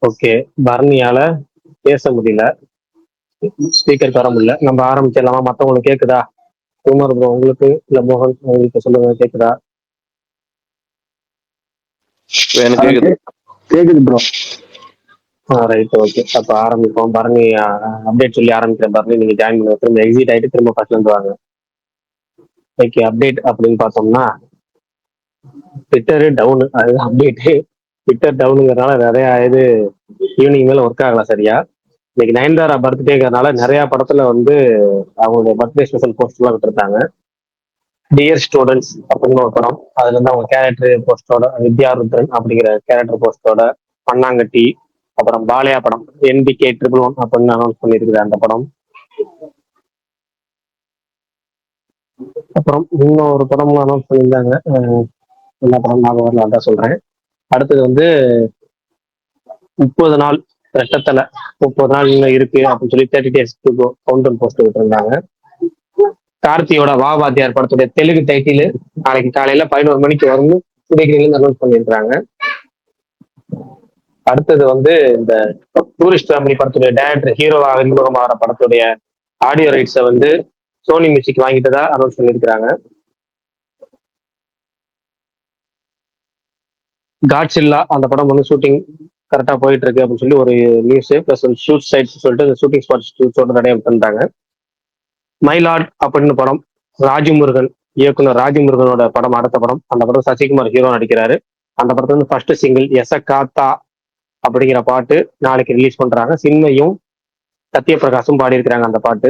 Okay. பரணியால பேச முடியல. ஸ்பீக்கருக்கு வர முடியல. நம்ம ஆரம்பிச்சிடலாமா? மத்தவங்களுக்கு கேக்குதா? குமார் ப்ரோ உங்களுக்கு, இல்ல மோகன் உங்களுக்கு சொல்லுங்க, கேக்குதா? எனக்கு கேக்குது. கேக்குது ப்ரோ. Right, okay. அப்ப ஆரம்பிப்போம். பரணி அப்டேட் சொல்லி ஆரம்பிக்கிறேன். பரணி நீங்க ஜாயின் பண்ண திரும்ப எக்ஸிட் ஆயிட்டு திரும்ப ஃபர்ஸ்ட்ல இருந்து வாங்க. ஓகே, அப்டேட் அப்படின்னு பார்த்தோம்னா ட்விட்டரு டவுனு, அது அப்டேட்டு. ட்விட்டர் டவுனுங்கிறதுனால நிறைய இது ஈவினிங் மேல ஒர்க் ஆகலாம் சரியா. இன்னைக்கு நயன்தாரா பர்த்டேங்கிறதுனால நிறைய படத்துல வந்து அவங்களுடைய பர்த்டே ஸ்பெஷல் போஸ்ட் எல்லாம் விட்டுருந்தாங்க. டியர் ஸ்டூடெண்ட்ஸ் அப்படின்னு ஒரு படம், அதுல இருந்து அவங்க கேரக்டர் போஸ்டோட, வித்யாருத்ரன் அப்படிங்கிற கேரக்டர் போஸ்டோட, மண்ணாங்கட்டி, அப்புறம் பாலையா படம் NBK 111 அப்படின்னு அனௌன்ஸ் பண்ணியிருக்குது அந்த படம். அப்புறம் இன்னொரு படமும் அனௌன்ஸ் பண்ணியிருந்தாங்க. என்ன படம் ஞாபகம் வரல, அதான் சொல்றேன். அடுத்தது வந்து 30 நாள் ரெட்டத்தல, 30 நாள் இன்னும் இருக்கு அப்படின்னு சொல்லி 30 days to go counter post விட்டுருந்தாங்க. கார்த்தியோட வா வாத்தியார் படத்துடைய தெலுங்கு டைட்டில் நாளைக்கு காலையில 11 மணிக்கு வரும்னு சுடிகிரில அனௌன்ஸ் பண்ணியிருக்காங்க. அடுத்தது வந்து இந்த டூரிஸ்ட் ஃபேமிலி படத்துடைய டைரக்டர் ஹீரோவாக அறிமுகமாகிற படத்துடைய ஆடியோ ரைட்ஸை வந்து சோனி மியூசிக் வாங்கிட்டதா அனௌன்ஸ் பண்ணியிருக்கிறாங்க. காட்ஸில்லா அந்த படம் வந்து ஷூட்டிங் கரெக்டா போயிட்டு இருக்கு அப்படின்னு சொல்லி ஒரு நியூஸ் பிளஸ் ஷூட் சைட்ஸ் சொல்லிட்டு ஷூட்டிங் ஸ்பாட் ரெடியா பண்ணிட்டாங்க. மைலாட் அப்படின்னு படம், ராஜமுருகன் இயக்குனர் ராஜமுருகனோட படம், அடுத்த படம். அந்த படம் சசிகுமார் ஹீரோ நடிக்கிறாரு. அந்த படத்துல வந்து ஃபர்ஸ்ட் சிங்கிள் எச காத்தா அப்படிங்கிற பாட்டு நாளைக்கு ரிலீஸ் பண்றாங்க. சின்மையும் சத்யபிரகாசும் பாடியிருக்கிறாங்க அந்த பாட்டு.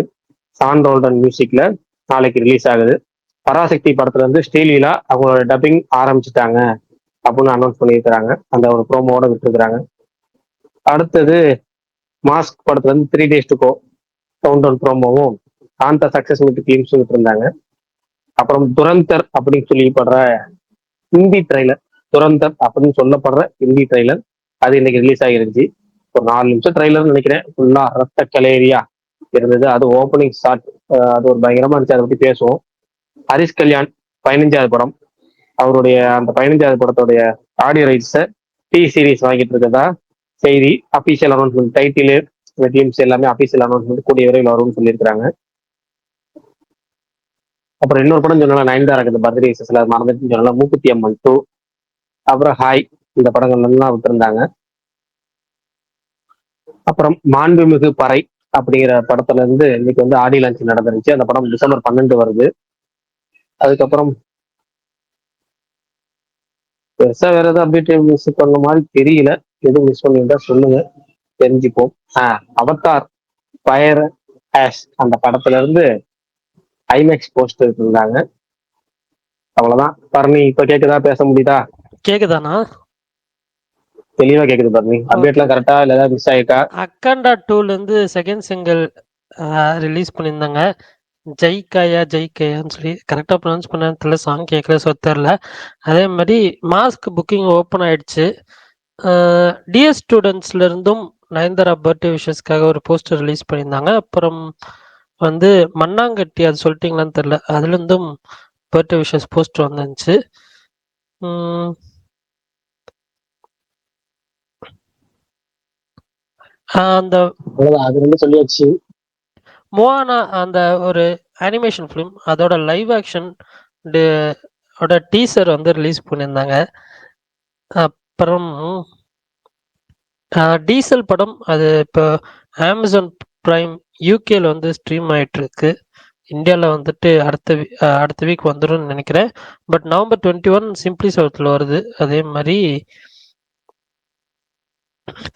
சாண்டோல்டன் மியூசிக்ல நாளைக்கு ரிலீஸ் ஆகுது. பராசக்தி படத்துல இருந்து ஸ்ரீலீலா அவங்களோட டப்பிங் ஆரம்பிச்சுட்டாங்க அப்படின்னு அனௌன்ஸ் பண்ணியிருக்கிறாங்க. அந்த ஒரு ப்ரோமோட விட்டுருக்காங்க. அடுத்தது மாஸ்க் படத்துல இருந்து 3 days to go கவுண்டவுன் ப்ரோமோவும் காந்த சக்சஸ் மீட் கிளீம்ஸும் விட்டுருந்தாங்க. அப்புறம் துரந்தர் அப்படின்னு சொல்லப்படுற ஹிந்தி ட்ரெய்லர், துரந்தர் அப்படின்னு சொல்லப்படுற ஹிந்தி ட்ரெய்லர் அது இன்னைக்கு ரிலீஸ் ஆகிருந்துச்சு. ஒரு 4 நிமிஷம் ட்ரெய்லர் நினைக்கிறேன். ஃபுல்லா ரத்த கலேரியா இருந்தது. அது ஓப்பனிங் ஷாட், அது ஒரு பயங்கரமா இருந்துச்சு. அதை பத்தி பேசுவோம். ஹரிஷ் கல்யாண் 15வது படம், அவருடைய அந்த 15வது படத்துடைய ஆடியோ ரைட்ஸை சீரிஸ் வாங்கிட்டு இருக்கதா செய்தி. அபிஷியல் அனௌன்ஸ்மெண்ட், டைட்டிலு, டீம்ஸ் எல்லாமே அபிஷியல் அனௌன்ஸ்மெண்ட் கூடிய விரைவில் வரும்னு சொல்லியிருக்காங்க. அப்புறம் இன்னொரு படம் சொன்னால நயன்தாராக்கு இந்த பர்த்டே சில மறந்துட்டு சொன்னால மூக்குத்தி அம்மன் 2, அப்புறம் ஹாய், இந்த படங்கள் எல்லாம் விட்டுருந்தாங்க. அப்புறம் மாண்புமிகு பறை அப்படிங்கிற படத்துல இருந்து இன்னைக்கு வந்து ஆடி லான்ச் நடந்துருச்சு. அந்த படம் டிசம்பர் 12 வருது. அதுக்கப்புறம் பெருசா வேற ஏதாவது அப்டேட் மிஸ் பண்ண மாதிரி தெரியல. எதுவும் மிஸ் பண்ணிட்டா சொல்லுங்க, தெரிஞ்சுப்போம். அவதார் ஃபயர் ஆஷ் அந்த படத்துல இருந்து ஐமேக்ஸ் போஸ்ட் இருந்தாங்க. அவ்வளவுதான். பரணி இப்ப கேக்குதா? பேச முடியுதா? கேக்குதாண்ணா? தெளிவா கேக்குது பரணி. அப்டேட்லாம் கரெக்டா இல்ல ஏதாவது மிஸ் ஆயிட்டா? அக்கண்டா 2ல இருந்து செகண்ட் சிங்கிள் ரிலீஸ் பண்ணியிருந்தாங்க. ஜெய்காயான்னு சொல்லி கரெக்டாக ப்ரொனவுன்ஸ் பண்ண சாங் கேட்கல, ஸோ தெரில. அதே மாதிரி மாஸ்க் புக்கிங் ஓப்பன் ஆயிடுச்சு. டிஎஸ் ஸ்டூடெண்ட்ஸ்ல இருந்தும் நயன்தாரா பர்த்டே விஷஸ்க்காக ஒரு போஸ்டர் ரிலீஸ் பண்ணியிருந்தாங்க. அப்புறம் வந்து மண்ணாங்கட்டி, அது சொல்லிட்டீங்களான்னு தெரில, அதுல இருந்தும் பர்த்டே விஷஸ் போஸ்டர் வந்துருந்துச்சு. அந்த அது வந்து சொல்லியாச்சு. மோவானா அந்த ஒரு அனிமேஷன் ஃபிலிம், அதோட லைவ் ஆக்ஷன் டீசர் வந்து ரிலீஸ் பண்ணியிருந்தாங்க. அப்புறம் டீசல் படம், அது இப்போ அமேசான் பிரைம் யூகேல வந்து ஸ்ட்ரீம் ஆயிட்டு இருக்கு. இந்தியாவில் வந்துட்டு அடுத்த வீக் வந்துடும் நினைக்கிறேன். பட் November 21 சிம்பிளி சவுத்தில் வருது. அதே மாதிரி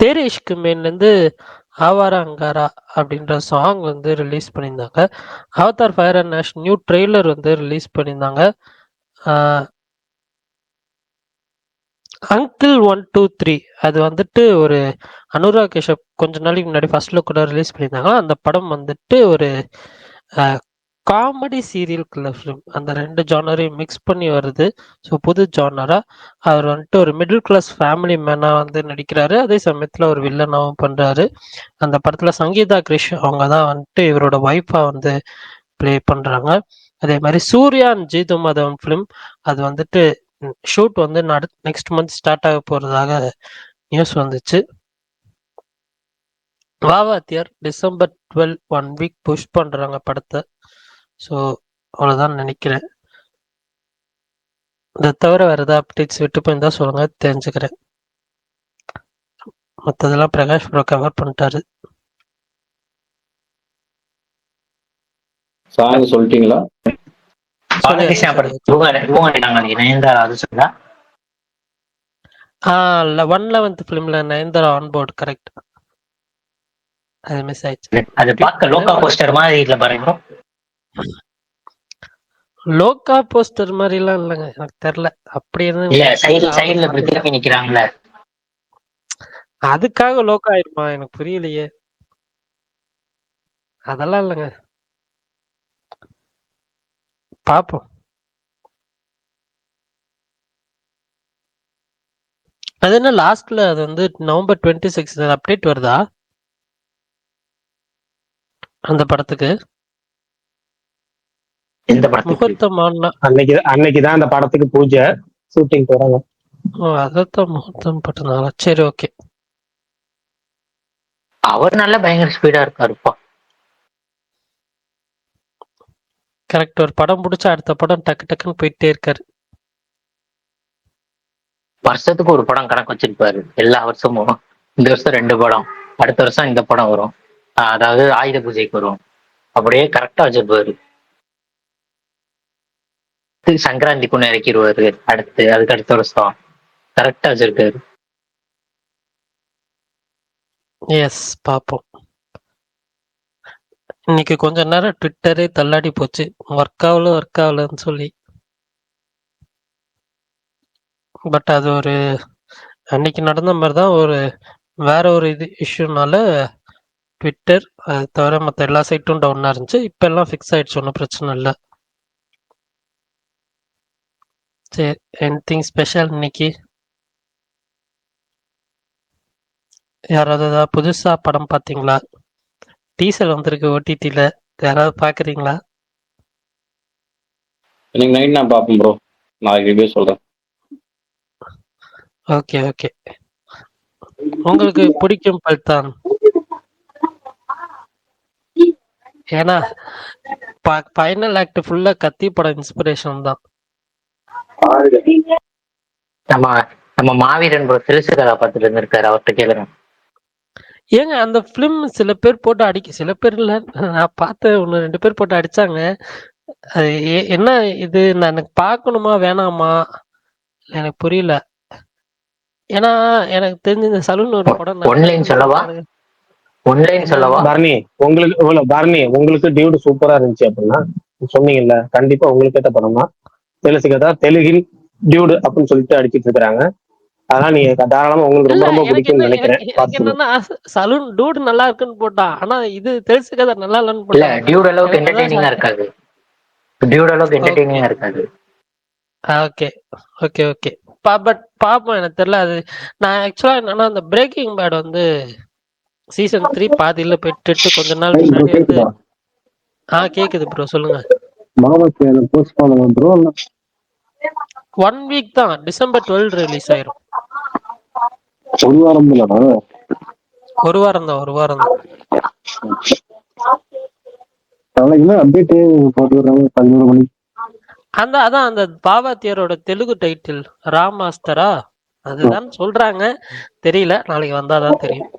தேரே இஷ்க் மேன்லேருந்து ஆவாரா அங்காரா அப்படின்ற சாங் வந்து ரிலீஸ் பண்ணியிருந்தாங்க. Avatar fire and ash new trailer வந்து ரிலீஸ் பண்ணியிருந்தாங்க. அங்கிள் 1, 2, 3 அது வந்துட்டு ஒரு அனுராக் கஷ்யப் கொஞ்ச நாளைக்கு முன்னாடி ஃபர்ஸ்ட் லுக் கூட ரிலீஸ் பண்ணியிருந்தாங்க. அந்த படம் வந்துட்டு ஒரு காமெடி சீரியல் கில்லர் ஃபிலிம், அந்த 2 ஜானரையும் மிக்ஸ் பண்ணி வருது. ஸோ புது ஜானரா அவர் வந்துட்டு ஒரு மிடில் கிளாஸ் ஃபேமிலி மேனா வந்து நடிக்கிறாரு. அதே சமயத்தில் ஒரு வில்லனாவும் பண்றாரு. அந்த படத்துல சங்கீதா கிரிஷ் அவங்க தான் வந்துட்டு இவரோட ஒய்ஃபா வந்து பிளே பண்றாங்க. அதே மாதிரி சூர்யா அண்ட் ஜீது மாதவன் ஃபிலிம், அது வந்துட்டு ஷூட் வந்து நெக்ஸ்ட் மந்த் ஸ்டார்ட் ஆக போறதாக நியூஸ் வந்துச்சு. வாவாத்தியார் டிசம்பர் 12 ஒன் வீக் புஷ் பண்றாங்க படத்தை. ஸோ அவ்வளோதான் நினைக்கிறேன். இதை தவிர வேற ஏதாவது அப்டேட்ஸ் விட்டு போயிருந்தா சொல்லுங்க, தெரிஞ்சுக்கிறேன். மற்றதெல்லாம் பிரகாஷ் ப்ரோ கவர் பண்ணிட்டாரு. சாங் சொல்லிட்டீங்களா? பாலகிருஷ்ணா படத்துக்கு இவங்க நடிக்கிறாங்க அன்னைக்கு, நயன்தாரா. அது சொல்லுங்க. 111th ஃபிலிம்ல நயன்தாரா ஆன் போர்டு, கரெக்ட். அது மிஸ் ஆயிடுச்சு. அது பார்க்க லோகா போஸ்டர் மாதிரி இல்ல பாருங்க. லோகா போஸ்டர் மாதிரிலாம் இல்லைங்க, எனக்கு தெரியல. அப்படி இல்ல சைடுல இருந்து இப்படி திரும்பி நிக்கிறாங்கல்ல, அதுக்காக லோகா ஆயிருமா? எனக்கு புரியலையே. அதெல்லாம் இல்லைங்க, பாப்போம். அது என்ன லாஸ்ட்ல அது வந்து நவம்பர் 26 அப்டேட் வருதா அந்த படத்துக்கு? எந்த படத்துக்கு? முகூர்த்தமான அன்னைக்குதான் அந்த படத்துக்கு பூஜை ஷூட்டிங் போறாங்க. அதான் முகூர்த்தம் பட்டனால. சரி, ஓகே. அவர் நல்ல பயங்கர ஸ்பீடா இருக்காருப்பா. கரெக்ட். ஒரு படம் பிடிச்சா அடுத்த படம் டக்கு டக்குன்னு போயிட்டே இருக்காரு. வருஷத்துக்கு ஒரு படம் கணக்கு வச்சிருப்பாரு எல்லா வருஷமும். இந்த வருஷம் 2 படம், அடுத்த வருஷம் இந்த படம் வரும். அதாவது ஆயுத பூஜைக்கு வரும். அப்படியே கரெக்டா வச்சிருப்பாரு. சங்கராந்திக்கு ஒண்ணு இறக்கிடுவாரு, அதுக்கு அடுத்த வருஷம் கரெக்டா வச்சிருக்காரு. எஸ், பாப்போம். இன்னைக்கு கொஞ்ச நேரம் ட்விட்டரே தள்ளாடி போச்சு, ஒர்க் ஆகலன்னு சொல்லி. பட் அது ஒரு அன்னைக்கு நடந்த மாதிரி தான், வேற ஒரு இஷ்யூனால ட்விட்டர் அது தவிர மற்ற எல்லா சைட்டும் டவுனாக இருந்துச்சு. இப்போ எல்லாம் ஃபிக்ஸ் ஆயிடுச்சு, ஒன்றும் பிரச்சனை இல்லை. சரி, எனிதிங் ஸ்பெஷல் இன்னைக்கு? யாராவது ஏதாவது புதுசா படம் பார்த்தீங்களா? டீசர் வந்திருக்கு ஓடிடியில், யாராவது பார்க்குறீங்களா? இன்னைக்கு நைட் நான் பார்ப்பேன் ப்ரோ, நாளைக்கு ரிவ்யூ சொல்றேன். Okay, okay. உங்களுக்கு பிடிக்கும் பல்தான்? ஏன்னா ஃபைனல் ஆக்ட் ஃபுல்லா கத்தி படம் இன்ஸ்பிரேஷன் தான். நம்ம நம்ம மாவீரன் ப்ரோ திருசு கதாபாத்திரத்துல இருந்திருக்காரு, அவர்கிட்ட கேளுங்க. ஏங்க அந்த பிலிம் சில பேர் போட்டு சில பேர் இல்ல, நான் பார்த்த 1-2 பேர் போட்டு அடிச்சாங்க. அது என்ன இது, நான் எனக்கு பார்க்கணுமா வேணாமா எனக்கு புரியல. ஏன்னா எனக்கு தெரிஞ்ச இந்த சலூன் ஒரு படம் ஒன்லைன் சொல்லவா? உங்களுக்கு டியூடு சூப்பரா இருந்துச்சு அப்படின்னா சொன்னீங்கல்ல, கண்டிப்பா உங்களுக்கு ஏற்ற படம் தான். தெலுங்கில் டியூடு அப்படின்னு சொல்லிட்டு அடிச்சிட்டு இருக்காங்க. அதனால நீங்க தாராளமா உங்களுக்கு ரொம்ப ரொம்ப பிடிக்கும்னு நினைக்கிறேன். என்னன்னா சலூன் டூட் நல்லா இருக்குன்னு போட்டா, ஆனா இது தெரிசு கதை நல்லா இல்லன்னு போட்டா. டியூட் அளவுக்கு என்டர்டெய்னிங்கா இருக்காது. Okay, okay, okay. பட் பாப்போம், எனக்கு தெரியல. அது நான் ஆக்சுவலா என்னன்னா அந்த பிரேக்கிங் பேட் வந்து சீசன் 3 பாதியில போயிட்டு கொஞ்ச நாள் முன்னாடி வந்து கேக்குது ப்ரோ, சொல்லுங்க. 1 வீக் தான், டிசம்பர் 12 ரிலீஸ் ஆயிரும். ஒரு வாரம் தான். அதான் அந்த பாவாத்தியரோட தெலுங்கு டைட்டில் ராமாஸ்தரா அதுதான் சொல்றாங்க. தெரியல, நாளைக்கு வந்தாதான் தெரியும்.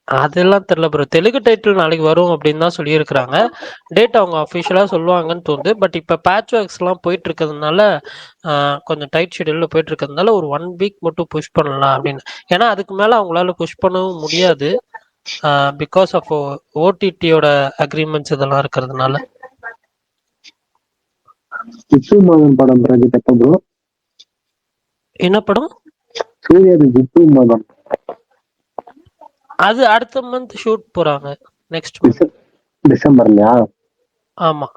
அதெல்லாம் தெரியல ப்ரோ. தெலுங்கு டைட்டில் நாளைக்கு வரும் அப்படின்னு தான் சொல்லியிருக்கிறாங்க. டேட் அவங்க அஃபிஷியலா சொல்லுவாங்கன்னு தோணுது. பட் இப்போ பேட்ச் ஒர்க்ஸ் எல்லாம் போயிட்டு இருக்கிறதுனால கொஞ்சம் டைட் ஷெடியூல்ல போயிட்டு இருக்கிறதுனால ஒரு 1 வீக் மட்டும் புஷ் பண்ணலாம் அப்படின்னு. ஏன்னா அதுக்கு மேல அவங்களால புஷ் பண்ணவும் முடியாது, பிகாஸ் ஆஃப் ஓடிடியோட அக்ரிமெண்ட்ஸ் இதெல்லாம் இருக்கிறதுனால. என்ன படம்? அது அடுத்த மந்த் ஷூட் போறாங்க, நெக்ஸ்ட் மந்த் டிசம்பர்லயா? ஆமா.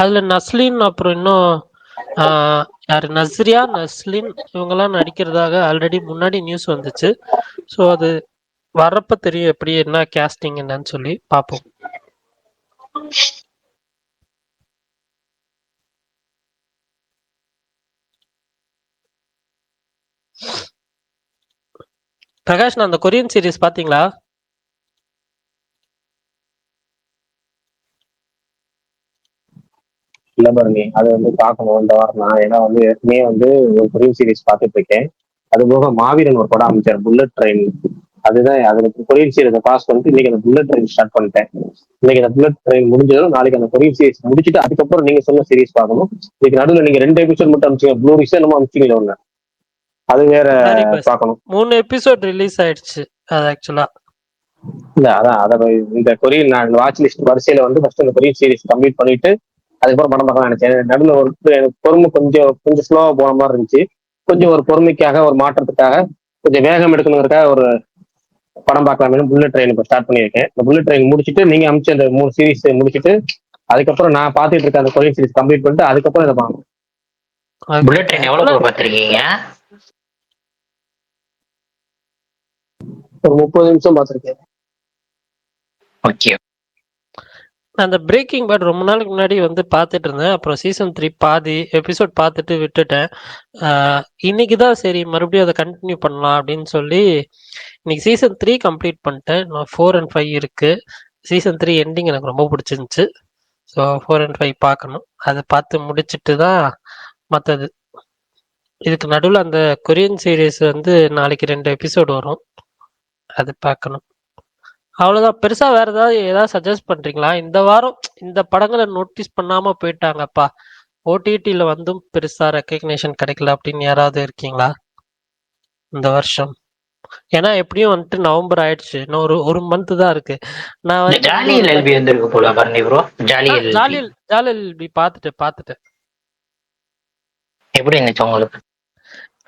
அதுல நஸ்லின் அப்புறம் இன்னும் யாரு நஸ்லின் இவங்கெல்லாம் நடிக்கிறதாக ஆல்ரெடி முன்னாடி நியூஸ் வந்துச்சு. ஸோ அது வர்றப்ப தெரியும் எப்படி என்ன கேஸ்டிங் என்னன்னு சொல்லி பார்ப்போம். பிரகாஷ், நான் அந்த கொரியன் சீரிஸ் பாத்தீங்களா? இல்ல பாருங்க, அதை வந்து பார்க்கணும் இந்த வாரம் நான். ஏன்னா வந்து ஏற்கனவே வந்து ஒரு கொரியன் சீரிஸ் பார்த்துட்டு இருக்கேன். அது போக மாவீரன் ஒரு படம் அமைச்சார், புல்லட் ட்ரெயின். அதுதான் அதுல கொரியன் சீரிஸை பாஸ் பண்ணிட்டு இன்னைக்கு அந்த புல்லட் ட்ரெயின் ஸ்டார்ட் பண்ணிட்டேன். இன்னைக்கு அந்த புல்லட் ட்ரெயின் முடிஞ்சதும் நாளைக்கு அந்த கொரியன் சீரிஸ் முடிச்சுட்டு அதுக்கப்புறம் நீங்க சொன்ன சீரிஸ் பார்க்கணும். இதுக்கு நடுவில் நீங்க 2 எபிசோட் மட்டும் அமிச்சிங்க, ப்ளூ ரிஸ் என்னமோ அமிச்சிங்களே ஒண்ணு, அது வேற சரி பஸ், பார்க்கணும். 3 எபிசோட் ரிலீஸ் ஆயிடுச்சு அது ஆக்சுவலா. இல்ல அதான் அதை இந்த கொரியன் நான் வாட்ச் லிஸ்ட் வரிசையில வந்து ஃபர்ஸ்ட் இந்த கொரியன் சீரிஸ் கம்ப்ளீட் பண்ணிட்டு அதுக்கப்புறம் படம் பார்க்கலாம் நினைச்சேன். நடுவில் ஒரு எனக்கு பொறுமை கொஞ்சம் கொஞ்சம் ஸ்லோவா போன மாதிரி இருந்துச்சு. கொஞ்சம் ஒரு பொறுமைக்காக, ஒரு மாற்றத்துக்காக, கொஞ்சம் வேகம் எடுக்கணுங்கிறதுக்காக ஒரு படம் பார்க்கலாம்னு புல்லட் ட்ரெயின் இப்போ ஸ்டார்ட் பண்ணியிருக்கேன். இந்த புல்லட் ட்ரெயின் முடிச்சுட்டு நீங்க அமிச்ச அந்த 3 சீரிஸ் முடிச்சுட்டு அதுக்கப்புறம் நான் பார்த்துட்டு இருக்க அந்த கொரியன் சீரிஸ் கம்ப்ளீட் பண்ணிட்டு அதுக்கப்புறம் இதை பார்க்கணும். புல்லட் ட்ரெயின் எவ்வளவு பார்த்திருக்கீங்க? ஒரு 30 நிமிஷம் பார்த்துருக்கேன். ஓகே. அந்த பிரேக்கிங் பேட் ரொம்ப நாளைக்கு முன்னாடி வந்து பார்த்துட்டு இருந்தேன். அப்புறம் சீசன் 3 பாதி எபிசோட் பார்த்துட்டு விட்டுட்டேன். இன்னைக்கு தான் சரி மறுபடியும் அதை கண்டினியூ பண்ணலாம் அப்படின்னு சொல்லி இன்னைக்கு சீசன் 3 கம்ப்ளீட் பண்ணிட்டேன். நான் 4 and 5 இருக்கு. சீசன் 3 எண்டிங் எனக்கு ரொம்ப பிடிச்சிருந்துச்சு. ஸோ 4 and 5 பார்க்கணும். அதை பார்த்து முடிச்சுட்டு தான் மற்றது. இதுக்கு நடுவில் அந்த கொரியன் சீரீஸ் வந்து நாளைக்கு 2 எபிசோடு வரும், அது பார்க்கணும். அவ்வளவுதான். பெருசா வேற ஏதாவது சஜஸ்ட் பண்றீங்களா? இந்த வாரம் இந்த படங்களை நோட்டீஸ் பண்ணாம போயிட்டாங்கப்பா, ஓடிடில வந்தும் பெருசா ரெக்கக்னேஷன் கிடைக்கல அப்படின்னு யாராவது இருக்கீங்களா இந்த வருஷம்? ஏன்னா எப்படியும் வந்துட்டு நவம்பர் ஆயிடுச்சு, இன்னும் ஒரு மந்த் தான் இருக்கு. நான் வந்து ஜாலி எல்பி வந்திருக்கு போல பரணி ப்ரோ. ஜாலி ஜாலி எல்பி பார்த்துட்டேன். எப்படி இருந்துச்சு உங்களுக்கு?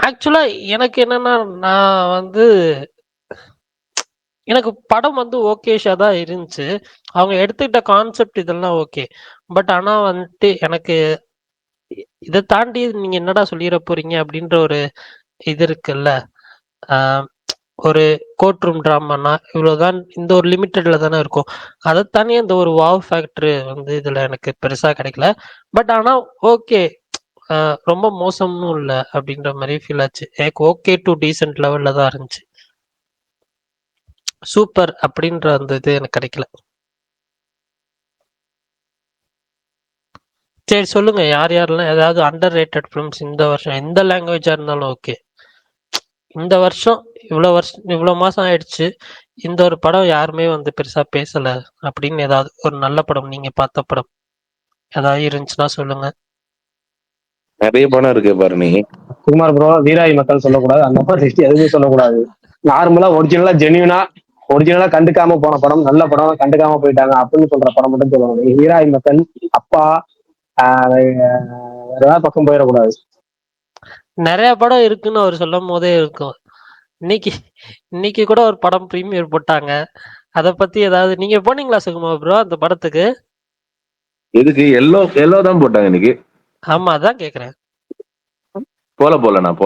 ஆக்சுவலா எனக்கு என்னன்னா, நான் வந்து எனக்கு படம் வந்து ஓகேஷா தான் இருந்துச்சு. அவங்க எடுத்துக்கிட்ட கான்செப்ட் இதெல்லாம் ஓகே. பட் ஆனா வந்துட்டு எனக்கு இதை தாண்டி நீங்க என்னடா சொல்லிட போறீங்க அப்படின்ற ஒரு இது இருக்குல்ல. ஒரு கோர்ட் ரூம் டிராமானா இவ்வளவுதான், இந்த ஒரு லிமிட்டட்ல தானே இருக்கும். அதை தானே இந்த ஒரு வாவ் ஃபேக்டர் வந்து இதுல எனக்கு பெருசா கிடைக்கல. பட் ஆனா ஓகே, ரொம்ப மோசம்னு இல்லை அப்படின்ற மாதிரி ஃபீல் ஆச்சு. எனக்கு ஓகே டு டீசென்ட் லெவல்ல தான் இருந்துச்சு. சூப்பர் அப்படின்ற அந்த இது எனக்கு கிடைக்கல. சரி சொல்லுங்க, யார் யாரெல்லாம் ஏதாவது அண்டர் ரேட்டட் ஃபிலிம்ஸ் இந்த வருஷம் எந்த லாங்குவேஜா இருந்தாலும் ஓகே. இந்த வருஷம் இவ்வளோ மாசம் ஆயிடுச்சு, இந்த ஒரு படம் யாருமே வந்து பெருசா பேசல அப்படின்னு ஏதாவது ஒரு நல்ல படம் நீங்க பார்த்த படம் ஏதாவது இருந்துச்சுன்னா சொல்லுங்க. நிறைய படம் இருக்கு பாருங்க. குமார் ப்ரோ, வீராய் மக்கள் சொல்லக்கூடாது, அந்த மாதிரி லிஸ்ட் எதுவுமே சொல்லக்கூடாது. நார்மலா ஒரிஜினலா கண்டுக்காம போன படம், நல்ல படம் கண்டுக்காம போயிட்டாங்க அப்படின்னு சொல்ற படம் மட்டும் சொல்லணும். வீராய் மக்கள், அப்பா, வேற ஏதாவது பக்கம் போயிடக்கூடாது. நிறைய படம் இருக்குன்னு அவர் சொல்லும் போதே இருக்கும். இன்னைக்கு கூட ஒரு படம் பிரீமியர் போட்டாங்க, அதை பத்தி ஏதாவது நீங்க போனீங்களா சுகுமா ப்ரோ அந்த படத்துக்கு? எதுக்கு? எல்லோ தான் போட்டாங்க இன்னைக்கு. ஆமா, அதான் கேக்குறேன். நான்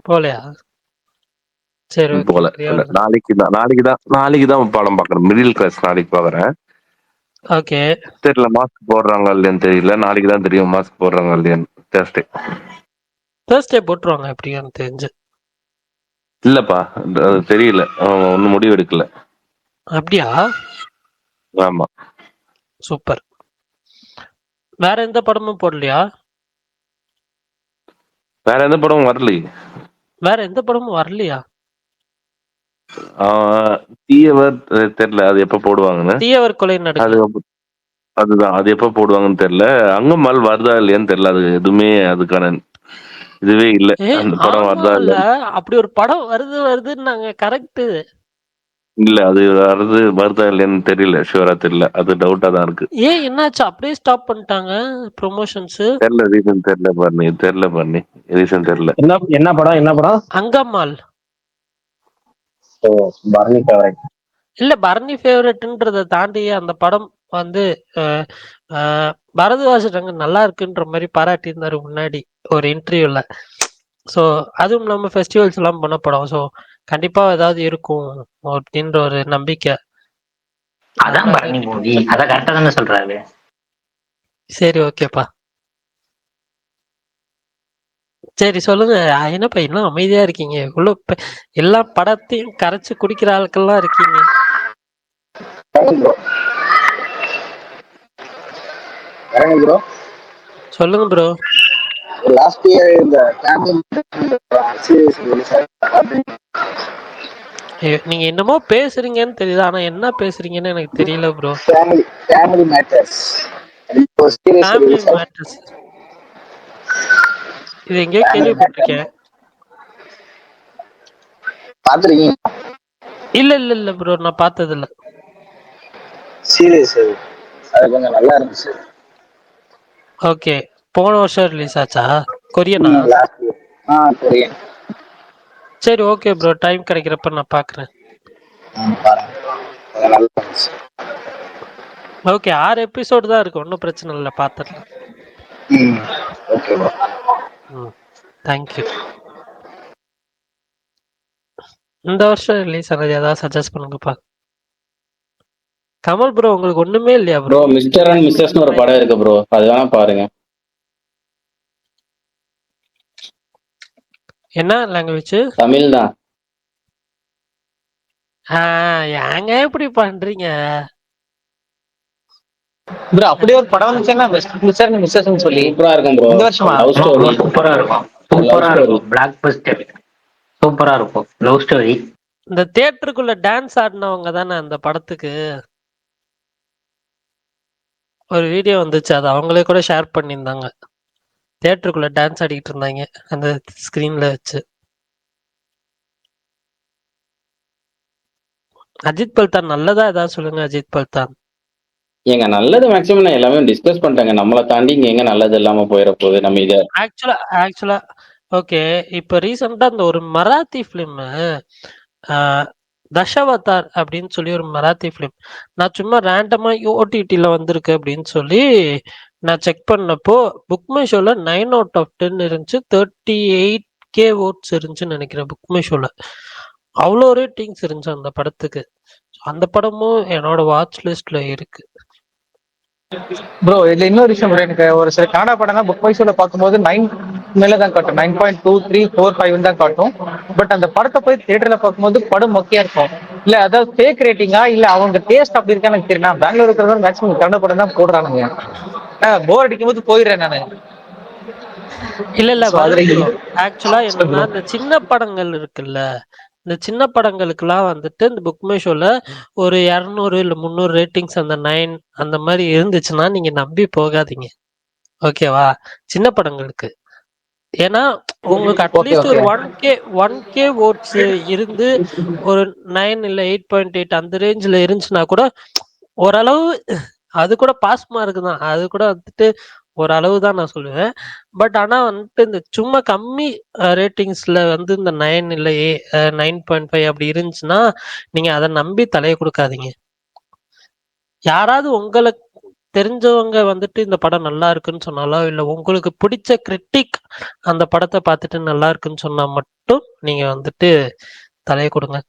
போலையா? சரி, போல. நாளைக்கு தான் படம் பாக்குறேன். மிடில் கிளாஸ் நாளைக்கு பாக்குறேன். ஓகே. தெரியல மாஸ்க் போடுறாங்க இல்லையான்னு தெரியல. நாளைக்கு தான் தெரியும் மாஸ்க் போடுறாங்க இல்லையான்னு. தேர்ஸ்டே போட்டுருவாங்க எப்படின்னு தெரிஞ்சு. இல்லப்பா, அது தெரியல, ஒன்னும் முடிவு எடுக்கல. அப்படியா? ஆமா. சூப்பர். வேற எந்த படமும் போடலையா? வேற எந்த படமும் வரலையே. வேற எந்த படமும் வரலையா? தீயவர் தெரியல, அது எப்ப போடுவாங்கன்னு. தீயவர் கொலை நடக்குது, அதுதான், அது எப்ப போடுவாங்கன்னு தெரியல. அங்கம்மாள் வருதா இல்லையான்னு தெரியல. அது எதுவுமே அதுக்கான இதுவே இல்ல. அந்த படம் வருதா இல்ல, அப்படி ஒரு படம் வருதுன்னாங்க. கரெக்ட். இல்ல அது வருதா இல்லையான்னு தெரியல. ஷூரா தெரியல. அது டவுட்டா தான் இருக்கு. ஏன் என்னாச்சு அப்படியே ஸ்டாப் பண்ணிட்டாங்க ப்ரொமோஷன்ஸ்? தெரியல, ரீசன் தெரியல பண்ணி ரீசன் தெரியல. என்ன படம்? அங்கம்மாள். பரணி ஃபேவரட் இல்ல, பரணி ஃபேவரட்ன்றதை தாண்டி அந்த படம் வந்து பரத்வாஜ் நல்லா இருக்குன்ற மாதிரி பாராட்டி இருந்தாரு முன்னாடி ஒரு இன்டர்வியூல. ஸோ அதுவும் இல்லாம ஃபெஸ்டிவல்ஸ் எல்லாம் பண்ண படம். ஸோ கண்டிப்பா ஏதாவது இருக்கும் அப்படின்ற ஒரு நம்பிக்கை. அதான் பரணி மூவி, அத கரெக்டா தானே சொல்றாரு. சரி, ஓகேப்பா. சரி சொல்லுங்க. என்னப்பா இன்னும் அமைதியா இருக்கீங்க? எல்லா படத்தையும் கரைச்சு குடிக்கிற ஆட்கள்லாம் இருக்கீங்க. ப்ரோ சொல்லுங்க ப்ரோ. லாஸ்ட் இயர் இந்த சீரிஸ் நீங்க என்னமோ பேசுறீங்கன்னு தெரியுது, ஆனா என்ன பேசுறீங்கன்னு எனக்கு தெரியல bro. Family matters series family release ஆச்சு. மேட்டர்ஸ் இது எங்கேயோ கேள்விப்பட்டிருக்கேன். பாத்துருக்கீங்க? இல்ல இல்ல இல்ல ப்ரோ, நான் பார்த்தது இல்ல. சீரிஸ் அது கொஞ்சம் நல்லா இருந்துச்சு. ஓகே, போன வருஷம் ரிலீஸ் ஆச்சா? கொரியனா? Last year. கொரியன். சரி ஓகே ப்ரோ, டைம் கிடைக்கிறப்ப நான் பார்க்குறேன். பாருங்க, அது நல்லா இருந்துச்சு. ஓகே, 6 எபிசோடு தான் இருக்கு, ஒன்றும் பிரச்சனை இல்லை, பார்த்துடலாம். Okay bro. தேங்க்யூ. இந்த வருஷம் ரிலீஸ் ஆனது ஏதாவது சஜஸ்ட் பண்ணுங்கப்பா. கமல் ப்ரோ, உங்களுக்கு ஒண்ணுமே இல்லையா ப்ரோ ப்ரோ? மிஸ்டர் அண்ட் மிஸ்ஸஸ்னு ஒரு படம் இருக்கு ப்ரோ, அது வேணா பாருங்க. என்ன லாங்குவேஜ்? தமிழ் தான். ஏங்க இப்படி பண்றீங்க? ப்ரோ அப்படியே ஒரு படம் வந்துச்சுன்னா மிஸ்டர் மிஸ்ஸஸ்ன்னு சொல்லி சூப்பரா இருக்கும் ப்ரோ. இந்த வருஷமா? Love story. சூப்பரா இருக்கும், சூப்பரா இருக்கும். பிளாக் பஸ்டர் சூப்பரா இருக்கும். Love story. இந்த தியேட்டருக்குள்ள டான்ஸ் ஆடினவங்க தானே அந்த படத்துக்கு? ஒரு வீடியோ வந்துச்சு, அது அவங்களே கூட ஷேர் பண்ணியிருந்தாங்க. தியேட்டருக்குள்ள டான்ஸ் ஆடிக்கிட்டு இருந்தாங்க அந்த ஸ்கிரீன்ல வச்சு. அஜித் பல்தான் நல்லதா ஏதாவது சொல்லுங்க. அஜித் பல்தான் ஏங்க நல்லது மேக்ஸிமம் நான் எல்லாமே டிஸ்கஸ் பண்ணிட்டேங்க. நம்மளை தாண்டி இங்க எங்க நல்லது இல்லாம போயிட போகுது நம்ம இதை. ஆக்சுவலா ஓகே. இப்ப ரீசெண்டா இந்த ஒரு மராத்தி பிலிம் தஷவதார் அப்படின்னு சொல்லி ஒரு மராத்தி பிலிம், நான் சும்மா ரேண்டமா ஓடிடில வந்திருக்கு அப்படின்னு சொல்லி நான் செக் பண்ணப்போ புக் மை ஷோல 9/10 இருந்துச்சு. 38K votes இருந்துச்சுன்னு நினைக்கிறேன் புக் மை ஷோல. அவ்வளோ ரேட்டிங்ஸ் இருந்துச்சு அந்த படத்துக்கு. அந்த படமும் என்னோட வாட்ச் லிஸ்ட்ல இருக்கு. ப்ரோ இதுல இன்னொரு விஷயம் bro, எனக்கு ஒரு சில கன்னடா படம் புக் மை ஷோல பார்க்கும்போது 9 மேல தான் காட்டும், 9.23 4 5 தான் காட்டும். பட் அந்த படத்தை போய் தியேட்டர்ல பார்க்கும்போது படம் மொக்கையா இருக்கும். இல்ல அதாவது ஃபேக் ரேட்டிங்கா இல்ல அவங்க டேஸ்ட் அப்படி இருக்கா எனக்கு தெரியல. பெங்களூர் இருக்கிறவங்க மேக்ஸிமம் கன்னட படம் தான் போடுறானுங்க. போர் அடிக்கும் போது போயிடுறேன் நானு. இல்ல So, அதுல ஆக்சுவலா என்னன்னா இந்த சின்ன படங்கள் இருக்குல்ல, இந்த சின்ன படங்களுக்குலாம் வந்துட்டு இந்த புக் மை ஷோல ஒரு 200 இல்ல 300 ரேட்டிங்ஸ் அந்த 9 அந்த மாதிரி இருந்துச்சுன்னா நீங்க நம்பி போகாதீங்க, ஓகேவா? சின்ன படங்களுக்கு. ஏன்னா உங்களுக்கு அட்லீஸ்ட் ஒரு 1K ஓட்ஸ் இருந்து ஒரு 9 இல்ல 8.8 அந்த ரேஞ்சில் இருந்துச்சுன்னா கூட ஓரளவு அது கூட பாஸ் மார்க் தான். அது கூட வந்துட்டு ஓரளவு தான் நான் சொல்லுவேன். பட் ஆனா வந்துட்டு இந்த சும்மா கம்மி ரேட்டிங்ஸ்ல வந்து இந்த 9 இல்லை 9.5 அப்படி இருந்துச்சுன்னா நீங்க அதை நம்பி தலையை கொடுக்காதீங்க. யாராவது உங்களுக்கு தெரிஞ்சவங்க வந்துட்டு இந்த படம் நல்லா இருக்குன்னு சொன்னாலோ இல்ல உங்களுக்கு பிடிச்ச கிரிட்டிக் அந்த படத்தை பார்த்துட்டு நல்லா இருக்குன்னு சொன்னா மட்டும் நீங்க வந்துட்டு தலையை கொடுங்க.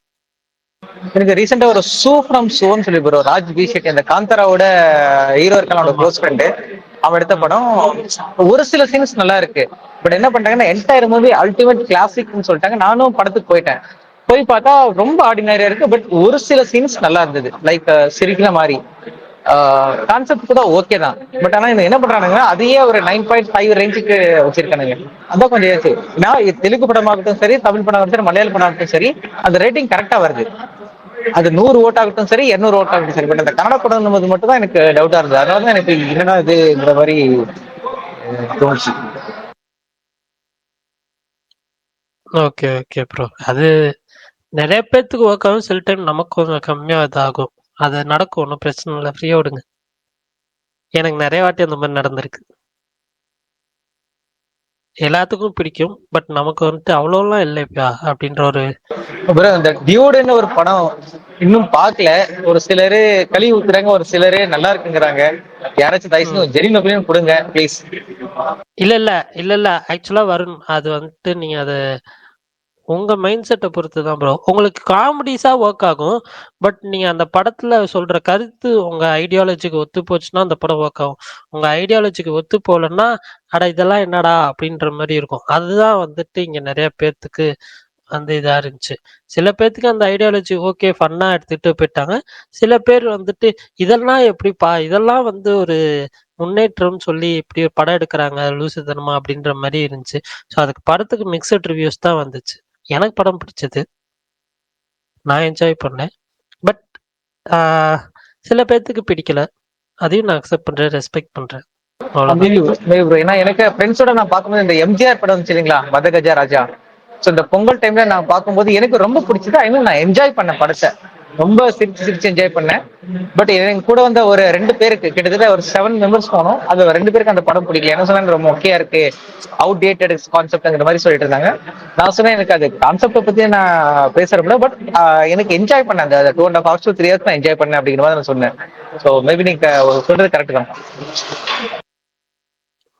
எனக்கு ரீசெண்டா ஒரு சூ ஃப்ரம் சூன்னு சொல்லி ப்ரோ, ராஜ் பி ஷெட்டி அந்த காந்தராவோட ஹீரோ இருக்கான க்ளோஸ் ஃப்ரெண்டு, அவன் எடுத்த படம். ஒரு சில சீன்ஸ் நல்லா இருக்கு. பட் என்ன பண்ணிட்டாங்கன்னா என்டையர் மூவி அல்டிமேட் கிளாசிக்னு சொல்லிட்டாங்க. நானும் படத்துக்கு போயிட்டேன். போய் பார்த்தா ரொம்ப ஆர்டினரியா இருக்கு. பட் ஒரு சில சீன்ஸ் நல்லா இருந்தது, லைக் சிரிக்கிற மாதிரி. கான்செப்ட் கூட ஓகே தான். பட் ஆனா என்ன பண்றானுங்க அதையே ஒரு 9.5 ரேஞ்சுக்கு வச்சிருக்கானுங்க. அதான் கொஞ்சம் ஏச்சு. நான் தெலுங்கு படமாகட்டும் சரி, தமிழ் படமாகட்டும் சரி, மலையாள படமாகட்டும் சரி, அந்த ரேட்டிங் கரெக்டா வருது. அது 100 ஓட் ஆகட்டும் சரி, 200 ஓட் ஆகட்டும் சரி. பட் அந்த கன்னட படம் போது மட்டும் தான் எனக்கு டவுட்டா இருந்தது. அதனால தான் எனக்கு என்னன்னா இதுங்கிற மாதிரி தோணுச்சு. ஓகே ஓகே ப்ரோ, அது நிறைய பேர்த்துக்கு ஒர்க் ஆகும், சில டைம் நமக்கு கொஞ்சம் கம்மியா இதாகும். அது நடக்கும், ஒன்றும் பிரச்சனை இல்லை, ஃப்ரீயா விடுங்க. எனக்கு நிறைய வாட்டி அந்த மாதிரி நடந்திருக்கு. எல்லாத்துக்கும் பிடிக்கும், பட் நமக்கு வந்துட்டு அவ்வளோலாம் இல்லைப்பா அப்படின்ற ஒரு அப்புறம் இந்த டியூடுன்னு ஒரு படம் இன்னும் பார்க்கல. ஒரு சிலரு கழுவி ஊத்துறாங்க, ஒரு சிலரு நல்லா இருக்குங்கிறாங்க. யாராச்சும் தயவுசெய்து ஜெரின் ஒப்பீனியன் கொடுங்க ப்ளீஸ். இல்ல இல்ல ஆக்சுவலா வருண், அது வந்துட்டு நீங்க அதை உங்க மைண்ட் செட்டை பொறுத்து தான் ப்ரோ. உங்களுக்கு காமெடிஸா ஒர்க் ஆகும். பட் நீங்க அந்த படத்துல சொல்ற கருத்து உங்க ஐடியாலஜிக்கு ஒத்து போச்சுன்னா அந்த படம் ஒர்க் ஆகும். உங்க ஐடியாலஜிக்கு ஒத்து போகலன்னா, அட இதெல்லாம் என்னடா அப்படின்ற மாதிரி இருக்கும். அதுதான் வந்துட்டு இங்க நிறைய பேர்த்துக்கு அந்த இதா இருந்துச்சு. சில பேர்த்துக்கு அந்த ஐடியாலஜி ஓகே ஃபன்னா எடுத்துட்டு போயிட்டாங்க. சில பேர் வந்துட்டு இதெல்லாம் எப்படிப்பா, இதெல்லாம் வந்து ஒரு முன்னேற்றம் சொல்லி இப்படி ஒரு படம் எடுக்கிறாங்க லூசுத்தனமா அப்படின்ற மாதிரி இருந்துச்சு. ஸோ அதுக்கு படத்துக்கு மிக்சட் ரிவ்யூஸ் தான் வந்துச்சு. எனக்கு படம் பிடிச்சது, நான் என்ஜாய் பண்ணேன். பட் சில பேர்த்துக்கு பிடிக்கல, அதையும் நான் அக்செப்ட் பண்றேன், ரெஸ்பெக்ட் பண்றேன். அவ்வளவுதான். Maybe bro. ஏன்னா எனக்கு ஃப்ரெண்ட்ஸோட நான் பார்க்கும்போது இந்த எம்ஜிஆர் படம் வந்துச்சு இல்லைங்களா, மதகஜா ராஜா. ஸோ இந்த பொங்கல் டைம்ல நான் பார்க்கும்போது எனக்கு ரொம்ப பிடிச்சது. ஐ மீன் நான் என்ஜாய் பண்ணேன் படத்தை, ரொம்ப சிரிச்சு சிரிச்சு என்ஜாய் பண்ணேன். பட் என் கூட வந்த ஒரு 2 பேருக்கு, கிட்டத்தட்ட ஒரு 7 மெம்பர்ஸ் போனோம். அது 2 பேருக்கு அந்த படம் பிடிக்கல. என்ன சொன்னாங்க, ரொம்ப மொக்கையா இருக்கு, அவுட் டேட்டட் கான்செப்ட்ங்கிற மாதிரி சொல்லிட்டு இருந்தாங்க. நான் சொன்னேன் எனக்கு அது கான்செப்டை பத்தி நான் பேசுறப்பல, பட் எனக்கு என்ஜாய் பண்ணேன். அந்த 2.5 hours to 3 hours நான் என்ஜாய் பண்ணேன் அப்படிங்கிற மாதிரி நான் சொன்னேன். ஸோ மேபி நீங்க சொல்றது கரெக்ட் தான்.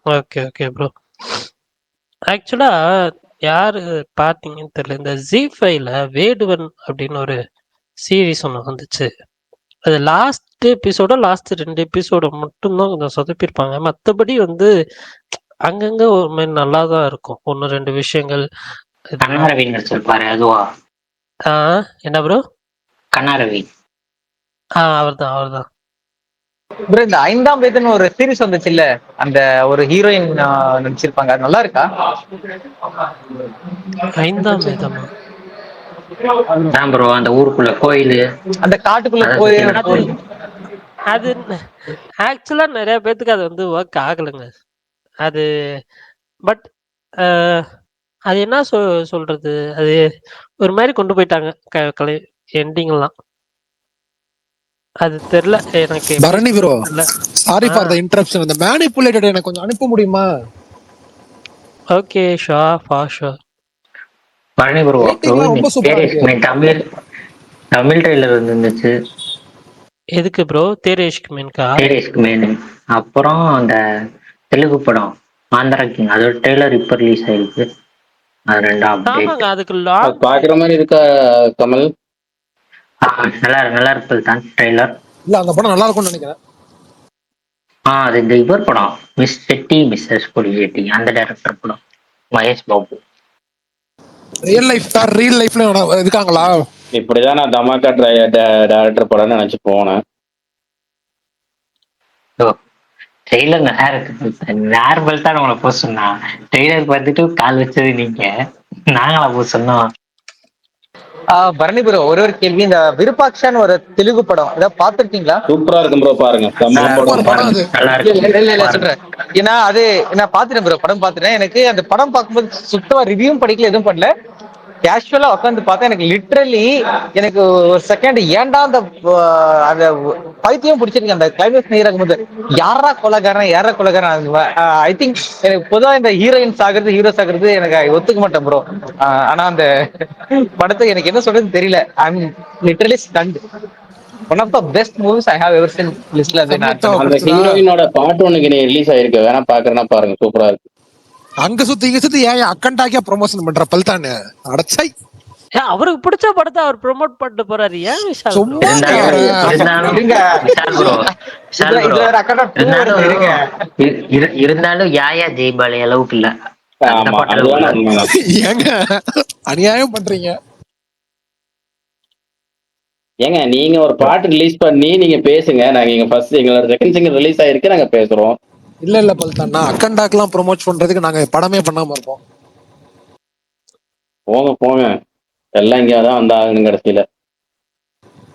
Okay okay bro. ஆக்சுவலா யாரு பார்த்தீங்கன்னு தெரியல, இந்த ஜி5ல வேடுவன் அப்படின்னு ஒரு சீரீஸ் ஒன்று வந்துச்சு. அது லாஸ்ட் எபிசோட லாஸ்ட் 2 எபிசோட மட்டும்தான் கொஞ்சம் சொதப்பிருப்பாங்க. மற்றபடி வந்து அங்கங்க ஒரு மாதிரி நல்லா தான் இருக்கும், 1-2 விஷயங்கள். கண்ணாரவி நடிச்சிருப்பாரு அதுவா? என்ன ப்ரோ? கண்ணாரவி. அவர்தான் அவர்தான். ப்ரோ இந்த 5ஆம் வேதன் ஒரு சீரிஸ் வந்துச்சு இல்ல, அந்த ஒரு ஹீரோயின் நடிச்சிருப்பாங்க, அது நல்லா இருக்கா? 5ஆம் வேதமா? தான் ப்ரோ, அந்த ஊருக்குள்ள கோயிலு, அந்த காட்டுக்குள்ள போய் அது ஆக்சுவலா நிறைய பேத்துக்கு அது வந்து ஒர்க் ஆகலைங்க அது. பட் அது என்ன சொல்றது, அது ஒரு மாதிரி கொண்டு போயிட்டாங்க கலை எண்டிங்லாம். அது தெரியல எனக்கு. Bharani bro, sorry for the interruption. அந்த மேனிபுலேட்டட் எனக்கு கொஞ்சம் அனுப்ப முடியுமா? Okay sure for sure. Palani bro, ரொம்ப சூப்பரா இருக்கு. தமிழ் ட்ரெய்லர் வந்துருந்துச்சு. எதுக்கு ப்ரோ? தேரேஷ்க்கு மீன்கா? தேரேஷ்க்கு மேனு. அப்புறம் அந்த தெலுங்கு படம் ஆந்திரா கிங், அதோட ட்ரெய்லர் இப்ப ரிலீஸ் ஆயிருக்கு. அது 2 அப்டேட். ஆமாங்க, அதுக்கு லாங் பாக்குற மாதிரி இருக்கா கமல்? நல்லா இருப்பது தான் ட்ரெய்லர். இல்ல அந்த படம் நல்லா இருக்கும்னு நினைக்கிறேன். அது இந்த இவர் படம், மிஸ் செட்டி மிஸ்ஸஸ் கொடியேட்டி, அந்த டைரக்டர் படம், மகேஷ் பாபு. ரியல் லைஃப்ல இருக்காங்களா? இப்படிதான் நான் தமாக்கா டைரக்டர் படம்னு நினைச்சு போனேன். ட்ரெய்லர் நல்லா இருக்கு. நார்மல் தான் உங்களை போக சொன்னா, ட்ரெய்லர் பார்த்துட்டு கால் வச்சது நீங்க, நாங்களா போக சொன்னோம். பரணி ப்ரோ, ஒரு கேள்வி. இந்த விருப்பாக்ஷான்னு ஒரு தெலுங்கு படம், இதை பாத்துருக்கீங்களா? சூப்பரா இருக்கும் ப்ரோ, பாருங்க. நல்லா இருக்கு. சொல்றேன் ஏன்னா அது நான் பாத்துட்டேன் ப்ரோ, படம் பாத்துட்டேன். எனக்கு அந்த படம் பார்க்கும்போது சுத்தமா ரிவ்யூவும் படிக்கல, எதுவும் பண்ணல, கேஷுவலா உட்காந்து பார்த்தா எனக்கு லிட்ரலி எனக்கு ஒரு செகண்ட் ஏன்டா அந்த பைத்தியம் பிடிச்சிருக்கு. அந்த கிளைமேக்ஸ் நீர் ஆகும்போது யாரா கொலைகாரன். ஐ திங்க் எனக்கு பொதுவா இந்த ஹீரோயின்ஸ் ஆகுறது, ஹீரோஸ் ஆகுறது எனக்கு ஒத்துக்க மாட்டேன் ப்ரோ. ஆனா அந்த படத்தை எனக்கு என்ன சொல்றதுன்னு தெரியல. I am literally stunned. One of the best movies I have ever seen லிஸ்ட்ல. அந்த ஹீரோயினோட பாட்டு ஒண்ணுக்கு ரிலீஸ் ஆயிருக்கு, வேணா பாக்குறேன்னா பாருங்க, சூப்பரா இருக்கு. அங்க சுத்தி ஏன் அக்கண்டாக்கியா ப்ரொமோஷன் பண்ற பல்தானு அடச்சை. அவருக்கு பிடிச்ச படத்தை அவர் ப்ரோமோட் பண்ணிட்டு போறாரு. ஏன் விஷால்? இருந்தாலும் யாயா ஜெய்பாலி அளவுக்கு இல்ல. ஏங்க அநியாயம் பண்றீங்க. ஏங்க நீங்க ஒரு பாட்டு ரிலீஸ் பண்ணி நீங்க பேசுங்க, நாங்க இங்க ஃபர்ஸ்ட் எங்களோட செகண்ட் சிங்கர் ரிலீஸ் ஆயிருக்கு, நாங்க பேசுறோம். இல்ல பல்தான், நான் அக்கண்டாக்கெல்லாம் ப்ரோமோட் பண்றதுக்கு நாங்க படமே பண்ணாம இருப்போம். போங்க எல்லாம் இங்கதான் வந்தாங்க கடைசியில.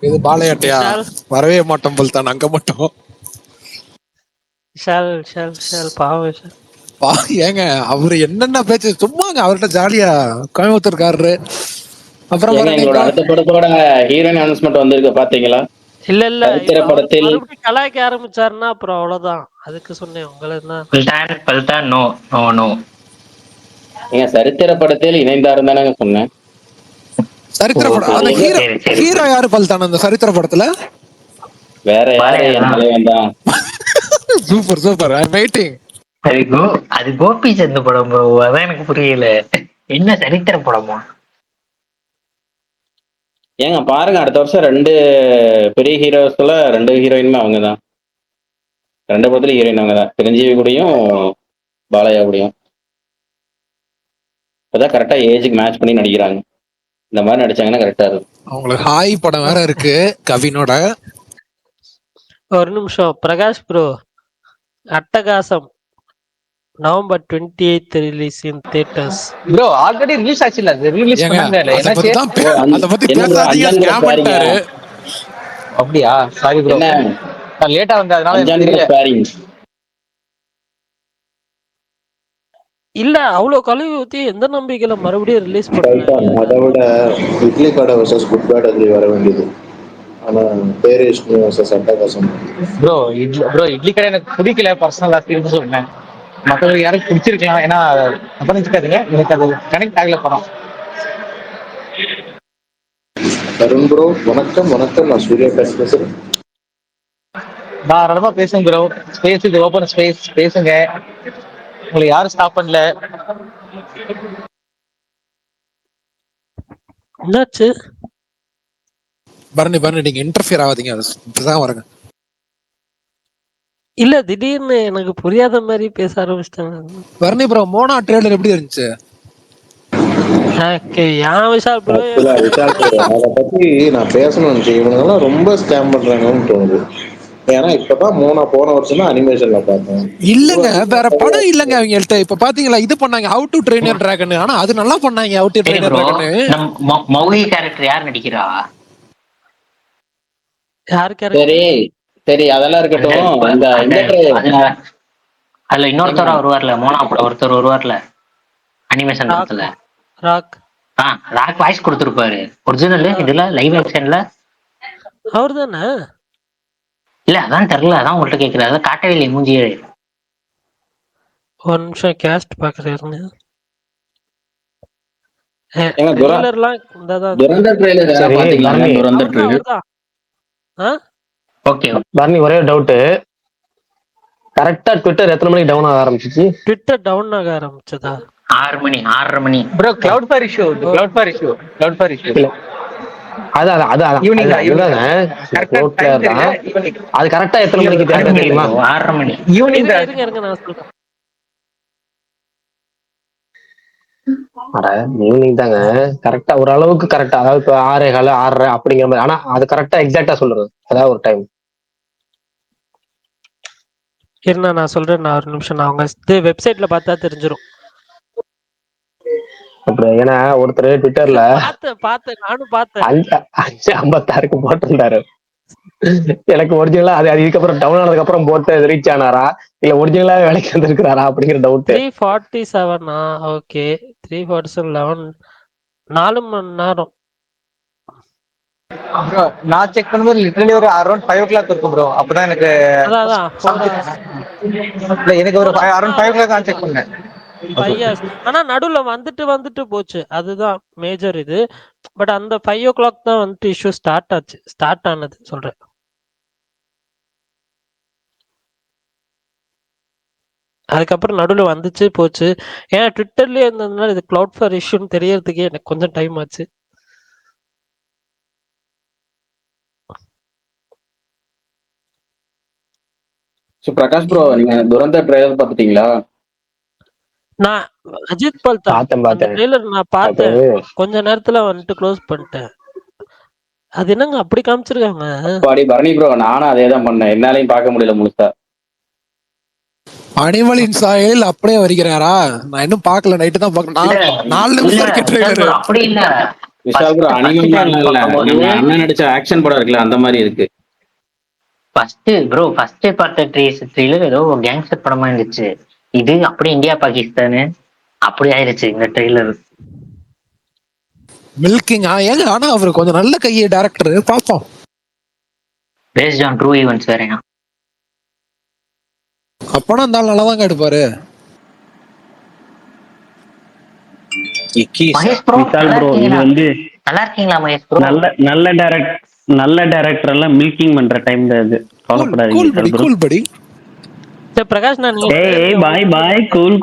இது பாளையாட்டையா? வரவே மாட்டோம் பல்தான், அங்க மட்டும். ஏங்க அவரு என்னென்ன பேச்சு சும்மாங்க, அவர்கிட்ட ஜாலியா கோயம்புத்தூர்காரரு. அப்புறம் எங்களோட அடுத்த படத்தோட ஹீரோயின் அனௌன்ஸ்மெண்ட் வந்திருக்கு, பாத்தீங்களா? இல்ல படத்தில் கலாய்க்க ஆரம்பிச்சாருன்னா அப்புறம் அவ்வளவுதான். அதுக்கு சொன்னேன் உங்களை. நீங்க சரித்திர படத்தில் இணைந்தாருன்னு தானே சொன்னேன். சரித்திர படம் அந்த ஹீரோ யாரு பல்தான் அந்த சரித்திர படத்துல? வேற யாரு? தான். Super I am waiting. அது கோபி சந்த் படம் ப்ரோ, அதான் எனக்கு புரியல. என்ன சரித்திர படமா? ஏங்க பாருங்க, அடுத்த வருஷம் 2 பெரிய ஹீரோஸ்ல 2 ஹீரோயினுமே அவங்க தான். 2 படத்துலயும் ஹீரோயின் அவங்க தான். சிரஞ்சீவி கூடயும் பாலையா கூடயும். இப்பதான் கரெக்டா ஏஜுக்கு மேட்ச் பண்ணி நடிக்கிறாங்க. இந்த மாதிரி நடிச்சாங்கன்னா கரெக்டா இருக்கும். அவங்களுக்கு ஹாய் படம் வேற இருக்கு கவினோட. ஒரு நிமிஷம் பிரகாஷ் ப்ரோ, அட்டகாசம் November 28 release in theatres. Bro already release ஆச்சு இல்ல, அது ரிலீஸ் ஏங்க பண்ணாங்க இல்ல, அத பத்தி என்னாச்சு? தான் அத பத்தி என்ன bro, பேசாதீங்க, அஞ்சான் ஸ்கேம் பாருங்க. பண்ணிட்டாரு. அப்படியா? சாரி ப்ரோ, என்ன நான் லேட்டா வந்தேன் அதனால எனக்கு அஞ்சான் தெரியல. ஸ்பாரிங். இல்ல அவ்வளவு கழுவி ஊத்தி எந்த நம்பிக்கையில மறுபடியும் ரிலீஸ் பண்றாங்க? அதை விட இட்லி கடை வர்சஸ் குட் பேட் அக்லி வர வேண்டியது. ஆனா பேரு விஷ்ணு வர்சஸ் அட்டகாசம். ப்ரோ இட்லி கடை எனக்கு பிடிக்கல, பர்சனலா ஃபீல் சொன்னேன். மற்றவங்களுக்கு யாரும் பிடிச்சிருக்கலாம், ஏன்னா அப்புறம் நினைச்சுக்காதீங்க, எனக்கு அது கனெக்ட் ஆகல படம். தருண் ப்ரோ வணக்கம். நான் சூர்யா பேசுறேன். தாராளமா பேசுங்க ப்ரோ, ஸ்பேஸ் இது ஓப்பன் ஸ்பேஸ், பேசுங்க, உங்களை யாரும் ஸ்டாப் பண்ணல. என்னாச்சு? பரணி நீங்க இன்டர்ஃபியர் ஆகாதீங்க, அது இப்படிதான் வருங்க. இல்ல திடீர்னு எனக்கு புரியாத மாதிரி பேச ஆரம்பிச்சிட்டாங்க. பரணி ப்ரோ மோனா ட்ரெய்லர் எப்படி இருந்துச்சு? ஏன் விஷால் ப்ரோ? விஷால் bro, அதை பத்தி நான் பேசணும்னு நினைச்சேன். இவங்கெல்லாம் ரொம்ப ஸ்கேம் பண்றாங்கன்னு தோணுது. ஏன்னா இப்பதான் போன வருஷம் தான் அனிமேஷன்ல பார்த்தேன். இல்லங்க வேற படம் இல்லங்க அவங்கள்ட்ட. இப்ப பாத்தீங்களா இது பண்ணாங்க how to train your dragon. ஆனா அது நல்லா பண்ணாங்க how to train your dragon. நம்ம மௌகி கேரக்டர் யார் நடிக்கிறா? யாருக்கு? சரி அதெல்லாம் இருக்கட்டும். அதுல இன்னொருத்தர வருவார்ல, மோனா ஒருத்தர் வருவார்ல அனிமேஷன் படத்துல. ராக் வாய்ஸ் கொடுத்திருப்பாரு ஒரிஜினல். இதுல லைவ் ஆக்ஷன்ல அவர் தானே? இல்ல அதான் தெரியல, அதான் உங்கள்ட்ட கேக்குறேன். அதான் காட்டவே இல்லை மூஞ்சியே. ஒரு நிமிஷம் கேஸ்ட் பாக்குறேன். ஓகே பரணி ஒரே டவுட், கரெக்டா ட்விட்டர் எத்தனை மணிக்கு டவுன் ஆக ஆரம்பிச்சிச்சு? ட்விட்டர் டவுன் ஆக ஆரம்பிச்சதா? 6 மணி. ப்ரோ கிளவுட் ஃபார் இஷ்யூ இல்ல அது ஈவினிங் அது கரெக்டா எத்தனை மணிக்கு தெரியுமா? 6 மணி ஈவினிங். இருங்க நான் சொல்றேன். ஈவினிங் தாங்க கரெக்டா, ஒரு அளவுக்கு கரெக்டா. அதாவது இப்போ 6:15 6:30 அப்படிங்கிற மாதிரி. ஆனா அது கரெக்டா எக்ஸாக்டா சொல்றது, அதாவது ஒரு டைம். இருண்ணா நான் சொல்றேன். நான் ஒரு நிமிஷம், நான் அவங்க வெப்சைட்ல பார்த்தா தெரிஞ்சிடும். அப்படி ஏன்னா ஒருத்தர் ட்விட்டர்ல பார்த்தேன் நானும் பார்த்தேன் 5:56 போட்டிருந்தாரு. எனக்கு ஒரிஜினலா அது இதுக்கப்புறம் டவுன் ஆனதுக்கு அப்புறம் போட்டு ரீச் ஆனாரா இல்ல ஒரிஜினலா வேலைக்கு வந்திருக்கிறாரா அப்படிங்கிற டவுட். 3:47. ஓகே 3:47 4 மணி நேரம். ப்ரோ நான் செக் பண்ணும்போது லிட்டரலி ஒரு அரௌண்ட் 5 o'clock இருக்கும் ப்ரோ. அப்பதான் எனக்கு எனக்கு ஒரு அரௌண்ட் 5 o'clock நான் செக் பண்ணேன். ஆனா நடுவுல வந்துட்டு போச்சு, அதுதான் மேஜர் இது. பட் அந்த 5 o'clock தான் வந்துட்டு இஷ்யூ ஸ்டார்ட் ஆனது சொல்றேன். அதுக்கப்புறம் நடுவில் வந்துச்சு போச்சு. ஏன்னா ட்விட்டர்லயே இருந்ததுனால இது கிளவுட் ஃபார் இஷ்யூன்னு தெரியறதுக்கே எனக்கு கொஞ்சம் டைம் ஆச்சு. பிரகாஷ் ப்ரோ, நீங்க துரந்தர் ட்ரைலர் பாத்துட்டீங்களா? நான் அஜித் பார்த்தேன் ட்ரெய்லர் நான் பார்த்தேன். கொஞ்ச நேரத்துல வந்துட்டு க்ளோஸ் பண்ணிட்டேன். அது என்னங்க அப்படி காமிச்சிருக்காங்க? பரணி ப்ரோ, நானும் அதே தான் பண்ணேன். என்னாலையும் பார்க்க முடியல முழுசா. அனிமலின் சாயல் அப்படியே வருகிறாரா? நான் இன்னும் பார்க்கல, நைட்டு தான் பார்க்கணும். 4 நிமிஷம் இருக்கு ட்ரெய்லர். அப்படி இல்ல விஷால் ப்ரோ, அனிமல் இல்ல, நம்ம அண்ணன் நடிச்ச ஆக்ஷன் படம் இருக்குல்ல அந்த மாதிரி இருக்கு. ஃபர்ஸ்ட் பார்த்த ட்ரெய்லர் ஏதோ கேங்ஸ்டர் படமா இருந்துச்சு. இது அப்படியே இந்தியா பாகிஸ்தானு அப்படி ஆயிருச்சு இந்த ட்ரெய்லர். மில்கிங் ஏங்க, ஆனா அவரு கொஞ்சம் நல்ல கையை டைரக்டர். பாப்போம். பேஸ்ட் ஆன் ட்ரூ ஈவென்ட்ஸ் வேறயா? அப்பனா இருந்தாலும் நல்லா தாங்க எடுப்பாரு. மகேஷ் ப்ரோ நல்லா இருக்கீங்களா? மகேஷ் ப்ரோ நல்ல டைரக்டர் எல்லாம் மில்கிங் பண்ற டைம்ல இது கவலைப்படாதீங்க. கூல் படி. பிரகாஷ் நான் பாய் கூல்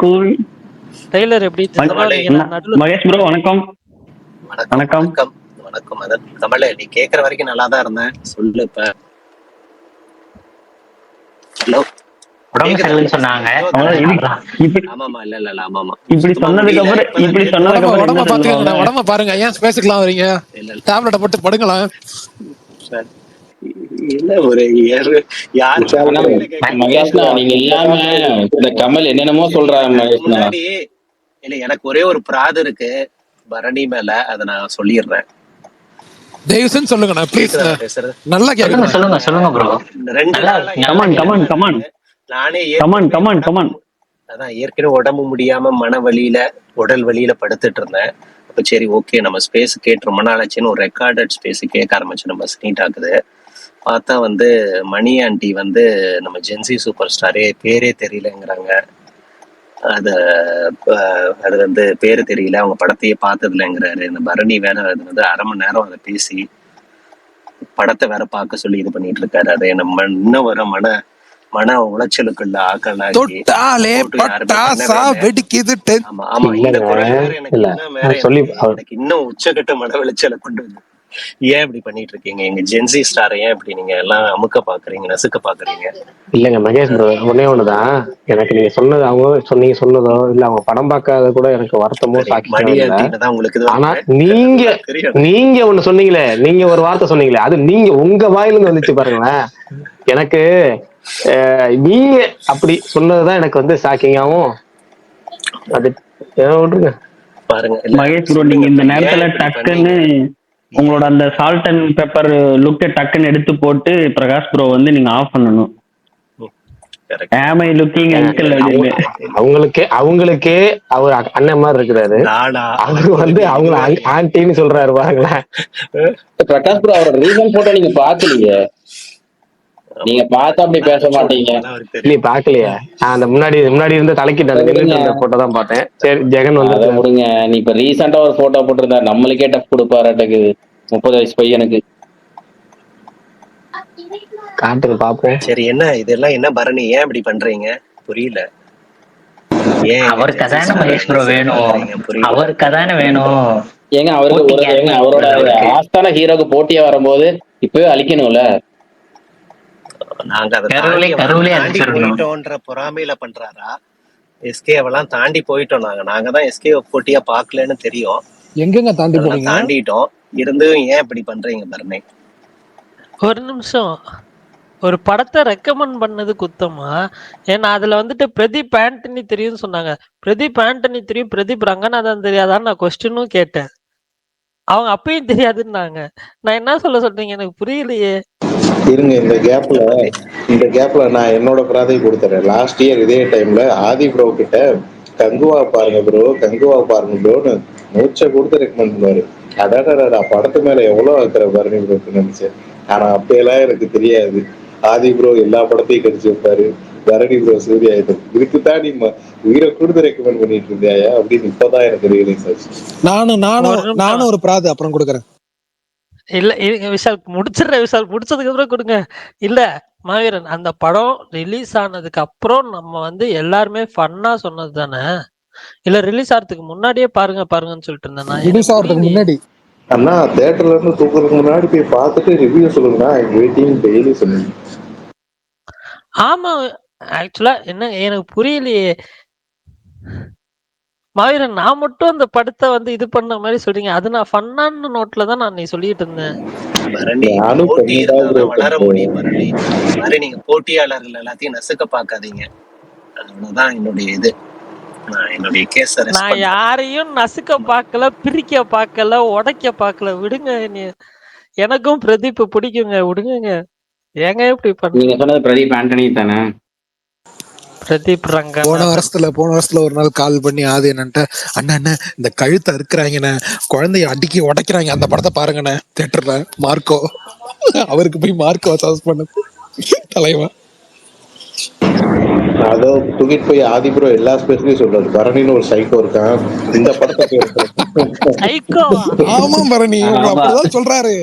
ட்ரெய்லர் எப்படி? மகேஷ் ப்ரோ வணக்கம். வணக்கம் மதன். கமல, நீ கேக்குற வரைக்கும் நல்லா தான் இருந்தேன். சொல்லு இப்ப. ஹலோ, உடம்பு சரியில்லைன்னு சொன்னாங்க. ஆமாமா, இல்ல ஆமாமா. இப்படி சொன்னதுக்கு அப்புறம் உடம்ப பாத்துக்கங்க, உடம்ப பாருங்க, ஏன் பேசிக்கலாம் வரீங்க? டேப்லெட்டை போட்டு படுங்களேன். இல்ல ஒரு யாரு மகேஷ்னா நீங்க இல்லாம இந்த கமல் என்னென்னமோ சொல்றாங்க மகேஷ்னா. முன்னாடி இல்ல, எனக்கு ஒரே ஒரு பிராது இருக்கு பரணி மேல, அத நான் சொல்லிடுறேன். தயவுசெய்து சொல்லுங்க ப்ளீஸ். பேசுறது நல்லா கேக்குறேன். சொல்லுங்க ப்ரோ. 2 நாளா நானே அதான் ஏற்கனவே உடம்பு முடியாம உடல் வலியில படுத்துட்டு இருந்தேன். அப்ப சரி ஓகே, நம்ம ஸ்பேஸ் கேட்டு ரொம்ப நாள் ஆச்சுன்னு ஒரு ரெக்கார்டட் ஸ்பேஸ் கேட்க ஆரம்பிச்சு நம்ம ஸ்னீட் ஆகுது. பார்த்தா மணி ஆண்டி நம்ம ஜென்சி சூப்பர் ஸ்டாரே பேரே தெரியலங்கிறாங்க. அது பேரு தெரியல, அவங்க படத்தையே பார்த்ததுலங்கிறாரு. இந்த பரணி வேற அது 1/2 மணி நேரம் அதை பேசி படத்தை வேற பார்க்க சொல்லி இது பண்ணிட்டு இருக்காரு. அதை நம்ம இன்னும் வர மன உளைச்சலுக்குள்ள ஆக்கலாக்கி எனக்கு இன்னும் உச்சகட்ட மன உளைச்சலை கொண்டு வந்து ஏன் இப்படி பண்ணிட்டு இருக்கீங்க? எங்க ஜென்சி ஸ்டாரை ஏன் இப்படி நீங்க எல்லாம் அமுக்க பாக்குறீங்க, நசுக்க பாக்குறீங்க? இல்லங்க மகேஷ் ப்ரோ, ஒன்னே ஒண்ணுதான். எனக்கு நீங்க சொன்னது, அவங்க நீங்க சொன்னதோ இல்ல அவங்க படம் பார்க்காத கூட எனக்கு வருத்தமோ சாட்சியம். ஆனா நீங்க ஒண்ணு சொன்னீங்களே, நீங்க ஒரு வார்த்தை சொன்னீங்களே, அது நீங்க உங்க வாயில இருந்து வந்துச்சு பாருங்களேன். எனக்கு நீங்க அப்படி சொன்னதுதான் எனக்கு ஷாக்கிங்காவும். அது விட்டுருங்க பாருங்க மகேஷ் ப்ரோ, நீங்க இந்த நேரத்துல டக்குன்னு உங்களோட அந்த சால்ட் அண்ட் பெப்பர் லுக்கை டக்குன்னு எடுத்து போட்டு பிரகாஷ் ப்ரோ நீங்க ஆஃப் பண்ணணும். அவங்களுக்கே அவர் அண்ணன் மாதிரி இருக்கிறாரு, அவரு அவங்க ஆன்டின்னு சொல்றாரு பாருங்களேன். பிரகாஷ் ப்ரோ அவரோட ரீசன் போட்டோ நீங்க பாக்கலீங்க, நீங்க பார்த்தா அப்படி பேச மாட்டீங்க. நீ பாக்கலையா? அந்த முன்னாடி இருந்த தலைக்கிட்ட போட்டோ தான் பார்த்தேன். சரி ஜெகன் விடுங்க. நீ இப்ப ரீசெண்டா ஒரு போட்டோ போட்டிருந்தா நம்மளுக்கே டஃப் கொடுப்பாராட்டுக்கு 30 வயசு பையனுக்கு. காட்டுங்க பாப்போம். சரி, இதெல்லாம் என்ன பரணி, ஏன் இப்படி பண்றீங்க? புரியல. அவருக்கு அதான மகேஷ் ப்ரோ வேணும், அவருக்கு அதான வேணும். ஏங்க அவரோட ஆஸ்தான ஹீரோக்கு போட்டியா வரும்போது இப்பவே அழிக்கணும்ல. நாங்க அதை போயிட்டோன்ற பொறாமையில பண்றாரா? எஸ்கேவெல்லாம் தாண்டி போயிட்டோம். நாங்க தான் எஸ்கே போட்டியா பாக்கலன்னு தெரியும். எங்கெங்க தாண்டி போறீங்க? தாண்டிட்டோம். இருந்தும் ஏன் இப்படி பண்றீங்க பரணி? ஒரு நிமிஷம், ஒரு படத்தை ரெக்கமெண்ட் பண்ணது குத்தமா? ஏன்னா அதுல பிரதீப் ஆண்டனி தெரியும் சொன்னாங்க. பிரதீப் ஆண்டனி தெரியும், பிரதீப் ரங்கநாதன் தெரியாதான்னு நான் கொஸ்டினும் கேட்டேன். அவங்க அப்பயும் தெரியாதுன்னாங்க. நான் என்ன சொல்றீங்க எனக்கு புரியலையே. இருங்க, இந்த கேப்ல நான் என்னோட பிராதை கொடுத்துறேன். லாஸ்ட் இயர் இதே டைம்ல ஆதி ப்ரோ கிட்ட கங்குவா பாருங்க ப்ரோன்னு மூச்சை கொடுத்து ரெக்கமெண்ட் பண்ணுவாரு. அடாடா, படத்து மேல எவ்வளவு இருக்கிற பரணி ப்ரோக்கு நினைச்சேன். ஆனா அப்பெல்லாம் எனக்கு தெரியாது. ஆதி ப்ரோ எல்லா படத்தையும் கடிச்சு வைப்பாரு, பரணி ப்ரோ சூர்யா இதுக்குதான் நீ உயிரை கொடுத்து ரெக்கமெண்ட் பண்ணிட்டு இருந்தியா அப்படின்னு இப்பதான் எனக்கு ரியலைஸ் ஆச்சு. நானும் ஒரு பிராது அப்புறம் கொடுக்குறேன். இல்ல விஷால் முடிச்சதுக்கு அப்புறம் கொடுங்க. இல்ல மாவீரன், அந்த படம் ரிலீஸ் ஆனதுக்கு அப்புறம் நம்ம எல்லாருமே ஃபன்னா சொன்னது தானே? இல்ல ரிலீஸ் ஆகிறதுக்கு முன்னாடியே பாருங்கன்னு சொல்லிட்டு இருந்தேன். ரிலீஸ் ஆகிறதுக்கு முன்னாடி அண்ணா தியேட்டர்ல இருந்து தூக்குறதுக்கு முன்னாடி போய் பார்த்துட்டு ரிவ்யூ சொல்லுங்க. வெயிட்டிங் டெய்லி சொல்லுங்க. ஆமா, ஆக்சுவலா என்ன எனக்கு புரியலையே மாவீரன், நான் மட்டும் அந்த படத்தை இது பண்ண மாதிரி சொல்றீங்க. அது நான் ஃபன்னான நோட்ல தான் நான் சொல்லிட்டு இருந்தேன். வளர முடியும் பரணி. மாதிரி நீங்க போட்டியாளர்கள் எல்லாத்தையும் நசுக்க பாக்காதீங்க. அதுதான் என்னுடைய கேஸ். நான் யாரையும் நசுக்க பார்க்கல, பிரிக்க பார்க்கல, உடைக்க பார்க்கல. விடுங்க, எனக்கும் பிரதீப் பிடிக்குங்க, விடுங்க. ஏங்க இப்படி பண்ண? நீங்க சொன்னது பிரதீப் ஆண்டனி தானே? பிரதீப் ரங்க போன வருஷத்துல ஒரு நாள் கால் பண்ணி ஆது என்னன்ட்ட, அண்ணா இந்த கழுத்தை இருக்கிறாங்கண்ணே, குழந்தைய அடிக்கி உடைக்கிறாங்க, அந்த படத்தை பாருங்கண்ணே தியேட்டர்ல. மார்க்கோ அவருக்கு போய் மார்க்கோ சஜஸ்ட் பண்ண தலைவா. அதோ தூக்கிட்டு போய் ஆதி ப்ரோ எல்லா ஸ்பேஸ்லயும் சொல்றாரு, பரணின்னு ஒரு சைக்கோ இருக்கான், இந்த படத்தை ஆமா பரணி அப்படிதான் சொல்றாரு.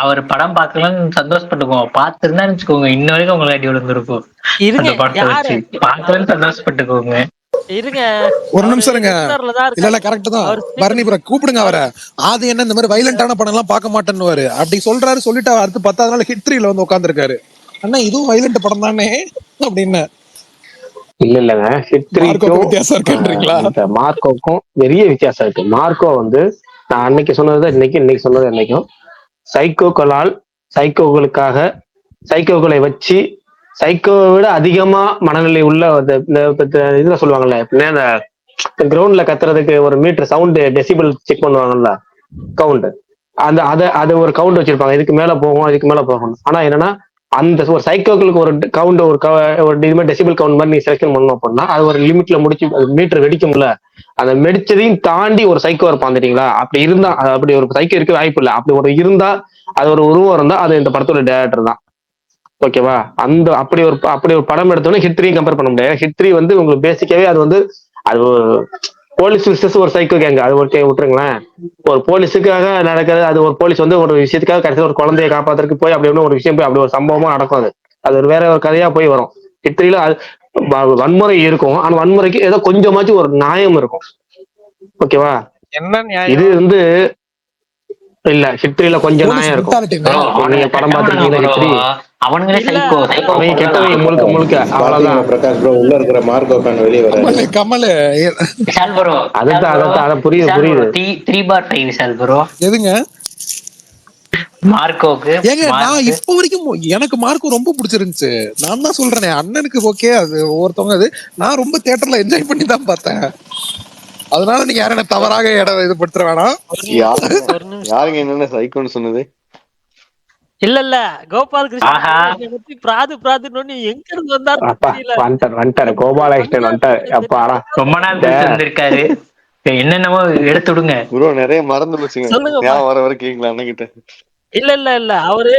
அவர் படம் பாக்கலன்னு சந்தோஷப்பட்டுக்குவோம். பாத்துருந்தா வச்சுக்கோங்க, இன்ன வரைக்கும் உங்களை அடி விழுந்திருக்கும். பாக்கலன்னு சந்தோஷப்பட்டுக்கோங்க. இருங்க, ஒரு அவரு நிமிஷம் இருங்க. லிஸ்னர்ல தான் இல்ல இல்ல இருக்காரு. கரெக்ட் தான். அவர் பரணி ஸ்பீக்கர். ப்ரோ கூப்பிடுங்க அவரை. ஆதி என்ன இந்த மாதிரி வைலண்டான படம் எல்லாம் பார்க்க மாட்டேன்னு அப்படி சொல்றாரு. சொல்லிட்டு அடுத்து 10வது நாள் ஹிட் 3ல வந்து உட்காந்துருக்காரு. அண்ணா இதுவும் வைலண்ட் படம் தானே அப்படின்னு. இல்லங்க, மார்க்கோக்கு ஹிட்ரிக்கும் வித்தியாசம் இருக்குன்றீங்களா? இந்த மார்க்கோக்கும் பெரிய வித்தியாசம் இருக்கு. மார்க்கோ வந்து நான் அன்னைக்கு சொன்னது இன்னைக்கு சொன்னது அன்னைக்கும் சைக்கோக்களால் சைக்கோக்களுக்காக சைக்கோக்களை வச்சு சைக்கோவை விட அதிகமா மனநிலை உள்ள இதுல சொல்லுவாங்கல்ல, எப்படின்னா இந்த கிரவுண்ட்ல கத்துறதுக்கு ஒரு மீட்டர் சவுண்ட் டெசிபிள் செக் பண்ணுவாங்கல்ல, கவுண்ட். அது ஒரு கவுண்ட் வச்சிருப்பாங்க, இதுக்கு மேல போகும் இதுக்கு மேல போகும். ஆனா என்னன்னா அந்த ஒரு சைக்கோக்களுக்கு ஒரு கவுண்ட் ஒரு இதுமாதிரி டெசிபிள் கவுண்ட் மாதிரி நீ செலக்ஷன் பண்ணணும் அப்படின்னா அது ஒரு லிமிட்ல முடிச்சு மீட்டர் வெடிக்கும்ல, அந்த மெடிச்சதையும் தாண்டி ஒரு சைக்கோ இருப்பான் தெரியுங்களா? அப்படி இருந்தா அப்படி ஒரு சைக்கோ இருக்க வாய்ப்பு இல்லை. அப்படி ஒரு இருந்தா அது ஒரு உருவம் இருந்தா அது இந்த படத்தோட டேரக்டர் தான். ஓகேவா? அப்படி ஒரு படம் எடுத்தோன்னே ஹிட் 3 கம்பேர் பண்ண முடியாது. ஹிட் 3 வந்து உங்களுக்கு பேசிக்காவே அது போலீஸ் விசஸ் ஒரு சைக்கோ கேங்க, அது ஒரு விட்டுருங்களேன். ஒரு போலீஸுக்காக நடக்கிறது, அது ஒரு போலீஸ் வந்து ஒரு விஷயத்துக்காக கடைசியில் ஒரு குழந்தையை காப்பாத்துறதுக்கு போய் அப்படி ஒரு விஷயம் போய் அப்படி ஒரு சம்பவமா நடக்கும். அது ஒரு வேற ஒரு கதையா போய் வரும். ஹிட் 3ல வன்முறை இருக்கும், ஆனா வன்முறைக்கு ஏதோ கொஞ்சமாச்சும் ஒரு நியாயம் இருக்கும். ஓகேவா? என்ன நியாயம்? இது வந்து இல்ல, ஹிட் 3ல கொஞ்சம் நியாயம் இருக்கும். நீங்க படம் பாத்துருக்கீங்களா ஹிட் 3? அவனுங்களே சைக்கோ அவங்க கெட்டவங்க முழுக்க அவ்வளவுதான். பிரகாஷ் ப்ரோ உள்ள இருக்கிற மார்க்கோ ஃபேன் வெளியே வராது. கமல் விஷால் ப்ரோ, அதான் புரியுது 3/5 விஷால் ப்ரோ. எதுங்க மார்க்கோக்கு ஏங்க நான் இப்ப வரைக்கும் எனக்கு மார்க்கோ ரொம்ப பிடிச்சிருந்துச்சு. நான் தான் சொல்றேனே அண்ணனுக்கு ஓகே, அது ஒவ்வொருத்தவங்க. அது நான் ரொம்ப தியேட்டர்ல என்ஜாய் பண்ணி தான் பார்த்தேன். அதனால நீங்க யாரும் என்ன தவறாக இது படுத்துற வேணாம். யாருங்க என்னென்ன சைக்கோன்னு சொன்னது? இல்ல கோபால் கிருஷ்ணன் பிராதுன்னு எங்க இருந்து வந்தாரு கோபாலகிருஷ்ணன் வந்துட்டாரு. அப்பாடா ரொம்ப நாள் வந்திருக்காரு. என்னென்னமோ எடுத்து விடுங்க ப்ரோ, நிறைய மறந்து போச்சுங்க. ஞாபகம் வர வர கேட்கலாம் அண்ணகிட்ட. இல்ல அவரு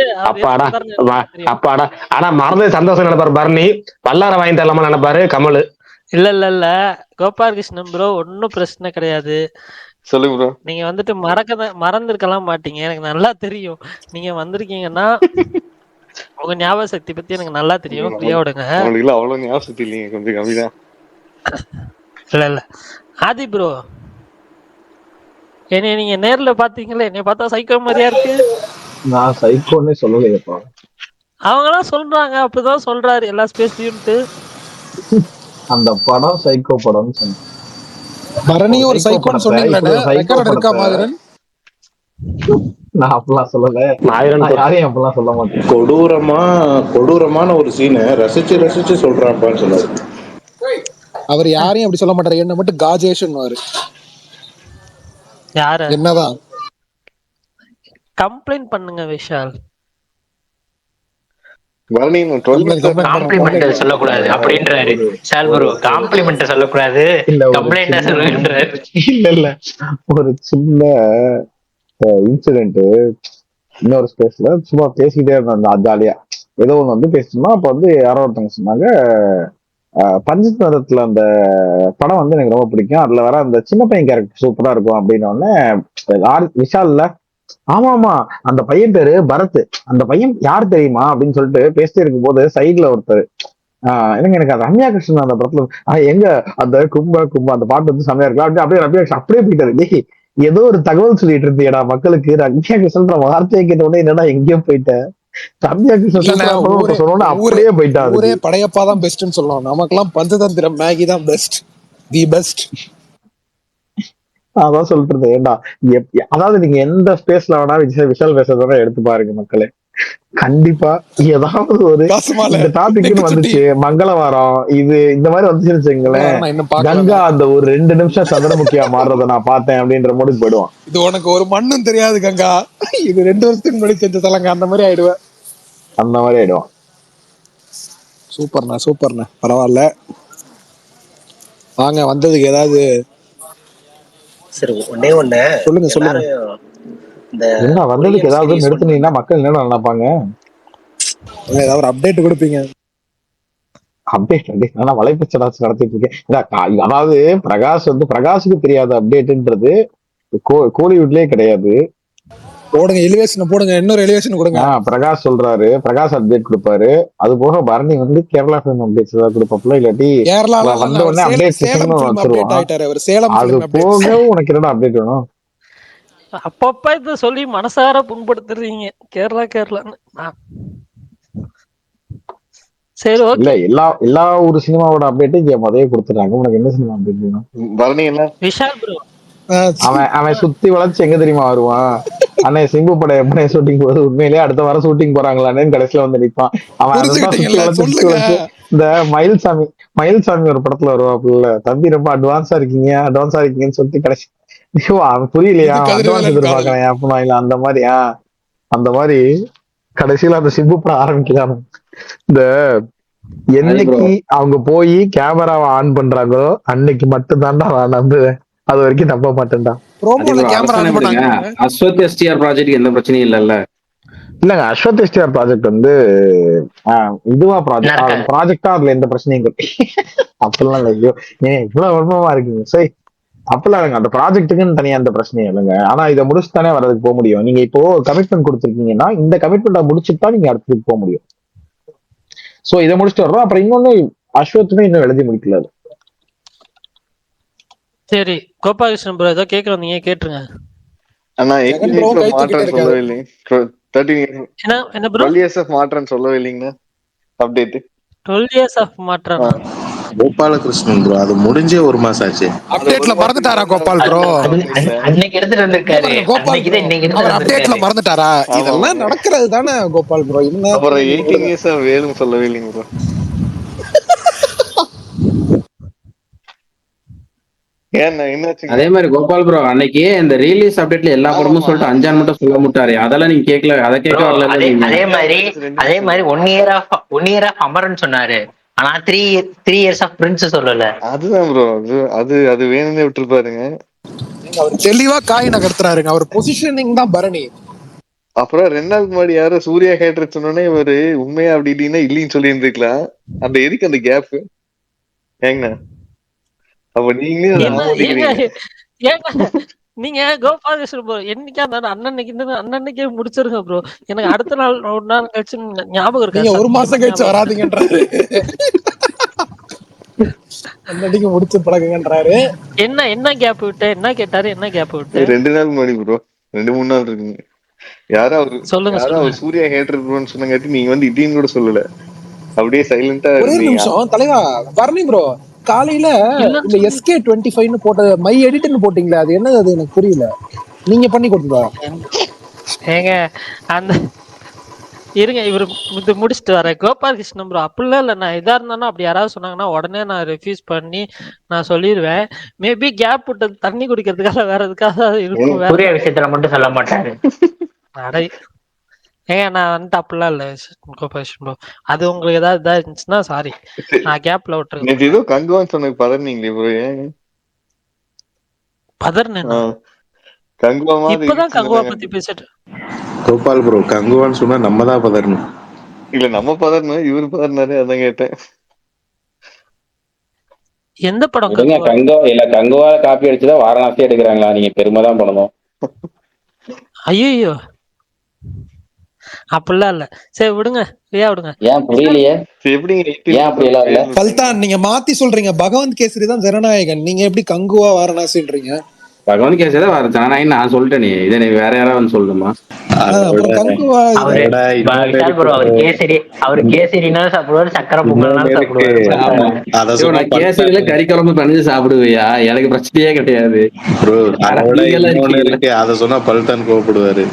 அப்பாடா ஆனா மறந்து சந்தோஷம் நினைப்பாரு பரணி. பல்லார வாங்கி தரலாமா நினைப்பாரு கமல். இல்ல கோபால் கிருஷ்ணன் ப்ரோ ஒன்னும் பிரச்சனை கிடையாது. சொல்லுங்க ப்ரோ. நீங்க வந்துட்டு மறந்திருக்கலாம் மாட்டீங்க, எனக்கு நல்லா தெரியும். நீங்க வந்திருக்கீங்கன்னா உங்க ஞாபக சக்தி பத்தி எனக்கு நல்லா தெரியும். ஃப்ரீயா விடுங்க. உங்களுக்கு அவ்வளவு ஞாபக சக்தி இல்லைங்க, கொஞ்சம் கம்மிதான். இல்ல ஆதி ப்ரோ, என்னைய நீங்க நேர்ல பாத்தீங்களா? என்னைய பார்த்தா சைக்கோ மாதிரியா இருக்கு. நான் சைக்கோன்னே சொல்லலையப்பா. அவங்களாம் சொல்றாங்க, அப்படிதான் சொல்றாரு எல்லா ஸ்பேஸ்லயும்ட்டு. அந்த படம் சைக்கோ படம்னு சொன்னேன். பரணி ஒரு சைக்கோன்னு சொன்னீங்களே, ரெக்கார்ட் இருக்கா மாதிரன்? நான் அப்படிலாம் சொல்லல, யாரையும் அப்படிலாம் சொல்ல மாட்டேன். கொடூரமான ஒரு சீனை ரசிச்சு சொல்றான்ப்பான்னு சொன்னாரு. அவர் யாரையும் அப்படி சொல்ல மாட்டாரு, என்ன மட்டும் காஜேஷன் யாரு என்னதான் கம்ப்ளைண்ட் பண்ணுங்க விஷால். காம்ப்ளிமெண்ட் சொல்லக்கூடாது அப்படின்றாரு விஷால் ப்ரோ. காம்ப்ளிமெண்ட் சொல்லக்கூடாது, கம்ப்ளைண்ட் சொல்லுன்றாரு. இல்ல ஒரு சின்ன இன்சிடென்ட் இன்னொரு ஸ்பேஸ்ல சும்மா பேசிக்கிட்டே இருந்தாங்க ஜாலியா. ஏதோ ஒண்ணு வந்து பேசணும்னா அப்ப வந்து யாரோ ஒருத்தவங்க சொன்னாங்க பஞ்சதந்திரத்துல அந்த படம் வந்து எனக்கு ரொம்ப பிடிக்கும், அதுல வர அந்த சின்ன பையன் கேரக்டர் சூப்பரா இருக்கும் அப்படின்னு விஷால்ல ஆமா அந்த பையன் பேரு பரத், அந்த பையன் யார் தெரியுமா அப்படின்னு சொல்லிட்டு பேசிட்டே இருக்கும் போது சைட்ல ஒருத்தர் எனக்கு அது ரம்யா கிருஷ்ணன் அந்த படத்துல எங்க அந்த கும்ப அந்த பாட்டு வந்து செம்மையா இருக்கலாம் அப்படியே ரம்யா கிருஷ்ணன் அப்படியே போயிட்டாரு. ஏதோ ஒரு தகவல் சொல்லிட்டு இருந்தியடா மக்களுக்கு, ரம்யா கிருஷ்ணன் வார்த்தையை கேட்ட உடனே என்னடா எங்கேயோ போயிட்டேன். ரம்யா கிருஷ்ணன் சொன்னோன்னா அப்படியே போயிட்டாரு. ஊரே படையப்பா தான் பெஸ்ட்னு சொல்லுவோம், நமக்கெல்லாம் பஞ்சதந்திரம் மேகி தான் பெஸ்ட், தி பெஸ்ட். அதான் சொல்றது. ஏண்டா அதாவது நீங்க எந்த ஸ்பேஸ்ல வேணா விஷால் பேசுறத எடுத்து பாருங்க மக்களே, கண்டிப்பா ஏதாவது ஒரு இந்த டாபிக்னு வந்துச்சு மங்களவாரம் இது இந்த மாதிரி வந்துச்சுன்னு வச்சுங்களேன், கங்கா அந்த ஒரு 2 நிமிஷம் சந்திரமுகியா மாறுறத நான் பார்த்தேன் அப்படின்ற மூடுக்கு போயிடுவான். இது உனக்கு ஒரு மண்ணும் தெரியாது கங்கா, இது 2 வருஷத்துக்கு முன்னாடி செஞ்ச தலைங்க, அந்த மாதிரி ஆயிடுவான். சூப்பர்ண்ணா பரவாயில்ல. வாங்க வந்ததுக்கு ஏதாவது சரி ஒண்ணே சொல்லுங்க. என்ன வந்ததுக்கு ஏதாவது நிறுத்தினீங்கன்னா மக்கள் என்ன நினைப்பாங்க? ஏதாவது ஒரு அப்டேட் கொடுப்பீங்க? அப்டேட் நான் வலைப்பச்சராசி நடத்திட்டு இருக்கேன். அதாவது பிரகாஷுக்கு தெரியாத அப்டேட்ன்றது கோலிவுட்லயே கிடையாது. போடுங்க எலிவேஷன் போடுங்க, இன்னொரு எலிவேஷன் கொடுங்க. பிரகாஷ் சொல்றாரு, பிரகாஷ் அப்டேட் கொடுப்பாரு. அது போக பரணி வந்து கேரளா ஃபிலிம் அப்டேட்ஸ் ஏதாவது கொடுப்பாப்ல, இல்லாட்டி கேரளால வந்த உடனே அப்டேட் சேலம் ஃபிலிம் அப்டேட் ஆயிட்டாரு அவர். சேலம் அது ஃபிலிம் அப்டேட். போக உனக்கு என்னடா அப்டேட் வேணும்? அப்பப்ப இத சொல்லி மனசார புண்படுத்துறீங்க கேரளான்னு. சரி ஓகே. இல்ல எல்லா ஒரு சினிமாவோட அப்டேட்டும் முதவே கொடுத்துறாங்க. உனக்கு என்ன சினிமா அப்டேட் வேணும்? பரணி என்ன விஷால் ப்ரோ அவன் சுத்தி வளைச்சு எங்க தெரியுமா வருவான்? அண்ணே சிம்பு படம் எப்பனே ஷூட்டிங் போகுது, உண்மையிலேயே அடுத்த வாரம் ஷூட்டிங் போறாங்களான்னு கடைசியில வந்து நிப்பான். அவன் அதான் சுத்தி வளைச்சு இந்த மயில்சாமி ஒரு படத்துல வருவாப்புல, தம்பி ரொம்ப அட்வான்ஸா இருக்கீங்கன்னு சொல்லிட்டு கடைசி அவன் புரியலையா, அட்வான்ஸ் எதிர்பார்க்கறேன் அப்படின்னா இல்ல அந்த மாதிரி கடைசியில அந்த சிம்பு படம் ஆரம்பிக்கலாம். இந்த என்னைக்கு அவங்க போய் கேமராவை ஆன் பண்றாங்களோ அன்னைக்கு மட்டும் தான்டா நான் நம்புவேன், அது வரைக்கும் நம்ப மாட்டேன்டா. அஸ்வத் எஸ்டிஆர் ப்ராஜெக்ட் எந்த பிரச்சனையும் இல்லல்ல. இல்லங்க, அஸ்வத் எஸ்டிஆர் ப்ராஜெக்ட் வந்து இதுவா ப்ராஜெக்டா அதுல எந்த பிரச்சனையும் அப்படிலாம் இல்ல. ஐயோ இவ்வளவு வருமானமா இருக்கீங்க சரி, அப்படிலாம் இல்லைங்க. அந்த ப்ராஜெக்ட்டுக்குன்னு தனியா அந்த பிரச்சனையும் இல்லைங்க. ஆனா இதை முடிச்சு தானே வர்றதுக்கு போக முடியும். நீங்க இப்போ கமிட்மெண்ட் கொடுத்துருக்கீங்கன்னா இந்த கமிட்மெண்ட்டை முடிச்சுட்டு தான் நீங்க அடுத்ததுக்கு போக முடியும். சோ இதை முடிச்சுட்டு வர்றோம். அப்புறம் இன்னொன்னு அஸ்வத்துமே இன்னும் எழுதி முடிக்கல. சரி கோபாலகிருஷ்ணன் ப்ரோ ஏதோ கேட்கறோம், நீங்க கேட்டுருங்க. அண்ணா 18 years மாற்றன்னு சொல்லவே இல்லைங்க. 13 years என்ன ப்ரோ 12 years of மாற்றன்னு சொல்லவே இல்லைங்கண்ணா. அப்டேட் 12 years of மாற்றம். கோபாலகிருஷ்ணன் ப்ரோ அது முடிஞ்சே ஒரு மாசம் ஆச்சு. அப்டேட்ல மறந்துட்டாரா கோபால் ப்ரோ? அன்னைக்கு எடுத்துட்டு வந்திருக்காரு. அவர் அப்டேட்ல மறந்துட்டாரா? இதெல்லாம் நடக்கிறது தானே கோபால் ப்ரோ. அப்புறம் 18 years வேலும் சொல்லவே இல்லைங்க ப்ரோ. அதே மாதிரி கோபால் ப்ரோ அன்னைக்கு இந்த ரிலீஸ் அப்டேட்ல எல்லா படமும் சொல்லிட்டு 5 மட்டும் சொல்ல முட்டாரு. அதெல்லாம் நீங்க கேட்கல, அதை கேட்க வரல. அதே மாதிரி 1 year of அமரன் சொன்னாரு. ஆனா 3 years of பிரின்ஸ் சொல்லல. அதுதான் ப்ரோ, அது வேணும்னே விட்டுருப்பாருங்க. அவர் தெளிவா காய் நகர்த்துறாருங்க. அவர் பொசிஷனிங் தான் பரணி. அப்புறம் 2 நாளுக்கு முன்னாடி யாரும் சூர்யா ஹேட்டர் சொன்னோன்னே இவரு உண்மையா அப்படி இல்லைன்னா இல்லைன்னு சொல்லி இருந்துக்கலாம். அந்த எதுக்கு அந்த கேப் ஏங்கண்ணா? அப்ப நீங்களே நீங்க கோபாலகிருஷ்ணன் ப்ரோ என்னைக்கா அண்ணன்னைக்கே முடிச்சிருங்க ப்ரோ. எனக்கு அடுத்த நாள் ஒரு நாள் கழிச்சு ஞாபகம் இருக்கு. ஒரு மாசம் கழிச்சு வராதீங்கன்றாரு. அன்னைக்கு முடிச்சு பழகுங்கன்றாரு. என்ன கேப் விட்டு என்ன கேட்டாரு? என்ன கேப் விட்டு 2 நாள் முன்னாடி ப்ரோ, 2-3 நாள் இருக்குங்க. யாரோ சொல்லுங்க அவர் சூர்யா ஹேட்டர் ப்ரோன்னு சொன்னங்காட்டி நீங்க வந்து இடின்னு கூட சொல்லல, அப்படியே சைலண்டா. ஒரே நிமிஷம் தலைவா பரணி ப்ரோ, காலையில இந்த SK25 போட்ட மை எடிட்னு போட்டீங்களா? அது என்னது? அது எனக்கு புரியல. நீங்க பண்ணி கொடுத்ததா? ஏங்க அந்த இருங்க இவரு இது முடிச்சுட்டு வரேன். கோபாலகிருஷ்ணன் ப்ரோ அப்படிலாம் இல்லை. நான் இதா இருந்தாலும் அப்படி யாராவது சொன்னாங்கன்னா உடனே நான் ரெஃப்யூஸ் பண்ணி நான் சொல்லிடுவேன். மேபி கேப் விட்டது தண்ணி குடிக்கிறதுக்காக வேற எதுக்காக இருக்கும். சூர்யா விஷயத்துல மட்டும் சொல்ல மாட்டாரு. அடை ஏங்க நான் வந்துட்டு அப்படிலாம் இல்லை கோபாலகிருஷ்ணன் ப்ரோ. அது உங்களுக்கு ஏதாவது இதா இருந்துச்சுன்னா சாரி, நான் கேப்ல விட்டுருக்கேன். ஏதோ கங்குவான்னு சொன்ன பதர்னீங்களே ப்ரோ, ஏன் பதர்னேனா? கங்குவா மாதிரி இப்பதான் கங்குவா பத்தி பேசிட்டு கோபால் ப்ரோ கங்குவான்னு சொன்னா நம்ம தான் பதறணும். இல்ல நம்ம பதறணும், இவரு பதறினாரு, அதான் கேட்டேன். எந்த படம்? கங்குவா காப்பி அடிச்சுதான் வாரணாசி எடுக்கிறாங்களா? நீங்க பெருமை தான் பண்ணணும். ஐயோ அப்படிலாம் இல்ல. சரி விடுங்க, விடுங்க. ஏன் புரியலையே? பல்தான் நீங்க மாத்தி சொல்றீங்க. பகவந்த் கேசரி தான் ஜனநாயகன், நீங்க எப்படி கங்குவா வாரணாசின்றீங்க? பகவந்த் கேசரி தான் ஜனநாயகன் நான் சொல்லிட்டேன். இதை வேற யாராவது சொல்லணுமா? கேசரியில கறி குழம்பு பண்ணி சாப்பிடுவியா? எனக்கு பிரச்சனையே கிடையாது. அத சொன்னா பல்தான் கோவப்படுவாரு.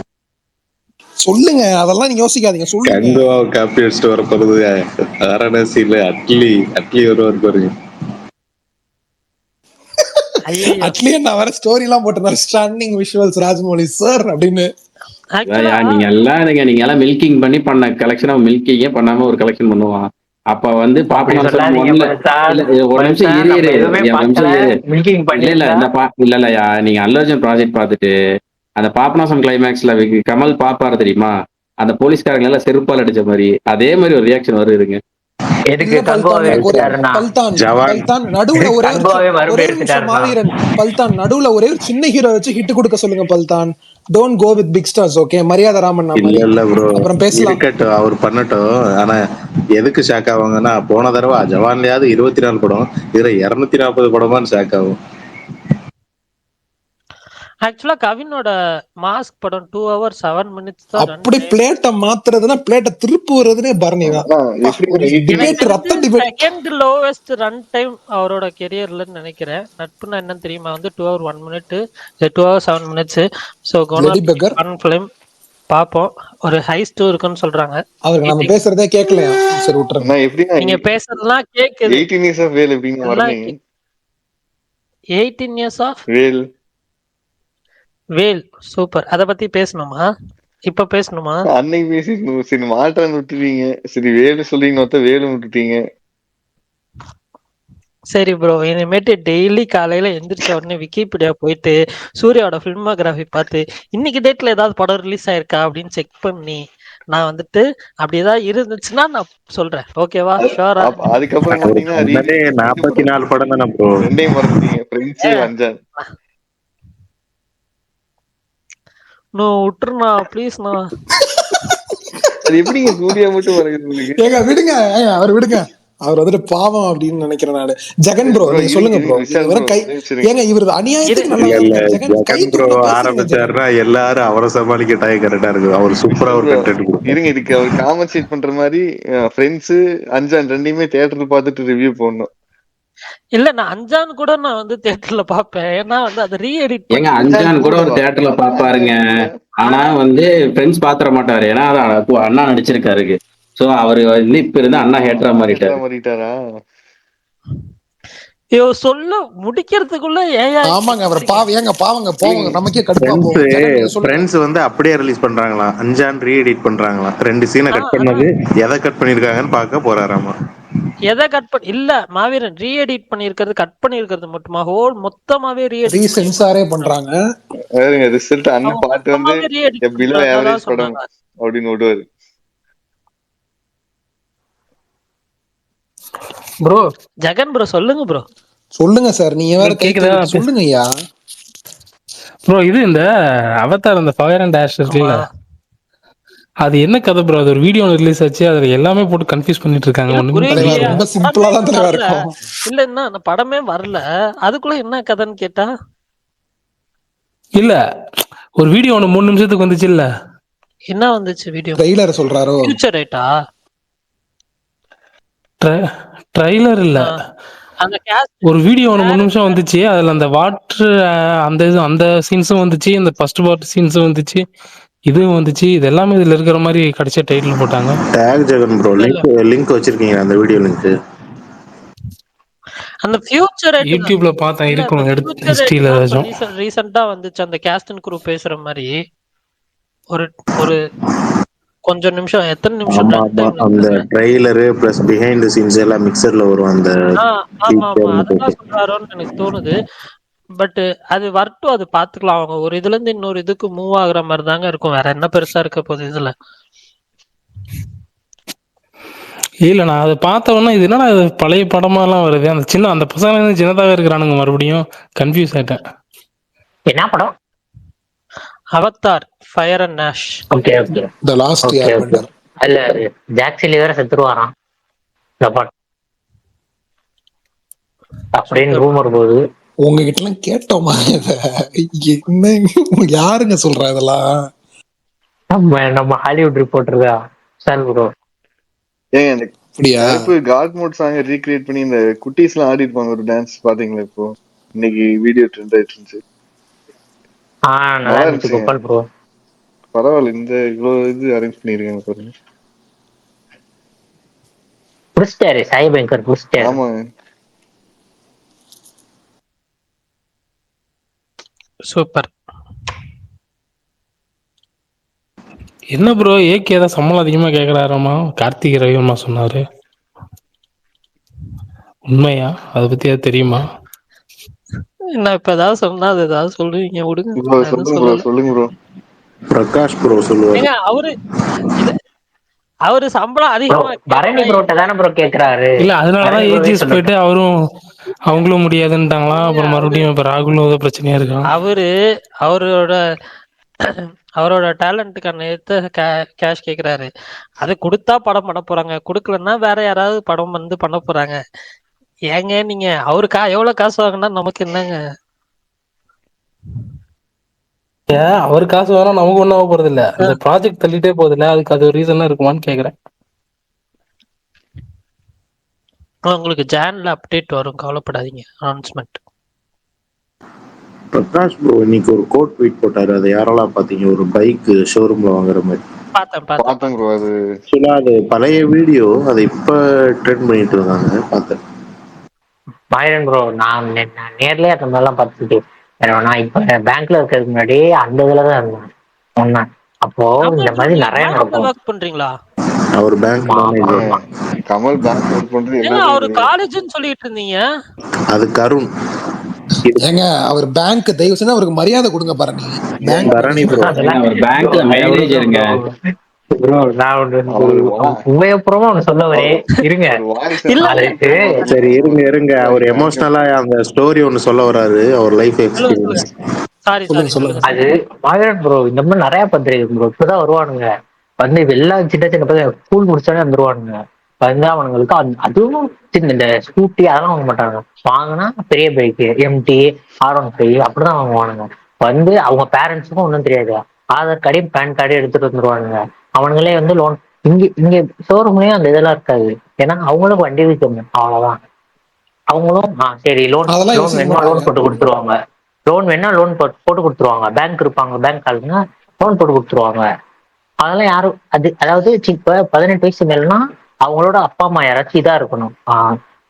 சொல்லுங்க, அதெல்லாம் நீங்க யோசிக்காதீங்க. சொல்லுங்க. காப்பி அடிச்சுட்டு வர போறது வாரணாசியில அட்லி ஒருவர் பாருங்க. அட்லீஸ்ட் நான் வர ஸ்டோரி எல்லாம் போட்டிருந்தேன், ஸ்டன்னிங் விஷுவல்ஸ் ராஜமௌலி சார் அப்படின்னு. நீங்க எல்லாம் மில்கிங் பண்ணி பண்ண கலெக்ஷன் மில்கிங்கே பண்ணாம ஒரு கலெக்ஷன் பண்ணுவான். அப்ப வந்து ஒரு நிமிஷம் இல்லையா, நீங்க அல்லு அர்ஜுன் ப்ராஜெக்ட் பார்த்துட்டு அந்த பாபநாசம் கிளைமேக்ஸ்ல கமல் பாப்பாரு தெரியுமா? அந்த போலீஸ்காரங்க எல்லாம் செருப்பால் அடிச்ச மாதிரி அதே மாதிரி ஒரு ரியாக்ஷன் வருதுங்க. எதுக்கு இல்ல பல்தான் கங்குவாவே எனக்கு ஒரே எடுத்துட்டாருன்னா பல்தான் ஜவான் பல்தான் நடுவுல ஒரே ஒரு கங்குவாவே ஒரே மறுபடியும் நிமிஷம் எடுத்துட்டாருன்னா மாவீரன் பல்தான் நடுவுல ஒரே ஒரு சின்ன ஹீரோ வச்சு ஹிட் கொடுக்க சொல்லுங்க பல்தான். Don't go with big stars. Okay, Maryada Ramanna இல்ல மாதிரி. இல்ல ப்ரோ, அப்புறம் பேசலாம். இருக்கட்டும், அவர் பண்ணட்டும். ஆனா எதுக்கு ஷாக் ஆவாங்கன்னா, போன தடவை ஜவான்லயாவது 24 படம், இதுல 240 படமான்னு ஷாக் ஆகும். ஆக்சுவலா கவினோட மாஸ்க் படம் 2 hours 7 minutes தான் ரன் அப்படி டைம். பிளேட்டை மாத்துறதுன்னா பிளேட்டை திருப்புறதுனே பரணி தான். ஆனா எப்படி ஒரு எனக்கு டிபேட், ரத்த தெரிஞ்சு debate. Second lowest run time அவரோட கெரியர்லன்னு நினைக்கிறேன். நட்புனா என்னன்னு தெரியுமா? வந்து 2 hours 1 minute, 2 hours 7 minutes. So lady beggar. One film பார்ப்போம். ஒரு ஹைஸ்ட் இருக்குன்னு சொல்றாங்க. அவருக்கு நம்ம பேசுறதே கேட்கலையா? சரி விட்டுருங்க. நான் எப்படின்னா நீங்க பேசுறதுலாம் கேக்குது. 18 years of வேல் எப்படின்னு வரலீங்க. 18 years ஆஃப் வேல் வேல் சூப்பர். அத பத்தி பேசணுமா? இப்ப பேசணுமா? அன்னைக்கு பேசிக்கணும். சரி மாற்றான்னு விட்டுட்டீங்க. சரி வேலு சொல்லிங்க, வேலு விட்டுட்டீங்க. சரி ப்ரோ, இனிமேட்டு டெய்லி காலையில எந்திரிச்ச உடனே விக்கிபீடியா போயிட்டு சூர்யாவோட ஃபில்மோகிராஃபி பார்த்து இன்னைக்கு டேட்ல ஏதாவது படம் ரிலீஸ் ஆயிருக்கா அப்படின்னு செக் பண்ணி நான் வந்துட்டு அப்படி ஏதாவது இருந்துச்சுன்னா நான் சொல்றேன். ஓகேவா? ஷோரா? அதுக்கப்புறம் பாத்தீங்கன்னா 44 படம் தானே ப்ரோ. ரெண்டையும் மறந்துட்டீங்க, பிரெஞ்சு அஞ்சான். நான் விட்டுருண்ணா ப்ளீஸ்ண்ணா. அது எப்படிங்க சூர்யா மட்டும் மறக்குது? ஏங்க விடுங்க, அவர் விடுங்க. அவர் வந்துட்டு பாவம் அப்படின்னு நினைக்கிறேன் நானு. ஜெகன் ப்ரோ நீங்க சொல்லுங்க ப்ரோ. ஏங்க இவரு அநியாயத்துக்கு நல்லா இல்ல ஜெகன் கை ப்ரோ ஆரம்பிச்சாருன்னா எல்லாரும் அவரை சமாளிக்க டைம் கரெக்டா இருக்கு. அவர் சூப்பரா ஒரு கண்டென்ட் இருங்க. இதுக்கு அவர் காம்பன்சேட் பண்ற மாதிரி ஃப்ரெண்ட்ஸ் அஞ்சான் ரெண்டையுமே தியேட்டர்ல பார்த்துட்டு ரிவ்யூ போடணும். இல்ல நான் அஞ்சான் கூட நான் வந்து தியேட்டர்ல பாப்பேன். ஏன்னா வந்து அதை ரீஎடிட் ஏங்க அஞ்சான் கூட ஒரு தியேட்டர்ல பாப்பாருங்க. ஆனா வந்து ஃப்ரெண்ட்ஸ் பாத்திர மாட்டாரு. ஏன்னா அதான் அண்ணா நடிச்சிருக்காரு. சோ அவரு வந்து இப்ப இருந்து அண்ணா ஹேட்டரா மாறிட்டாரா? ஐயோ சொல்ல முடிக்கிறதுக்குள்ள ஆமாங்க. அவர் ஏங்க பாவங்க போவாங்க, நமக்கே கடுப்பா போகும். ஃப்ரெண்ட்ஸ் வந்து அப்படியே ரிலீஸ் பண்றாங்களா, அஞ்சான் ரீஎடிட் பண்றாங்களா, 2 சீனை கட் பண்ணது எதை கட் பண்ணிருக்காங்கன்னு பார்க்க போறாராமா. எதை கட் பண்ணி இல்ல மாவீரன் ரீஎடிட் பண்ணிருக்கிறது, கட் பண்ணிருக்கிறது மட்டுமா? ஹோல் மொத்தமாவே ரீசென்சாரே பண்றாங்க. ரிசல்ட் அண்ணன் பாட்டு வந்து பிலோ ஆவரேஜ் படம் அப்படின்னு விடுவாரு. ப்ரோ ஜெகன் ப்ரோ சொல்லுங்க ப்ரோ. சொல்லுங்க சார், நீங்க வேற கேக்குதா? சொல்லுங்க ஐயா. ப்ரோ இது இந்த அவதார் அந்த ஃபயர் அண்ட் ஆஷ் இருக்குல்ல, அது என்ன கதை ப்ரோ? அது ஒரு வீடியோ ரிலீஸ் ஆச்சு, அதுல எல்லாமே போட்டு கன்ஃபியூஸ் பண்ணிட்டு இருக்காங்க. ரொம்ப சிம்பிளா தான் இருக்கும். இல்ல என்ன அந்த படமே வரல, அதுக்குள்ள என்ன கதைன்னு கேட்டா இல்ல ஒரு வீடியோ ஒன்று 3 நிமிஷத்துக்கு வந்துச்சு இல்ல, என்ன வந்துச்சு வீடியோ? ட்ரெய்லர் சொல்றாரோ? ஃபியூச்சர் ரைட்டா? ட்ரைலர் இல்ல, ஒரு வீடியோ ஒன்று 3 நிமிஷம் வந்துச்சு. அதுல அந்த வாட்டர் அந்த சீன்ஸும் வந்துச்சு, இந்த ஃபர்ஸ்ட் பார்ட் சீன்ஸும் வந்துச்சு, இதுவும் வந்துச்சு. இது எல்லாமே இதுல இருக்கிற மாதிரி கடைசியா டைட்டில் போட்டாங்க. டேக் ஜெகன் ப்ரோ லிங்க் வச்சிருக்கீங்க அந்த வீடியோ லிங்க். அந்த ஃபியூச்சர் ரைட் யூடியூப்ல பார்த்தேன், இருக்கும் எடுத்து ஹிஸ்டரியில ஏதாச்சும் ரீசன்ட்டா வந்துச்சு. அந்த கேஸ்ட் அண்ட் க்ரூ பேசுற மாதிரி ஒரு கொஞ்சம் நிமிஷம், எத்தனை நிமிஷம் அந்த trailer plus behind the scenes எல்லாம் மிக்சர்ல வரும். அந்த ஆமா அதான் சொல்றாரோன்னு எனக்கு தோணுது. பட் அது வரட்டும், அது பாத்துக்கலாம். அவங்க ஒரு இதுல இருந்து இன்னொரு இதுக்கு மூவ் ஆகுற மாதிரி தாங்க இருக்கும். வேற என்ன பெருசா இருக்க போகுது இதுல? இல்ல நான் அதை பார்த்தவொன்னா இது என்னடா இது பழைய படமா எல்லாம் வருது, அந்த சின்ன அந்த பசங்க சின்னதாக இருக்கிறானுங்க, மறுபடியும் கன்ஃபியூஸ் ஆயிட்டேன். என்ன படம்? Avatar fire and ash. Okay okay the last airbender. இல்ல ஜாக்சிலி வேற செத்துருவாராம் இந்த படம் அப்படின்னு ரூமர் போகுது. உங்ககிட்ட எல்லாம் கேட்டோமா? என்ன யாருங்க சொல்றா இதெல்லாம்? நம்ம ஹாலிவுட் ரிப்போர்ட்டர் தான் சார் ப்ரோ. ஏங்க அந்த கருப்பு காட் மோட் சாங் ரீக்ரியேட் பண்ணி இந்த குட்டீஸ் எல்லாம் ஆடி இருப்பாங்க ஒரு டான்ஸ், பாத்தீங்களா? இப்போ இன்னைக்கு வீடியோ ட்ரெண்ட் ஆயிட்டு இருந்துச்சு. பரவாயில்ல, இந்த இவ்வளவு இது அரேஞ்ச் பண்ணிருக்காங்க பாருங்க. புடிச்சிட்டாரு சாய் பயங்கர் புடிச்சிட்டாரு. ஆமா சூப்பர். என்ன ப்ரோ ஏகே ஏதாவது சம்பளம் அதிகமா கேக்குறாராமா? கார்த்திக் ரவிமா சொன்னாரு, உண்மையா? அதை பத்தி ஏதாவது தெரியுமா? என்ன இப்ப ஏதாவது சொன்னா அது ஏதாவது சொல்லுவீங்க, விடுங்க. சொல்லுங்க ப்ரோ. பிரகாஷ் ப்ரோ சொல்லுவாரு. அவரு அவரு சம்பளம் ப்ரோ அதிகமா பரணி கேட்டா ப்ரோட்ட தானே ப்ரோ கேக்குறாரு. இல்ல அதனாலதான் பரணி ப்ரோவே ஏஜிஎஸ் போயிட்டு சொல்லட்டும். அவங்களும் முடியாதுன்ட்டாங்களா. இல்ல அப்புறம் அவரு மறுபடியும் இப்ப ராகுலும் ஏதோ பிரச்சனையா இருக்கான். அவரு அவரோட அவரோட டேலண்ட்டுக்கான ஏத்த கேஷ் கேக்குறாரு. அது கொடுத்தா படம் பண்ண போறாங்க, கொடுக்கலன்னா வேற யாராவது படம் வந்து பண்ண போறாங்க. ஏங்க நீங்க அவரு எவ்வளவு காசு வாங்கினா நமக்கு என்னங்க? அவர் காசு வேணா நமக்கு ஒன்றும் ஆக போறது இல்ல. அந்த ப்ராஜெக்ட் தள்ளிட்டே போகுது இல்ல, அதுக்கு அது ஒரு ரீசனா இருக்குமான்னு கேக்குறேன். உங்களுக்கு ஜான்ல அப்டேட் வரும், கவலைப்படாதீங்க. அனௌன்ஸ்மெண்ட். பிரகாஷ் ப்ரோ இன்னைக்கு ஒரு கோட் ட்வீட் போட்டாரு. அதை யாரெல்லாம் பாத்தீங்க? ஒரு பைக் ஷோரூம்ல வாங்குற மாதிரி. பார்த்தேன் ப்ரோ. அது ஆக்சுவலா அது பழைய வீடியோ, அதை இப்ப ட்ரெண்ட் பண்ணிட்டு இருக்காங்க, பார்த்தேன். மாயரன் ப்ரோ, நான் நேர்லயே அந்த மாதிரிலாம் பார்த்துட்டு நான் இப்ப பேங்க்ல இருக்கிறதுக்கு முன்னாடி அந்த இதுலதான் இருந்தேன் ஒன்னா. அப்போ இந்த மாதிரி நிறைய நடக்கும். ஒர்க் பண்றீங்களா? அவர் பேங்க் கமல் பேங்க் ஒர்க் பண்றது ஏங்க அவரு காலேஜ்னு சொல்லிட்டு இருந்தீங்க. அது கருண். ஏங்க அவர் பேங்க் தயவு செஞ்சு அவருக்கு மரியாதை கொடுங்க பரணி. பரணி ப்ரோ பேங்க் மேனேஜருங்க ப்ரோ. நான் உபயோகப்புறமா ஒண்ணு சொல்ல வரேன், இருங்க. சரி இருங்க. அவர் எமோஷனலா அந்த ஸ்டோரி ஒன்னு சொல்ல வராரு, அவர் லைஃப் எக்ஸ்பீரியன்ஸ். அது மாயரன் ப்ரோ இந்த மாதிரி நிறைய பண்றீங்க ப்ரோ. இப்பதான் வருவானுங்க வந்து எல்லாம் சின்ன சின்ன பசங்க ஸ்கூல் முடிச்சாலே வந்துருவானுங்க. வந்து அவனுங்களுக்கு அதுவும் சின்ன இந்த ஸ்கூட்டி அதெல்லாம் வாங்க மாட்டாங்க. வாங்கினா பெரிய பைக் MT R15 அப்படிதான் வாங்குவானுங்க. வந்து அவங்க பேரண்ட்ஸுக்கும் ஒன்றும் தெரியாது. ஆதார் கார்டையும் பேன் கார்டையும் எடுத்துட்டு வந்துருவானுங்க. அவனுங்களே வந்து லோன் இங்க ஷோரூம்லயும் அந்த இதெல்லாம் இருக்காது. ஏன்னா அவங்களும் வண்டி விற்கணும், அவ்வளவுதான். அவங்களும் சரி லோன் வேணுமா லோன் போட்டு கொடுத்துருவாங்க. லோன் வேணா லோன் போட்டு கொடுத்துருவாங்க. பேங்க் இருப்பாங்க, பேங்க் ஆளுங்க லோன் போட்டு கொடுத்துருவாங்க. அதெல்லாம் யாரும் அதாவது இப்ப 18 வயசு மேலனா அவங்களோட அப்பா அம்மா யாராச்சும் இதா இருக்கணும்,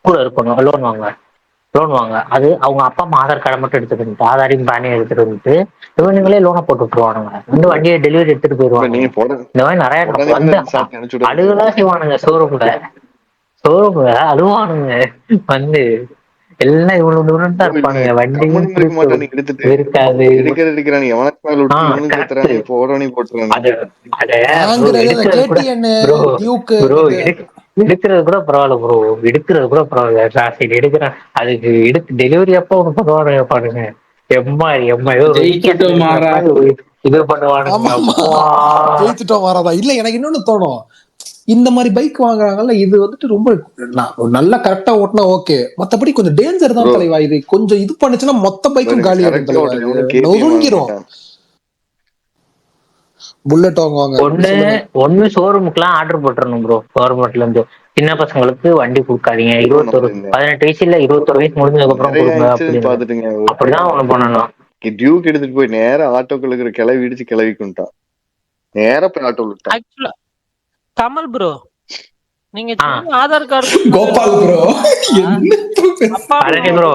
கூட இருக்கணும் லோன் வாங்க. அது அவங்க அப்பா அம்மா ஆதார் கார்டை மட்டும் எடுத்துட்டு வந்துட்டு, ஆதாரையும் பேனையும் எடுத்துட்டு வந்துட்டு இவனுங்களே லோனை போட்டு விட்டுருவானுங்க. வந்து வண்டியை டெலிவரி எடுத்துட்டு போயிடுவாங்க. இந்த மாதிரி நிறைய வந்து அழுகதான் செய்வானுங்க. ஷோரூம்ல அழுவானுங்க. வந்து எல்லாம் இவ்வளவு தூரம் தான் இருப்பானுங்க. வண்டியும் இருக்காது. எடுக்கிறது கூட பரவாயில்ல ப்ரோ, எடுக்கிறேன் அதுக்கு டெலிவரி அப்ப ஒண்ணு பண்ணுவானுங்க பாருங்க. இது பண்ணுவானுங்க. ஜெயிச்சுட்டோம் வராதா இல்ல. எனக்கு இன்னொன்னு தோணும், இந்த மாதிரி பைக் வாங்குறாங்கல்ல, இது வந்துட்டு ரொம்ப நல்லா கரெக்டா ஓட்டினா ஓகே, மத்தபடி கொஞ்சம் டேஞ்சர் தான் தலைவா. இது கொஞ்சம் இது பண்ணுச்சுன்னா மொத்த பைக்கும் காலி ஆகும் தலைவா, ஒதுங்கிரும். புல்லட் வாங்குவாங்க. ஒண்ணு ஷோரூமுக்குலாம் ஆர்டர் போட்டுறணும் ப்ரோ. கவர்மெண்ட்ல இருந்து சின்ன பசங்களுக்கு வண்டி கொடுக்காதீங்க. 18 வயசு இல்ல 21 வயசு முடிஞ்சதுக்கு அப்புறம் கொடுங்க. அப்படிதான் ஒண்ணு பண்ணணும். டியூக் எடுத்துட்டு போய் நேரம் ஆட்டோக்குள்ள இருக்கிற கிளவி இடிச்சு கிளவிக்குண்டான். நேரம் போய் ஆட்டோ விட்டான். கமல் ப்ரோ, நீங்க Aadhaar card Gopal bro, Bharani bro,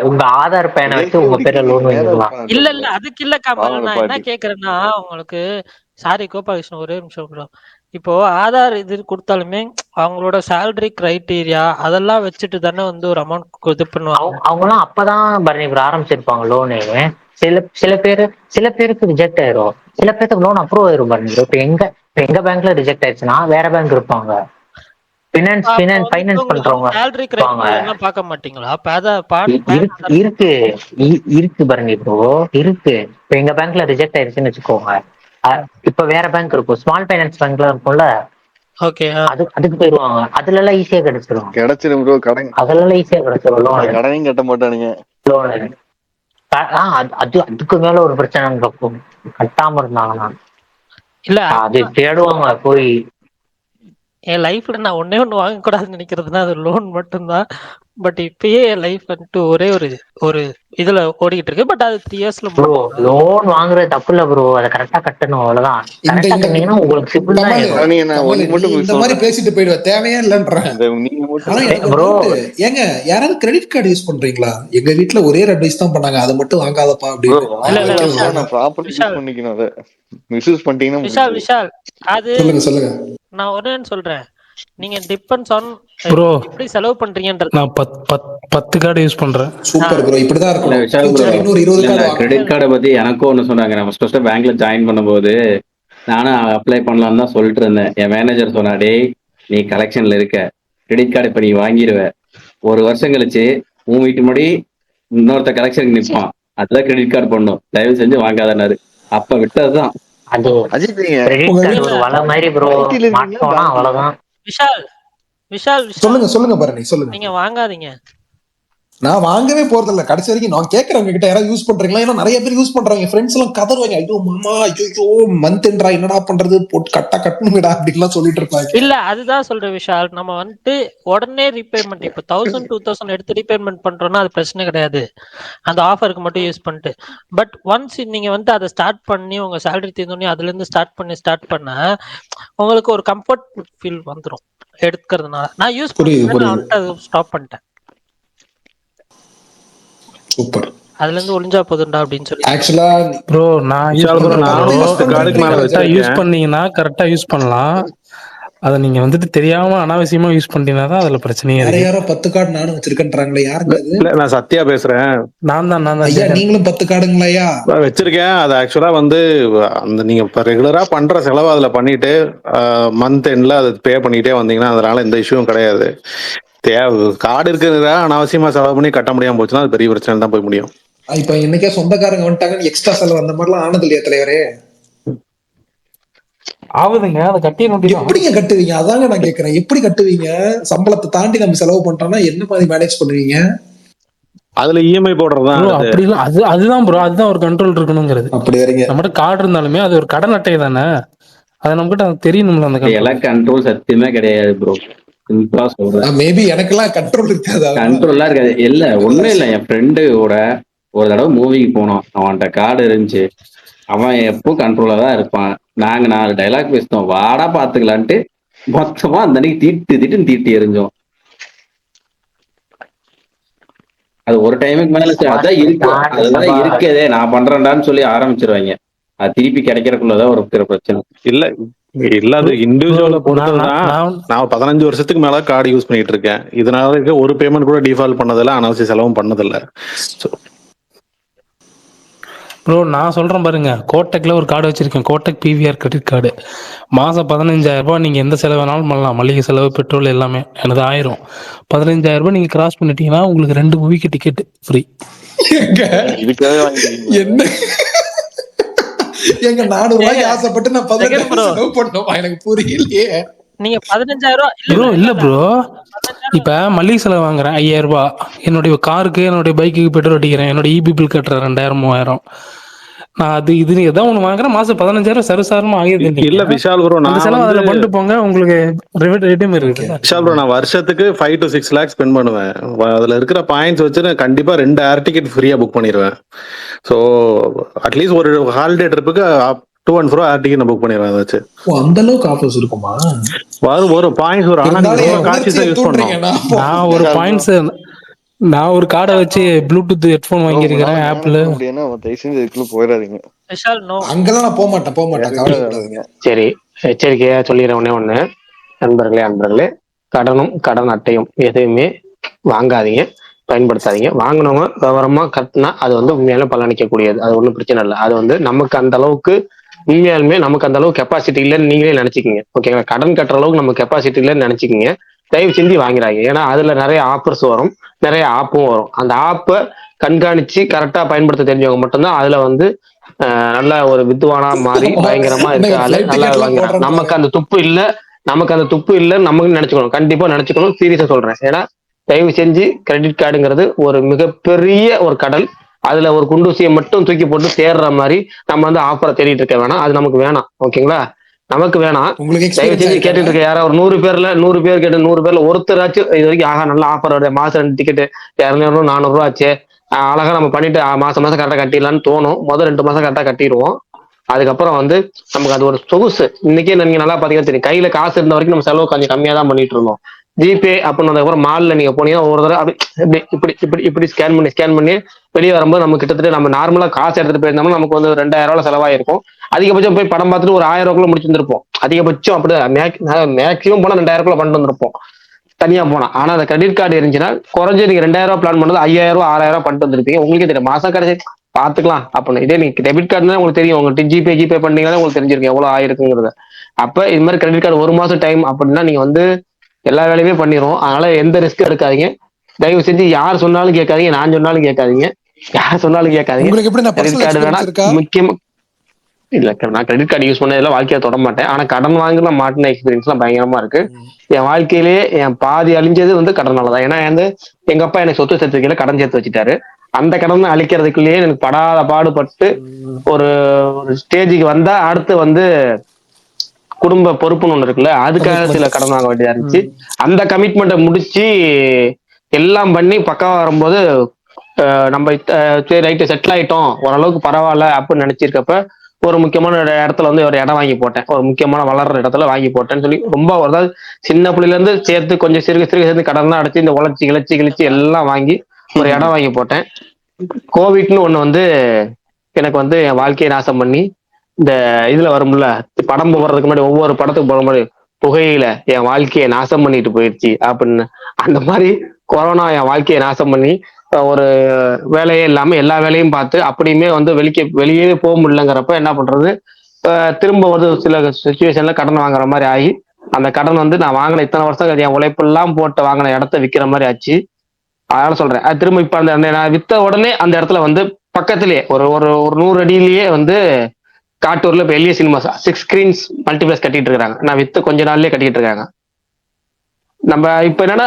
உங்க ஆதார் பேனை வச்சு உங்க பேர்ல லோன் வாங்கிடலாம். இல்ல அதுக்கு இல்ல கமல். நான் என்ன கேக்குறேன்னா உங்களுக்கு, சாரி கோபாலகிருஷ்ணன் ஒரே நிமிஷம் ப்ரோ. இப்போ ஆதார் இது கொடுத்தாலுமே அவங்களோட சேலரி கிரைட்டீரியா அதெல்லாம் வச்சுட்டு தானே வந்து ஒரு அமௌண்ட் இது பண்ணுவாங்க. அவங்களாம் அப்பதான் பரணி ப்ரோ ஆரம்பிச்சிருப்பாங்க லோனு. சில பேருக்கு ரிஜெக்ட் ஆயிரும், சில பேருக்கு லோன் அப்ரூவ் ஆயிரும் பரணி ப்ரோ. இப்ப எங்க பேங்க்ல ரிஜெக்ட் ஆயிடுச்சுன்னா வேற பேங்க் இருப்பாங்க, ஃபைனான்ஸ் பண்றவங்க பார்க்க மாட்டீங்களா? இருக்கு பரணி ப்ரோ, இருக்கு. இப்ப எங்க பேங்க்ல ரிஜெக்ட் ஆயிடுச்சுன்னு வச்சுக்கோங்க, இப்ப வேற பேங்க் இருக்கும், ஸ்மால் ஃபைனான்ஸ் பேங்க்ல இருக்கும்ல, அதுக்கு போயிருவாங்க. அதுல எல்லாம் ஈஸியா கிடைச்சிரும் ப்ரோ. அதெல்லாம் ஈஸியா கிடைச்சிரும் லோன். கடனையும் கட்ட மாட்டானுங்க லோனு. அதுக்கு மேல ஒரு பிரச்சனை கட்டாம இருந்தாங்கன்னா இல்ல அது தேடுவாங்க போய். என் லைஃப்ல நான் ஒன்னே ஒண்ணு வாங்க கூடாதுன்னு நினைக்கிறதுனா அது லோன் மட்டும்தான். பட் இப்பயே என் லைஃப் வந்துட்டு ஒரே ஒரு இதுல ஓடிக்கிட்டு இருக்கு. பட் அது 3 இயர்ஸ்ல ப்ரோ லோன் வாங்குறது தப்பு இல்ல ப்ரோ, அதை கரெக்டா கட்டணும், அவ்வளவுதான். கரெக்டா கட்டினீங்கன்னா உங்களுக்கு சிம்பிள் தான். இந்த மாதிரி பேசிட்டு போயிடுவேன், தேவையே இல்லன்றேன். ஏங்க யாராவது கிரெடிட் கார்டு யூஸ் பண்றீங்களா? எங்க வீட்டுல ஒரே ஒரு அட்வைஸ் தான் பண்ணாங்க, அதை மட்டும் வாங்காதப்பா அப்படின்னு. விஷால் அது சொல்லுங்க. நான் ஒரே சொல்றேன், நீங்க டிபெண்ட்ஸ் ஆன் ப்ரோ எப்படி செலவு பண்றீங்கன்றது. நான் 10 கார்டு யூஸ் பண்றேன். சூப்பர் ப்ரோ, இப்படிதான் இருக்கும். கிரெடிட் கார்டை பத்தி எனக்கும் ஒண்ணு சொன்னாங்க. நான் ஃபர்ஸ்ட் பேங்க்ல ஜாயின் பண்ணும்போது நானும் அப்ளை பண்ணலாம்னு தான் சொல்லிட்டு இருந்தேன். என் மேனேஜர் சொன்னா, டேய் நீ கலெக்ஷன்ல இருக்க, கிரெடிட் கார்டு இப்ப நீ வாங்கிடுவ, 1 வருஷம் கழிச்சு உன் வீட்டு முன்னாடி இன்னொருத்த கலெக்ஷனுக்கு நிற்பான், அதுதான் கிரெடிட் கார்டு பண்ணும், தயவு செஞ்சு வாங்காதனாரு. அப்ப விட்டதுதான். அது அஜித் நீங்க கிரெடிட் கார்டு ஒரு வலை மாதிரி ப்ரோ, ஐடில இருக்கீங்களா மாட்டோம்னா பேங்க்ல? அவ்வளவுதான். விஷால் விஷால் விஷால் சொல்லுங்க சொல்லுங்க பரணி சொல்லுங்க. நீங்க வாங்காதீங்க. நான் வாங்கவே போறதில்ல. கடைசி வரைக்கும் நான் கேட்கறவங்க கிட்ட யாராவது யூஸ் பண்றீங்களா, ஏன்னா நிறைய பேர் யூஸ் பண்றாங்க. ஃப்ரெண்ட்ஸ் எல்லாம் கதறுவாங்க, ஐயோ மாமா ஐயோ மந்த் என்றா என்னடா பண்றது, போட்டு கட்டணுங்கடா அப்படின்லாம் சொல்லிட்டு இருப்பாங்க. இல்ல அதுதான் சொல்றேன் விஷால், நம்ம வந்துட்டு உடனே ரீபேமெண்ட் இப்போ 1000 2000 எடுத்து ரீபேமெண்ட் பண்றோம்னா அது பிரச்சனை கிடையாது, அந்த ஆஃபருக்கு மட்டும் யூஸ் பண்ணிட்டு. பட் ஒன்ஸ் நீங்க வந்து அதை ஸ்டார்ட் பண்ணி உங்க சேலரி தீர்ந்தோடனே அதுல இருந்து ஸ்டார்ட் பண்ண உங்களுக்கு ஒரு கம்ஃபர்ட் ஃபீல் வந்துடும் எடுக்கிறதுனால. நான் யூஸ் பண்ணி ஸ்டாப் பண்ணிட்டேன். சூப்பர். அதுல இருந்து ஒளிஞ்சா போதுண்டா அப்படின்னு சொல்லி. ஆக்சுவலா ப்ரோ நான் யூஸ் பண்ணீங்கன்னா கரெக்டா யூஸ் பண்ணலாம். அதை நீங்க வந்துட்டு தெரியாம அனாவசியமா யூஸ் பண்ணிட்டீங்கன்னா தான் அதுல பிரச்சனையே வேற இருக்கு. யாரோ 10 கார்டு நானும் வச்சிருக்கேன்றாங்களே, யாருங்க அது? இல்ல நான் சத்யா பேசுறேன். நான் தான் ஐயா நீங்களும் 10 கார்டுங்களையா வச்சிருக்கேன். அது ஆக்சுவலா வந்து அந்த நீங்க இப்ப ரெகுலரா பண்ற செலவு அதுல பண்ணிட்டு மந்த் எண்ட்ல அது பே பண்ணிட்டே வந்தீங்கன்னா அதனால எந்த இஷ்யூவும் கிடையாது. கார்டு இருக்கிறதா அனாவசியமா செலவு பண்ணி கட்ட முடியாம போச்சுன்னா அது பெரிய பிரச்சனை தான் போய் முடியும். இப்ப இன்னைக்கே சொந்தக்காரங்க வந்துட்டாங்கன்னு எக்ஸ்ட்ரா செலவு அந்த மாதிரிலாம் ஆனது இல்லையா தலைவரே? ஆகுதுங்க. அதை கட்டி எப்படிங்க கட்டுவீங்க? அதாங்க நான் கேக்குறேன், எப்படி கட்டுவீங்க? சம்பளத்தை தாண்டி நம்ம செலவு பண்றோம்னா என்ன மாதிரி மேனேஜ் பண்ணுவீங்க? அதுல இஎம்ஐ போடுறதுதான் அப்படிலாம் அதுதான் ப்ரோ, அதுதான் ஒரு கண்ட்ரோல் இருக்கணுங்கிறது. அப்படி வரீங்க. நம்மகிட்ட கார்டு இருந்தாலுமே அது ஒரு கடன் அட்டை தானே, அது நம்ம கிட்ட தெரியணும்ல. அந்த எல்லாம் கண்ட்ரோல் சத்தியமே கிடையாது ப்ரோ, சிம்பிளா சொல்றேன். மேபி எனக்கெல்லாம் கண்ட்ரோல் இருக்காது. கண்ட்ரோல்லாம் இருக்காது. இல்ல ஒண்ணும் இல்ல, என் ஃப்ரெண்டோட ஒரு தடவை மூவிக்கு போனோம், அவன்கிட்ட கார்டு இருந்துச்சு, அவன் எப்போ கண்ட்ரோலா தான் இருப்பான். நாங்க 4 டைலாக் பேசினோம், வாடா பாத்துக்கலான்ட்டு மொத்தமா அந்த அன்னைக்கு தீட்டி எரிஞ்சோம். அது ஒரு டைமுக்கு மேல அதான் இருக்கு, அதுதான் இருக்கதே, நான் பண்றேன்டான்னு சொல்லி ஆரம்பிச்சிருவாங்க. அது திருப்பி கிடைக்கிறதுக்குள்ளதான் ஒரு பிரச்சனை. இல்ல அது இண்டிவிஜுவல பொறுத்ததுதான். நான் 15 வருஷத்துக்கு மேல கார்டு யூஸ் பண்ணிட்டு இருக்கேன். இதனால ஒரு பேமெண்ட் கூட டிஃபால்ட் பண்ணதில்ல, அனாவசிய செலவும் பண்ணதில்ல. ப்ரோ நான் சொல்றேன் பாருங்க, கோட்டக்ல ஒரு கார்டு வச்சிருக்கேன், கோட்டக் பிவிஆர் கிரெடிட் கார்டு. மாசம் 15000 ரூபாய் நீங்க எந்த செலவு வேணாலும் பண்ணலாம், மளிகை செலவு பெட்ரோல் எல்லாமே. எனது 1000 15000 ரூபாய் நீங்க கிராஸ் பண்ணிட்டீங்கன்னா உங்களுக்கு 2 மூவிக்கு டிக்கெட் ஃப்ரீ. என்ன எங்க 400 ரூபாய்க்கு ஆசைப்பட்டு நான் 15 செலவு பண்ணோமா? எனக்கு புரியலையே. நீங்க 15000 ப்ரோ இல்ல ப்ரோ, இப்ப மளிகை செலவு வாங்குறேன் 5000 ரூபாய், என்னுடைய காருக்கு என்னுடைய பைக்குக்கு பெட்ரோல் அடிக்கிறேன், என்னோட இபி பில் கட்டுறேன் 2000 3000, நான் அது இது எதாவது ஒண்ணு வாங்குறேன், மாசம் 15000 சர்வசாதாரணமா ஆகிடுது. இல்ல விஷால் ப்ரோ, அந்த செலவு அதுல பண்ணிட்டு போங்க, உங்களுக்கு ரிட்டர்ன் இருக்கு. விஷால் ப்ரோ, நான் வருஷத்துக்கு 5 to 6 lakhs ஸ்பெண்ட் பண்ணுவேன். அதுல இருக்கிற பாயிண்ட்ஸ் வச்சு நான் கண்டிப்பா 2 ஏர் டிக்கெட் ஃப்ரீயா புக் பண்ணிடுவேன். ஸோ அட்லீஸ்ட் ஒரு ஹாலிடே ட்ரிப்புக்கு 2 and 4 ஏர் டிக்கெட் நான் புக் பண்ணிடுவேன். வச்சு அந்த அளவுக்கு ஆஃபர்ஸ் இருக்குமா? வரும் பாயிண்ட்ஸ் வரும். ஆனா காட்சி தான் யூஸ் பண்ணுறேன். நான் ஒரு பாயிண்ட்ஸ், நான் ஒரு கார்டை வச்சு ப்ளூடூத் ஹெட்போன் வாங்கியிருக்கிறேன் ஆப்பிள். அப்படின்னா தயவு செஞ்சு இதுக்குள்ள போயிடாதீங்க. அங்கெல்லாம் நான் போக மாட்டேன். சரி, எச்சரிக்கையா சொல்லிடுறேன் ஒண்ணு, நண்பர்களே கடனும் கடன் அட்டையும் எதையுமே வாங்காதீங்க, பயன்படுத்தாதீங்க. வாங்கினவங்க விவரமா கட்டினா அது வந்து உண்மையாலுமே பலனளிக்க கூடியது, அது ஒன்றும் பிரச்சனை இல்லை. அது வந்து நமக்கு அந்த அளவுக்கு உண்மையாலுமே நமக்கு அந்த அளவுக்கு கெப்பாசிட்டி இல்லைன்னு நீங்களே நினைச்சுக்கிங்க. ஓகேங்களா? கடன் கட்டுற அளவுக்கு நம்ம கெப்பாசிட்டி இல்லைன்னு நினைச்சுக்கிங்க, தயவு செஞ்சு வாங்கிறாங்க. ஏன்னா அதுல நிறைய ஆஃபர்ஸ் வரும், நிறைய ஆப்பும் வரும். அந்த ஆப்பை கண்காணிச்சு கரெக்டா பயன்படுத்த தெரிஞ்சவங்க மட்டும்தான் அதுல வந்து நல்ல ஒரு வித்துவானா மாறி பயங்கரமா இருக்க ஆளு நல்லா வாங்கிறாங்க. நமக்கு அந்த துப்பு இல்லை நமக்கு நினைச்சுக்கணும், கண்டிப்பா நினைச்சுக்கணும், சீரியஸா சொல்றேன். ஏன்னா தயவு செஞ்சு கிரெடிட் கார்டுங்கிறது ஒரு மிகப்பெரிய ஒரு கடல், அதுல ஒரு குண்டூசியை மட்டும் தூக்கி போட்டு தேடுற மாதிரி நம்ம வந்து ஆஃபரை தேடிட்டு இருக்க வேணாம், அது நமக்கு வேணாம். ஓகேங்களா? நமக்கு வேணாம். தயவு செஞ்சு கேட்டுட்டு இருக்க யாரா ஒரு 100 பேர் கேட்டு 100 பேர்ல ஒருத்தராச்சும் இது வரைக்கும் ஆகா நல்ல ஆஃபர் வருது, மாசம் 2 டிக்கெட் 200 400 ரூபா ஆச்சு, அழகா நம்ம பண்ணிட்டு மாசம் கரெக்டா கட்டிடலாம்னு தோணும். முதல் 2 மாசம் கரெக்டா கட்டிடுவோம். அதுக்கப்புறம் வந்து நமக்கு அது ஒரு சொகுசு. இன்னைக்கே நீங்க நல்லா பாத்தீங்கன்னா தெரியும், கையில காசு இருந்த வரைக்கும் நம்ம செலவு கொஞ்சம் கம்மியா தான் பண்ணிட்டு இருந்தோம். ஜிபே அப்படின்னு வந்ததுக்கப்புறம் மால்ல நீங்க போனீங்கன்னா ஒரு தடவை அப்படி இப்படி ஸ்கேன் பண்ணி வெளியே வரும்போது நம்ம கிட்டத்தட்ட நம்ம நார்மலா காசு எடுத்துட்டு போயிருந்தோம்னா நமக்கு வந்து 2000 ரூபாய் செலவாயிருக்கும். அதிகபட்சம் போய் படம் பார்த்துட்டு ஒரு 1000 ரூபாய்க்குள்ள முடிச்சிருந்திருப்போம். அதிகபட்சம் அப்படி மேக்சிமம் போனா 2000 ரூபாய் பண்ணிட்டு வந்திருப்போம் தனியா போனா. ஆனா அந்த கிரெடிட் கார்டு இருந்துச்சுன்னா குறைஞ்சு நீங்க 2000 ரூபாய் பிளான் பண்ணது 5000 ரூபாய் 6000 ரூபாய் பண்ணிட்டு வந்திருப்பீங்க. உங்களுக்கே தெரியும், மாசம் கடைசி பாத்துக்கலாம் அப்படின்னு. இதே நீங்க டெபிட் கார்டுனா உங்களுக்கு தெரியும், உங்க ஜிபே பண்ணீங்கன்னா உங்களுக்கு தெரிஞ்சிருக்கும் எவ்வளவு ஆயிருக்குங்கிறத. அப்ப இது மாதிரி கிரெடிட் கார்டு 1 மாசம் டைம் அப்படின்னா நீங்க வந்து எல்லா வேலையுமே பண்ணிரும். அதனால எந்த ரிஸ்க் எடுக்காதீங்க. தயவு செஞ்சு யார் சொன்னாலும் கேட்காதீங்க, நான் சொன்னாலும் கேட்காதீங்க, யார் சொன்னாலும் கேட்காதீங்க. உங்களுக்கு எப்படி நான் கிரெடிட் பர்சனல் கார்டு வேணா எக்ஸ்பீரியன்ஸ் இருக்கா? முக்கியமா இல்ல, நான் கிரெடிட் கார்டு யூஸ் பண்ணதுல வாழ்க்கையை தொட மாட்டேன். ஆனா கடன் வாங்குல மாட்டின எக்ஸ்பீரியன்ஸ் எல்லாம் பயங்கரமா இருக்கு. என் வாழ்க்கையிலேயே என் பாதி அழிஞ்சது வந்து கடனாலதான். ஏன்னா வந்து எங்க அப்பா எனக்கு சொத்து சேர்த்து வைக்கல, கடன் சேர்த்து வச்சுட்டாரு. அந்த கடனை அழிக்கிறதுக்குள்ளேயே எனக்கு படாத பாடுபட்டு ஒரு ஸ்டேஜுக்கு வந்தா அடுத்து வந்து குடும்ப பொறுப்புன்னு ஒண்ணு இருக்குல்ல, அதுக்காக சில கடன் வாங்க வேண்டியதா இருந்துச்சு. அந்த கமிட்மெண்ட்டை முடிச்சு எல்லாம் பண்ணி பக்காவா வரும்போது நம்ம சரி ரைட்டு செட்டில் ஆயிட்டோம், ஓரளவுக்கு பரவாயில்ல அப்படின்னு நினைச்சிருக்கப்ப ஒரு முக்கியமான இடத்துல வந்து ஒரு இடம் வாங்கி போட்டேன். ஒரு முக்கியமான வளர்ற இடத்துல வாங்கி போட்டேன்னு சொல்லி ரொம்ப அதாவது சின்ன பிள்ளைல இருந்து சேர்த்து கொஞ்சம் சிறுக சேர்ந்து கடன் தான் அடைச்சு இந்த உழைச்சி கிளச்சி எல்லாம் வாங்கி ஒரு இடம் வாங்கி போட்டேன். கோவிட்னு ஒண்ணு வந்து எனக்கு வந்து என் வாழ்க்கையை நாசம் பண்ணி, இந்த இதுல வரும்ல படம் போடுறதுக்கு முன்னாடி ஒவ்வொரு படத்துக்கு போற மாதிரி புகையில என் வாழ்க்கையை நாசம் பண்ணிட்டு போயிடுச்சு அப்படின்னு, அந்த மாதிரி கொரோனா என் வாழ்க்கையை நாசம் பண்ணி ஒரு வேலையே இல்லாம எல்லா வேலையும் பார்த்து அப்படியுமே வந்து வெளியே போக முடியலங்கிறப்ப என்ன பண்றது, திரும்ப ஒரு சில சுச்சுவேஷன்ல கடன் வாங்குற மாதிரி ஆகி அந்த கடன் வந்து நான் வாங்கின இத்தனை வருஷம் என் உழைப்பு எல்லாம் போட்டு வாங்கின இடத்த விற்கிற மாதிரி ஆச்சு. அதனால சொல்றேன், அது திரும்ப இப்ப அந்த நான் வித்த உடனே அந்த இடத்துல வந்து பக்கத்திலேயே ஒரு ஒரு 100 அடியிலேயே வந்து காட்டூர்ல இப்ப எல்ஏ சினிமாஸ் 6 ஸ்கிரீன்ஸ் மல்டிபிளெக்ஸ் கட்டிட்டு இருக்காங்க. நான் வித்து கொஞ்ச நாள்லயே கட்டிட்டு இருக்காங்க. நம்ம இப்ப என்னன்னா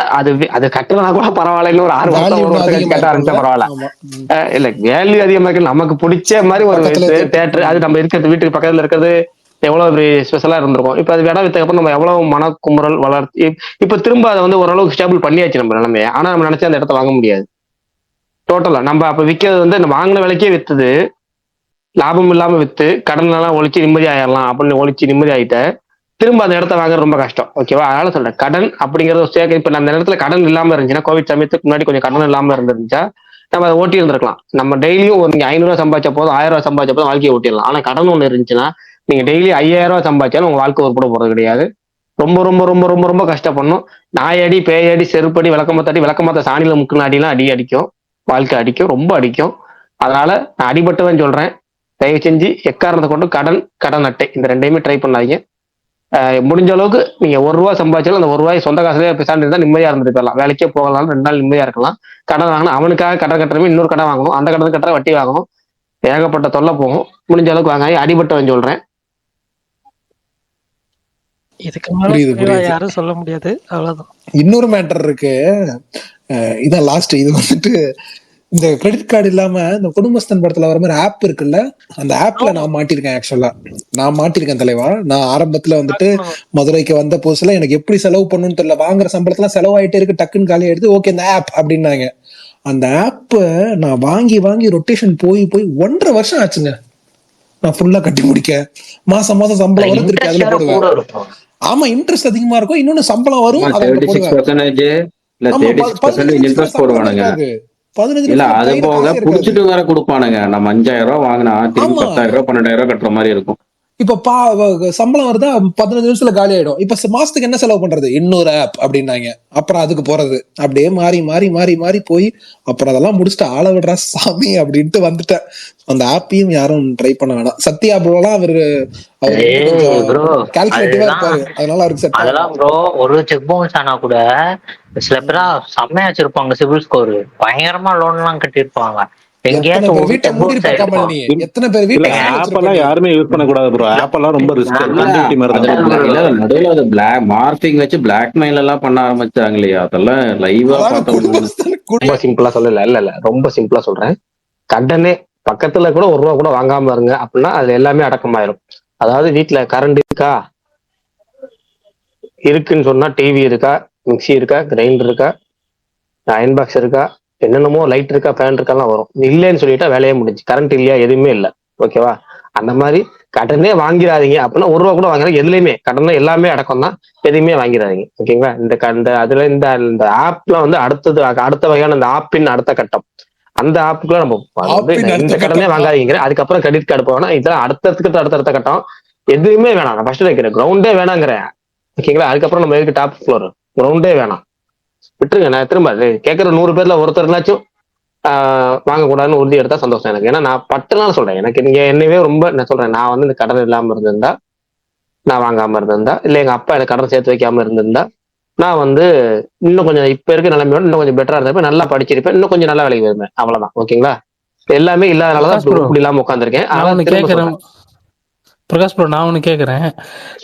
அது கட்டலனா கூட பரவாயில்ல, ஒரு 6 வருஷம் ஒரு வருஷம் கட்ட ஆரம்பிச்சா பரவாயில்ல. இல்ல வேல்யூ அதிகமா இருக்கு, நமக்கு பிடிச்ச மாதிரி ஒரு தேட்டர், அது நம்ம இருக்கிறது வீட்டுக்கு பக்கத்துல இருக்கிறது எவ்வளவு ஸ்பெஷலா இருந்திருக்கும். இப்ப அது இடம் வித்தக்கப்புறம் நம்ம எவ்வளவு மனக்குமுறல் வளர்ச்சி. இப்ப திரும்ப அதை வந்து ஓரளவுக்கு ஸ்டேபிள் பண்ணியாச்சு நம்ம நிலைமையை. ஆனா நம்ம நினைச்சா அந்த இடத்த வாங்க முடியாது டோட்டலா. நம்ம அப்ப விற்கிறது வந்து நம்ம வாங்கின விலைக்கே வித்துது, லாபம் இல்லாம வித்து கடன் எல்லாம் ஒழிச்சு நிம்மதி ஆயிடலாம் அப்படின்னு ஒழிச்சு நிம்மதி ஆயிட்ட திரும்ப அந்த இடத்த வாங்குறது ரொம்ப கஷ்டம். ஓகேவா? அதனால சொல்றேன், கடன் அப்படிங்கறது சேர்க்க இப்ப அந்த இடத்துல கடன் இல்லாம இருந்துச்சுன்னா, கோவிட் சமயத்துக்கு முன்னாடி கொஞ்சம் கடன் இல்லாம இருந்துருந்துச்சா நம்ம அதை ஓட்டி இருந்திருக்கலாம். நம்ம டெய்லியும் ஒரு நீங்க 500 ரூபாய் சம்பாதிச்ச போதும் 1000 ரூபாய் சம்பாதிச்ச போதும் வாழ்க்கையை ஓட்டிடலாம். ஆனா கடன் ஒண்ணு இருந்துச்சுன்னா நீங்க டெய்லி 5000 ரூபாய் சம்பாதிச்சாலும் உங்க வாழ்க்கை உருப்பட போறது கிடையாது. ரொம்ப ரொம்ப ரொம்ப ரொம்ப ரொம்ப கஷ்டப்படணும். நாயடி பேயடி செருப்படி விளக்கமாத்த சாணியில முக்குன அடிலாம் அடிக்கும், வாழ்க்கை அடிக்கும், ரொம்ப அடிக்கும். அதனால நான் அடிபட்டவன் சொல்றேன், தயவு செஞ்சு எக்காரணத்தை கொண்டு கடன் அட்டை இந்த ரெண்டையுமே ட்ரை பண்ணாதீங்க. முடிஞ்ச அளவுக்கு நீங்க 1 ரூபா சம்பாதிச்சாலும் அந்த 1 ரூபாய் சொந்த காசுலேயே பேசாண்டு இருந்தா நிம்மதியா இருந்துட்டு போயிடலாம். வேலைக்கே போகலாம், 2 நாள் நிம்மதியா இருக்கலாம். கடன் வாங்கணும், அவனுக்காக கடன் கட்டுறமே இன்னொரு கடன் வாங்கணும், அந்த கடன் கட்டுற வட்டி வாங்கணும், ஏகப்பட்ட தொல்லை போகும். முடிஞ்ச அளவுக்கு வாங்க, அடிபட்டவன் சொல்றேன். இதுக்கு மேல யாரும் சொல்ல முடியாது, அவ்வளவுதான். இன்னொரு மேட்டர் இருக்கு, இதான் லாஸ்ட். இது வந்துட்டு இந்த கிரெடிட் கார்டு இல்லாம இந்த குடும்பஸ்தன் படத்துல வர மாதிரி ஆப் இருக்குல்ல, அந்த ஆப்ல நான் மாட்டிருக்கேன். ஆக்சுவலா நான் மாட்டிருக்கேன் தலைவா. நான் ஆரம்பத்துல வந்துட்டு மதுரைக்கு வந்த புதுசுல எனக்கு எப்படி செலவு பண்ணணும்னு தெரியல, வாங்குற சம்பளத்துல செலவாயிட்டே இருக்கு, டக்குன்னு காலி ஆயிடுது. ஓகே இந்த ஆப் அப்படின்னாங்க. அந்த ஆப் நான் வாங்கி ரொட்டேஷன் போய் 1.5 வருஷம் ஆச்சுங்க நான் ஃபுல்லா கட்டி முடிக்க. மாசம் சம்பளம் வரும், திருப்பி அதுல போடுவேன். ஆமா, இன்ட்ரெஸ்ட் அதிகமா இருக்கும். இன்னொன்னு சம்பளம் வரும், 15 இல்ல அது போக புடிச்சிட்டு வேற கொடுப்பானுங்க. நம்ம 5000 ரூபாய் வாங்கினா திரும்பி 10,000 ரூபாய் 12,000 ரூபாய் கட்டுற மாதிரி இருக்கும். இப்ப சம்பளம் வருதா 15 நிமிஷத்துல காலி ஆயிடும். இப்ப மாசத்துக்கு என்ன செலவு பண்றது, இன்னொரு ஆப் அப்படின்னாங்க. அப்புறம் அதுக்கு போறது அப்படியே மாறி போய் அப்புறம் அதெல்லாம் முடிச்சுட்டு ஆள விடுறா சாமி அப்படின்ட்டு வந்துட்டேன். அந்த ஆப்பையும் யாரும் ட்ரை பண்ண வேணாம். சத்யா ப்ரோலாம் அவரு கால்குலேட்டிவா இருப்பாரு, அதனால அவருக்கு செட். அதெல்லாம் ப்ரோ ஒரு செக் பவுன்ஸ் ஆனா கூட சில பேரா செம்மையா வச்சிருப்பாங்க, சிபில் ஸ்கோர் பயங்கரமா லோன் எல்லாம் கட்டிருப்பாங்க. யாருமே யூஸ் பண்ண கூடாது ப்ரோ. ஆப் எல்லாம் ரொம்ப ரிஸ்க். மார்பிங் வச்சு பிளாக்மெயில் எல்லாம் பண்ண ஆரம்பிச்சாங்க இல்லையா, அதெல்லாம் லைவா பார்த்தோம். ரொம்ப சிம்பிளா சொல்லல, இல்ல ரொம்ப சிம்பிளா சொல்றேன். கடனே பக்கத்துல கூட 1 ரூபா கூட வாங்காம இருங்க அப்படின்னா அது எல்லாமே அடக்கமாயிரும். அதாவது வீட்டுல கரண்ட் இருக்கா, இருக்குன்னு சொன்னா டிவி இருக்கா, மிக்சி இருக்கா, கிரைண்டர் இருக்கா, அயன் பாக்ஸ் இருக்கா, என்னென்னமோ லைட் இருக்கா, ஃபேன் இருக்காலாம் வரும். இல்லைன்னு சொல்லிட்டா வேலையே முடிஞ்சு. கரண்ட் இல்லையா, எதுவுமே இல்லை. ஓகேவா? அந்த மாதிரி கடனே வாங்கிடாதீங்க அப்படின்னா 1 ரூபா கூட வாங்குறாங்க. எதுலையுமே கடனே எல்லாமே அடக்கம் தான், எதுவுமே வாங்கிடாதீங்க. ஓகேங்களா? அதுல இந்த ஆப்ல வந்து அடுத்த வகையான இந்த ஆப்பின் அடுத்த கட்டம், அந்த ஆப்புக்குள்ள நம்ம இந்த கடனே வாங்காதீங்க. அதுக்கப்புறம் கிரெடிட் கார்டு போவேன்னா இதெல்லாம் அடுத்த கட்டம். எதுவுமே வேணாம். நான் ஃபர்ஸ்ட் வைக்கிறேன், கிரவுண்டே வேணாங்கிறேன். ஓகேங்களா? அதுக்கப்புறம் நம்ம எதுக்கு டாப் ஃப்ளோர், கிரவுண்டே வேணாம், விட்டுருங்க. நான் திரும்ப கேட்கற 100 பேர்ல ஒருத்தருனாச்சும் வாங்கக்கூடாதுன்னு உறுதி எடுத்தா சந்தோஷம் எனக்கு. ஏன்னா நான் பட்டுனால சொல்றேன், எனக்கு நீங்க என்னவே ரொம்ப நான் சொல்றேன், நான் வந்து இந்த கடன் இல்லாம இருந்திருந்தா, நான் வாங்காம இருந்திருந்தா, இல்ல எங்க அப்பா எனக்கு கடன் சேர்த்து வைக்காம இருந்திருந்தா, நான் வந்து இன்னும் கொஞ்சம் இப்ப இருக்க நிலைமையோட இன்னும் கொஞ்சம் பெட்டரா இருந்திருப்பேன், நல்லா படிச்சிருப்பேன், இன்னும் கொஞ்சம் நல்லா வேலைக்கு வருவேன். அவ்வளவுதான். ஓகேங்களா? எல்லாமே இல்லாதனாலதான் பிரகாஷ் ப்ரோ, இப்படி இல்லாம உட்காந்துருக்கேன். நான் அதனால ஒண்ணு திரும்ப கேக்குறேன். சொல்றேன். பிரகாஷ் ப்ரோ, நான் ஒண்ணு கேக்குறேன்.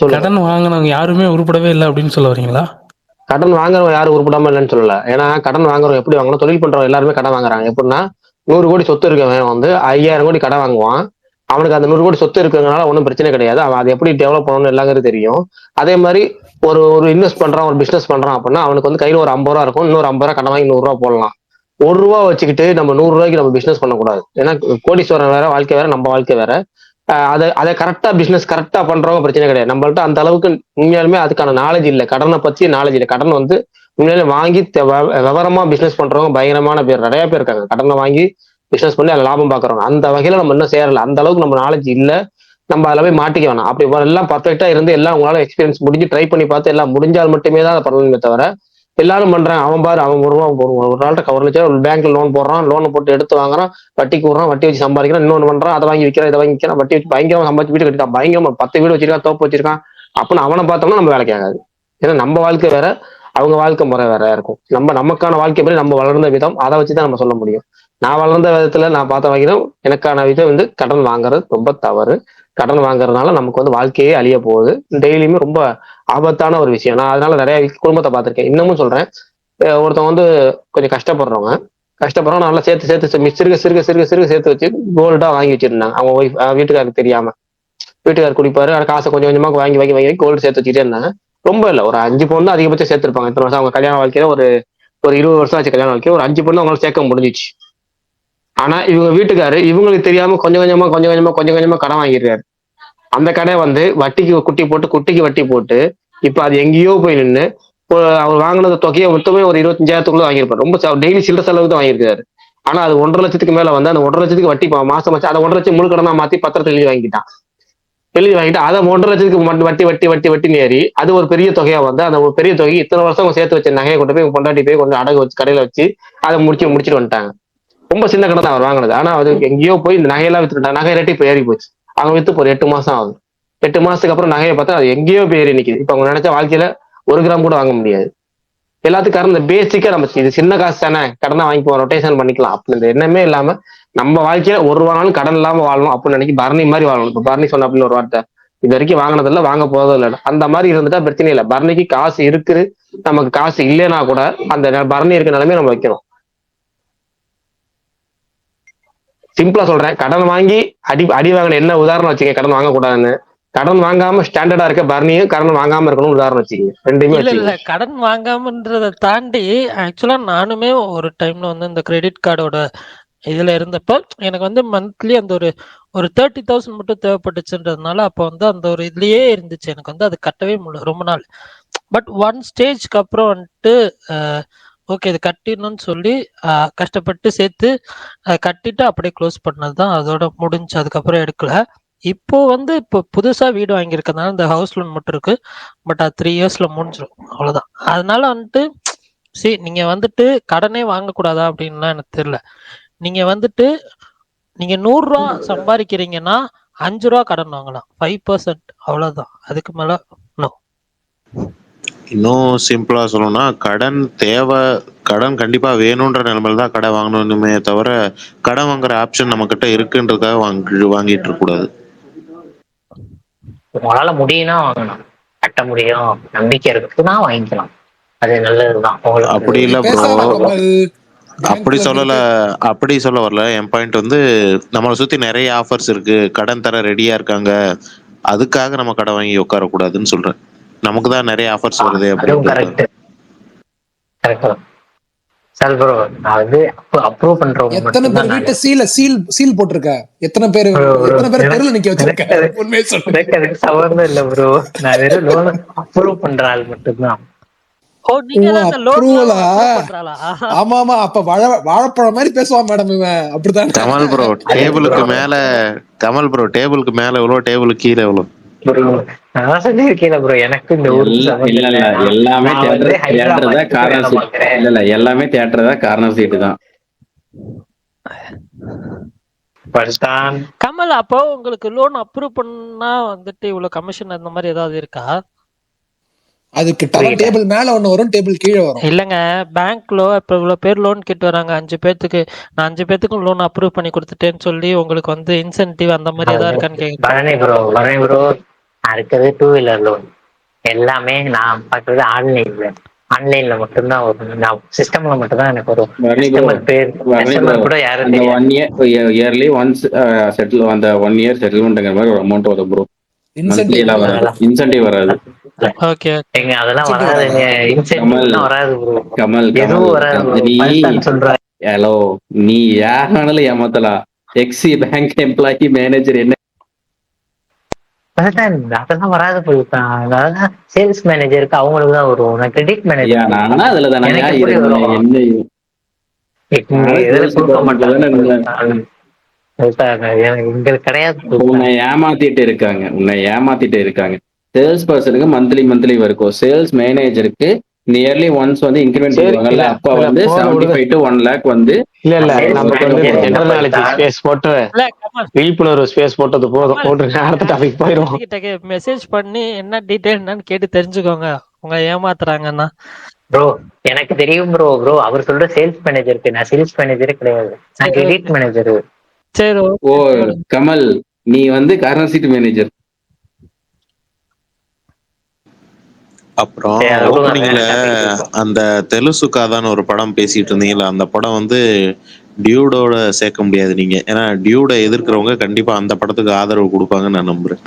சொல்லுங்க. கடன் வாங்கினவங்க யாருமே உருப்படவே இல்லை அப்படின்னு சொல்ல வரீங்களா? கடன் வாங்குறவங்க யாரும் உருப்படாம இல்லைன்னு சொல்லல. ஏன்னா கடன் வாங்குறவங்க எப்படி வாங்கணும், தொழில் பண்றவங்க எல்லாருமே கடன் வாங்குறாங்க. எப்படின்னா 100 கோடி சொத்து இருக்கவன் வந்து 5000 கோடி கடன் வாங்குவான். அவனுக்கு அந்த 100 கோடி சொத்து இருக்கிறதுனால ஒன்றும் பிரச்சனை கிடையாது. அவன் அதை எப்படி டெவலப் பண்ணணும்னு எல்லாங்கிறது தெரியும். அதே மாதிரி ஒரு ஒரு இன்வெஸ்ட் பண்றான், ஒரு பிசினஸ் பண்றான் அப்படின்னா அவனுக்கு வந்து கையில ஒரு 50 ரூபா இருக்கும், இன்னொரு 50 ரூபா கடன் வாங்கி 100 ரூபா போடலாம். 1 ரூபா வச்சுக்கிட்டு நம்ம 100 ரூபாய்க்கு நம்ம பிசினஸ் பண்ணக்கூடாது. ஏன்னா கோடீஸ்வரன் வேற வாழ்க்கை வேற, நம்ம வாழ்க்கை வேற. அதை கரெக்டா பிசினஸ் கரெக்டா பண்றவங்க பிரச்சனை கிடையாது. நம்மள்ட்ட அந்த அளவுக்கு உண்மையாலுமே அதுக்கான நாலேஜ் இல்லை, கடனை பத்தி நாலேஜ் இல்லை. கடன் வந்து உண்மையிலே வாங்கி விவரமா பிசினஸ் பண்றவங்க பயங்கரமான பேர், நிறைய பேர் இருக்காங்க. கடனை வாங்கி பிசினஸ் பண்ணி அதில் லாபம் பாக்குறவங்க. அந்த வகையில நம்ம இன்னும் சேரல, அந்த அளவுக்கு நம்ம நாலேஜ் இல்லை. நம்ம அதில் போய் மாட்டிக்க வேணாம். அப்படி எல்லாம் பர்ஃபெக்டா இருந்து எல்லாம் உங்களால எக்ஸ்பீரியன்ஸ் முடிஞ்சு ட்ரை பண்ணி பார்த்து எல்லாம் முடிஞ்சால் மட்டுமே தான் அதை பண்ணணுமே தவிர, எல்லாரும் பண்றாங்க. அவன் பாரு, அவன் ஒரு நாள்கிட்ட 1 லட்சம் பேங்க்ல லோன் போடுறான், லோன் போட்டு எடுத்து வாங்குறான், வட்டிக்கு விடுறான், வட்டி வச்சு சம்பாதிக்கிறான், இன்னொன்று பண்றான், அதை வாங்கி விற்கிறான், இதை வாங்கி விற்கிறான், வட்டி வச்சு பயங்கரமா சம்பாதிச்சு வீடு கட்டிட்டான், பயங்கரமா 10 வீடு வச்சிருக்கான், தோப்பு வச்சிருக்கான். அப்படின்னு அவனை பார்த்தோம்னா நம்ம வேலைக்கு ஆகாது. ஏன்னா நம்ம வாழ்க்கை வேற, அவங்க வாழ்க்கை முறை வேற இருக்கும். நமக்கான வாழ்க்கை படி நம்ம வளர்ந்த விதம் அதை வச்சுதான் நம்ம சொல்ல முடியும். நான் வளர்ந்த விதத்துல நான் பார்த்த வகையிலும் எனக்கான விதம் வந்து கடன் வாங்குறது ரொம்ப தவறு. கடன் வாங்குறதுனால நமக்கு வந்து வாழ்க்கையே அழிய போகுது. டெய்லியுமே ரொம்ப ஆபத்தான ஒரு விஷயம். நான் அதனால நிறைய குடும்பத்தை பார்த்திருக்கேன். இன்னமும் சொல்றேன், ஒருத்தவங்க வந்து கொஞ்சம் கஷ்டப்படுறவங்க நல்லா சேர்த்து சிறுக சிறுக சிறுக சிறுக சேர்த்து வச்சு கோல்டா வாங்கி வச்சிருந்தாங்க. அவங்க ஒய்ஃப் வீட்டுக்காருக்கு தெரியாம, வீட்டுக்காரர் குடிப்பாரு, காசை கொஞ்சம் கொஞ்சமா வாங்கி வாங்கி வாங்கி கோல்டு சேர்த்து வச்சுட்டே இருந்தாங்க. ரொம்ப இல்லை, ஒரு 5 பவுன் தான் அதிகபட்சம் சேர்த்திருப்பாங்க. இத்தனை வருஷம் அவங்க கல்யாண வாழ்க்கையில ஒரு 20 வருஷம் ஆச்சு கல்யாண வாழ்க்கையில, ஒரு 5 பவுன் அவங்களால சேர்க்க முடிஞ்சிச்சு. ஆனா இவங்க வீட்டுக்காரு இவங்களுக்கு தெரியாம கொஞ்சம் கொஞ்சமா கடன் வாங்கியிருக்காரு. அந்த கடை வந்து வட்டிக்கு குட்டிக்கு வட்டி போட்டு இப்ப அது எங்கேயோ போய் நின்று அவர் வாங்கினது தொகையை மொத்தமே ஒரு 25,000 வாங்கியிருப்பாரு. ரொம்ப டெய்லி சில்லற செலவு தான் வாங்கியிருக்காரு. ஆனா அது 1.5 லட்சத்துக்கு மேல வந்து அந்த 1.5 லட்சத்துக்கு வட்டி மாசம் வச்சு அதை 1.5 லட்சம் முழு கடனா மாத்தி பத்திரத்தை எழுதி வாங்கிட்டு அதை 1.5 லட்சத்துக்கு வட்டி ஏறி அது ஒரு பெரிய தொகையா வந்து அந்த ஒரு பெரிய தொகை இத்தனை வருஷம் சேர்த்து வச்ச நகையை கொண்டு போய் பொண்டாட்டி போய் கொஞ்சம் அடகு வச்சு கடையில வச்சு அதை முடிச்சுட்டு வந்துட்டாங்க. ரொம்ப சின்ன கடை தான் அவர் வாங்கினது. ஆனா அது எங்கேயோ போய் இந்த நகையெல்லாம் வித்துட்டாங்க. நகை ரேட்டு இப்ப ஏறி போச்சு. அவங்க வித்து ஒரு 8 மாசம் ஆகுது. 8 மாசத்துக்கு அப்புறம் நகையை பார்த்தா அது எங்கேயோ போய் ஏறி நிக்குது. இப்ப அவங்க நினைச்ச வாழ்க்கையில 1 கிராம் கூட வாங்க முடியாது. எல்லாத்துக்கும் காரணம் இந்த பேசிக்கா நம்ம இது சின்ன காசு தானே, கடனை வாங்கி ரொட்டேஷன் பண்ணிக்கலாம் அப்படின்னு எண்ணமே இல்லாம நம்ம வாழ்க்கையில 1 ரூபானாலும் கடன் இல்லாம வாழணும் அப்படின்னு நினைக்கி பரணி மாதிரி வாழணும். இப்ப பரணி சொன்ன அப்படின்னு ஒரு வார்த்தை இது வரைக்கும் வாங்கினதில்ல, வாங்க போறதும் இல்லை. அந்த மாதிரி இருந்துட்டா பிரச்சனை இல்லை. பரணிக்கு காசு இருக்குது, நமக்கு காசு இல்லைன்னா கூட அந்த பரணி இருக்க நிலைமை நம்ம வைக்கணும். சிம்பிளா சொல்றேன், கடன் வாங்கி அடி வாங்கின என்ன உதாரணம் வச்சுக்க, கடன் வாங்கக்கூடாதுன்னு. கடன் வாங்காம ஸ்டாண்டர்டா இருக்க பரணியும் கடன் வாங்காம இருக்கணும் உதாரணம் வச்சுக்கீங்க. ரெண்டுமே இல்ல கடன் வாங்காமன்றதை தாண்டி ஆக்சுவலா நானுமே ஒரு டைம்ல வந்து இந்த கிரெடிட் கார்டோட இதுல இருந்தப்ப எனக்கு வந்து மந்த்லி அந்த ஒரு 30,000 மட்டும் தேவைப்பட்டுச்சுன்றதுனால அப்போ வந்து அந்த ஒரு இதுலயே இருந்துச்சு. எனக்கு வந்து அது கட்டவே முடியல ரொம்ப நாள். பட் 1 ஸ்டேஜ்க்கு அப்புறம் வந்துட்டு ஓகே இது கட்டிடணும்னு சொல்லி கஷ்டப்பட்டு சேர்த்து கட்டிட்டு அப்படியே க்ளோஸ் பண்ணதுதான், அதோட முடிஞ்சு. அதுக்கப்புறம் எடுக்கல. இப்போ வந்து இப்போ புதுசா வீடு வாங்கியிருக்கனால இந்த ஹவுஸ் லோன் மட்டும் இருக்கு. பட் அது 3 இயர்ஸ்ல முடிஞ்சிடும், அவ்வளவுதான். அதனால வந்துட்டு சரி நீங்க வந்துட்டு கடனே வாங்கக்கூடாதா அப்படின்லாம் எனக்கு தெரியல. நீங்க வந்துட்டு நீங்க 100 ரூபா சம்பாதிக்கிறீங்கன்னா 5 ரூபா கடன் வாங்கலாம், 5%, அவ்வளவுதான். அதுக்கு மேல நோ. இன்னும் சிம்பிளா சொல்லணும்னா கடன் கண்டிப்பா வேணும்ன்ற நிலைமையில தான் கடன் வாங்கணுமே தவிர கடன் வாங்குற ஆப்ஷன் நம்ம கிட்ட இருக்குன்றதுக்காக வாங்கிட்டு இருக்க கூடாது. உங்களால முடியும்னா வாங்கணும், கட்ட முடியும் நம்பிக்கை இருக்குன்னா வாங்கிக்கலாம், அது நல்லதுதான். அப்படி இல்ல ப்ரோ, அப்படி சொல்ல வரல. என் பாயிண்ட் வந்து நம்மளை சுத்தி நிறைய ஆஃபர்ஸ் இருக்கு, கடன் தர ரெடியா இருக்காங்க, அதுக்காக நம்ம கடன் வாங்கி உட்கார கூடாதுன்னு சொல்றேன். நமக்கு தான் நிறைய ஆஃபர்ஸ் வருது அப்படின்னு. சார் ப்ரோ நான் வந்து அப்ரூவ் பண்றவங்க எத்தனை பேர் வீட்டை சீல் போட்டிருக்க, எத்தனை பேர் தெருல நிக்க வச்சிருக்க, உண்மையை சொல்றேன். எனக்கு சவர்ணம் இல்ல ப்ரோ, நான் வெறும் லோன் அப்ரூவ் பண்ற ஆள் மட்டும்தான். ஆமா ஆமா, அப்ப வாழைப்பழம் மாதிரி பேசுவான் மேடம் இவன், அப்படித்தான். கமல் ப்ரோ டேபிளுக்கு மேல எவ்வளவு, டேபிள் கீழே எவ்வளவு. நான் சொல்லியிருக்கேன் ப்ரோ, எனக்கு இந்த எல்லாமே தியேட்டர் தான் கார்னர் சீட்டு தான். படிச்சான். கமல், அப்போ உங்களுக்கு லோன் அப்ரூவ் பண்ணா வந்துட்டு இவ்வளவு கமிஷன் அந்த மாதிரி ஏதாவது இருக்கா? அதுக்கு டேபிள் மேல ஒண்ணு வரும், டேபிள் கீழே வரும். இல்லங்க, பேங்க்ல இப்ப இவ்வளவு பேர் லோன் கேட்டு வராங்க, 5 பேத்துக்கு நான் 5 பேத்துக்கும் லோன் அப்ரூவ் பண்ணி கொடுத்துட்டேன்னு சொல்லி உங்களுக்கு வந்து இன்சென்டிவ் அந்த மாதிரி ஏதாவது இருக்கான்னு கேக்குறேன். பரணி ப்ரோ அடுத்தது 2 வீலர் லோன் எல்லாமே நான் பார்க்கறது ஆன்லைன்ல மட்டும்தான் வரும். நான் சிஸ்டம்ல மட்டும் தான் எனக்கு வரும். கஸ்டமர் கூட யாரும் அந்த தெரியாது. 1 year இயர்லி ஒன்ஸ் செட்டில் அந்த 1 year செட்டில்மெண்ட்ங்கிற மாதிரி ஒரு அமௌண்ட் வரும் ப்ரோ. இன்சென்டிவ் வராது. ஓகே எங்க அதெல்லாம் வராதுங்க. இன்சென்டிவ் வராது ப்ரோ. கமல் எதுவும் வராது. நீ சொல்றேன். ஹலோ, நீ யாரானாலும் ஏமாத்தலாம். எக்ஸி பேங்க் எம்ப்ளாயி மேனேஜர் என்ன அதெல்லாம் வராது போயிருக்கான். அதான் சேல்ஸ் மேனேஜருக்கு அவங்களுக்கு தான் வரும். நான் கிரெடிட் மேனேஜர் நானா அதுல தானே என்ன எங்களுக்கு கிடையாது. உன்னை ஏமாத்திட்டு இருக்காங்க. சேல்ஸ் பர்சனுக்கு மந்த்லி இருக்கும். சேல்ஸ் மேனேஜருக்கு நியர்லி ஒன்ஸ் வந்து இன்கிரிமெண்ட் பண்ணுவாங்கல்ல, அப்ப வந்து 75 to 1 lakh வந்து இல்ல நமக்கு வந்து ஜெனரல் நாலேஜ் ஸ்பேஸ் போட்டு விழிப்புணர்வு ஸ்பேஸ் போட்டது போதும். அடுத்த டாபிக் போயிடும். மெசேஜ் பண்ணி என்ன டீடைல் என்னன்னு கேட்டு தெரிஞ்சுக்கோங்க உங்க ஏமாத்துறாங்கன்னா. ப்ரோ எனக்கு தெரியும் ப்ரோ. அவர் சொல்ற சேல்ஸ் மேனேஜருக்கு நான் சேல்ஸ் மேனேஜரே கிடையாது, நான் கிரெடிட் மேனேஜர். சரி. ஓ கமல், நீ வந்து கார்னர் சீட் மேனேஜர். அப்புறம் ஓப்பனிங்ல அந்த தெலுசுக்காதான்னு ஒரு படம் பேசிட்டு இருந்தீங்களா, அந்த படம் வந்து டியூடோட சேர்க்க முடியாது நீங்க. ஏன்னா டியூட எதிர்க்கிறவங்க கண்டிப்பா அந்த படத்துக்கு ஆதரவு கொடுப்பாங்கன்னு நான் நம்புறேன்.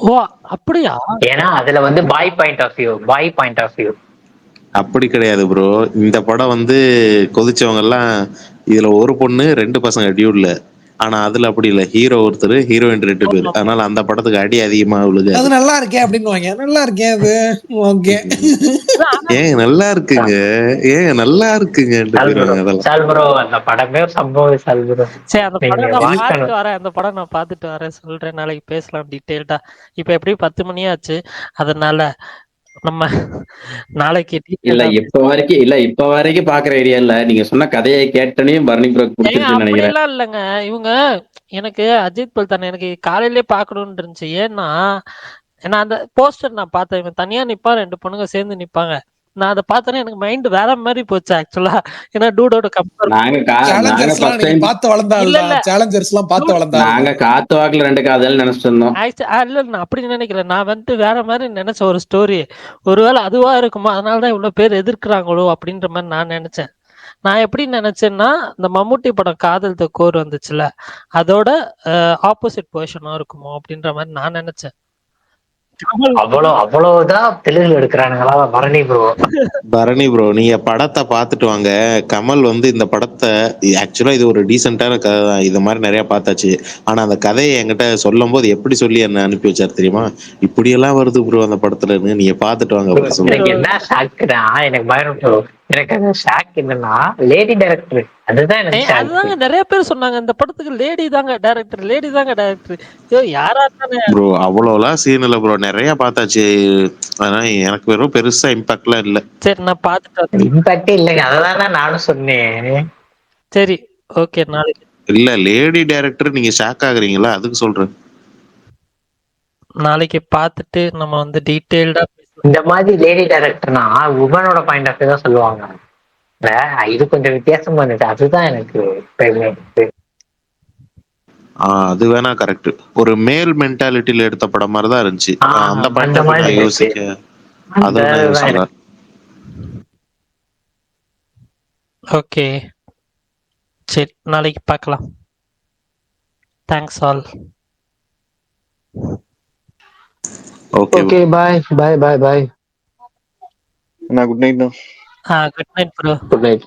ஓ அப்படியா? ஏன்னா அதுல வந்து பாய் பாயிண்ட் ஆஃப் வியூ அப்படி கிடையாது ப்ரோ. இந்த படம் வந்து கொதிச்சவங்க எல்லாம் இதுல ஒரு பொண்ணு 2 பசங்க டியூட்ல. ஆனா அதுல அப்படி இல்ல, ஹீரோ ஒருத்தர், ஹீரோயின் 2 பேர். அதனால அந்த படத்துக்கு அடி அதிகமா விழுது. அது நல்லா இருக்கே அப்படின்னு நல்லா இருக்கேன் அது. ஓகே நல்லா இருக்குங்க, நல்லா இருக்குங்க. அந்த படமே சம்பவம். சரி, அந்த படம் நான் பார்த்துட்டு வரேன் சொல்றேன். நாளைக்கு பேசலாம் டீடைல்டா. இப்ப எப்படியும் 10 மணி ஆச்சு. அதனால நம்ம நாளைக்கு இல்ல இப்ப வரைக்கும் பாக்குற ஐடியா இல்ல. நீங்க சொன்ன கதையை கேட்டனே பரணி ப்ரோ பிடிச்சிருக்குன்னு நினைக்கிறேன். அப்படிலாம் இல்லைங்க. இவங்க எனக்கு அஜித் பல்தானே எனக்கு காலையிலே பாக்கணும்னு இருந்துச்சு. ஏன்னா அந்த போஸ்டர் நான் பார்த்தேன். இவன் தனியா நிப்பான், 2 பொண்ணுங்க சேர்ந்து நிப்பாங்க. நான் அதை பார்த்தேன்னா எனக்கு மைண்ட் வேற மாதிரி போச்சு ஆக்சுவலா. ஏன்னா டூடோட கம்பேர் நாங்க பார்த்து வளர்ந்தா நாங்க காத்து வாக்குல 2 காதல் நினைச்சிட்டு இருந்தோம். இல்ல நான் அப்படி நினைக்கல. நான் வந்து வேற மாதிரி நினைச்ச ஒரு ஸ்டோரி. ஒருவேளை அதுவா இருக்குமா, அதனாலதான் இவ்வளவு பேர் எதிர்க்கிறாங்களோ அப்படின்ற மாதிரி நான் நினைச்சேன். நான் எப்படி நினைச்சேன்னா, இந்த மம்முட்டி படம் காதல் த கோர் வந்துச்சுல, அதோட ஆப்போசிட் பொசிஷனா இருக்குமோ அப்படின்ற மாதிரி நான் நினைச்சேன். அவ்வளவுதான் தெலுங்கு எடுக்கிறானுங்களா பரணி ப்ரோ? நீங்க படத்தை பார்த்துட்டு வாங்க. கமல் வந்து இந்த படத்தை ஆக்சுவலா இது ஒரு டீசென்டான கதை தான், இது மாதிரி நிறைய பார்த்தாச்சு. ஆனா அந்த கதையை என்கிட்ட சொல்லும் போது எப்படி சொல்லி என்ன அனுப்பி வச்சாரு தெரியுமா? இப்படியெல்லாம் வருது ப்ரோ அந்த படத்துல, நீங்க பார்த்துட்டு வாங்க. எனக்கு அந்த ஷாக் என்னன்னா லேடி டைரக்டர். அதுதாங்க நிறைய பேர் சொன்னாங்க இந்த படத்துக்கு லேடி தாங்க டைரக்டர். யாரா இருந்தானே ப்ரோ அவ்வளவுலாம் சீன் இல்ல ப்ரோ, நிறைய பார்த்தாச்சு. ஆனா எனக்கு வெறும் பெருசா இம்பாக்ட்லாம் இல்ல. சரி நான் பார்த்துட்டு இம்பாக்டே இல்லைங்க, அததான் நானும் சொன்னேன். சரி ஓகே, நாளைக்கு இல்ல லேடி டைரக்டர் நீங்க ஷாக் ஆகுறீங்களா, அதுக்கு சொல்றேன். நாளைக்கு பார்த்துட்டு நம்ம வந்து டீடைல்டா இந்த மாதிரி லேடி டைரக்டர்னா உமனோட பாயிண்ட் ஆஃப் வியூ தான் சொல்லுவாங்க. இது கொஞ்சம் வித்தியாசமா இருந்துச்சு, அதுதான் எனக்கு அது வேணா கரெக்ட். ஒரு மேல் மென்டாலிட்டியில எடுத்த படம் மாதிரி தான் இருந்துச்சு. அந்த பாயிண்ட் யோசிக்க அது சொல்றேன். ஓகே சரி, நாளைக்கு பார்க்கலாம். Thanks all. Okay bye. Good night. Good night bro. Good night.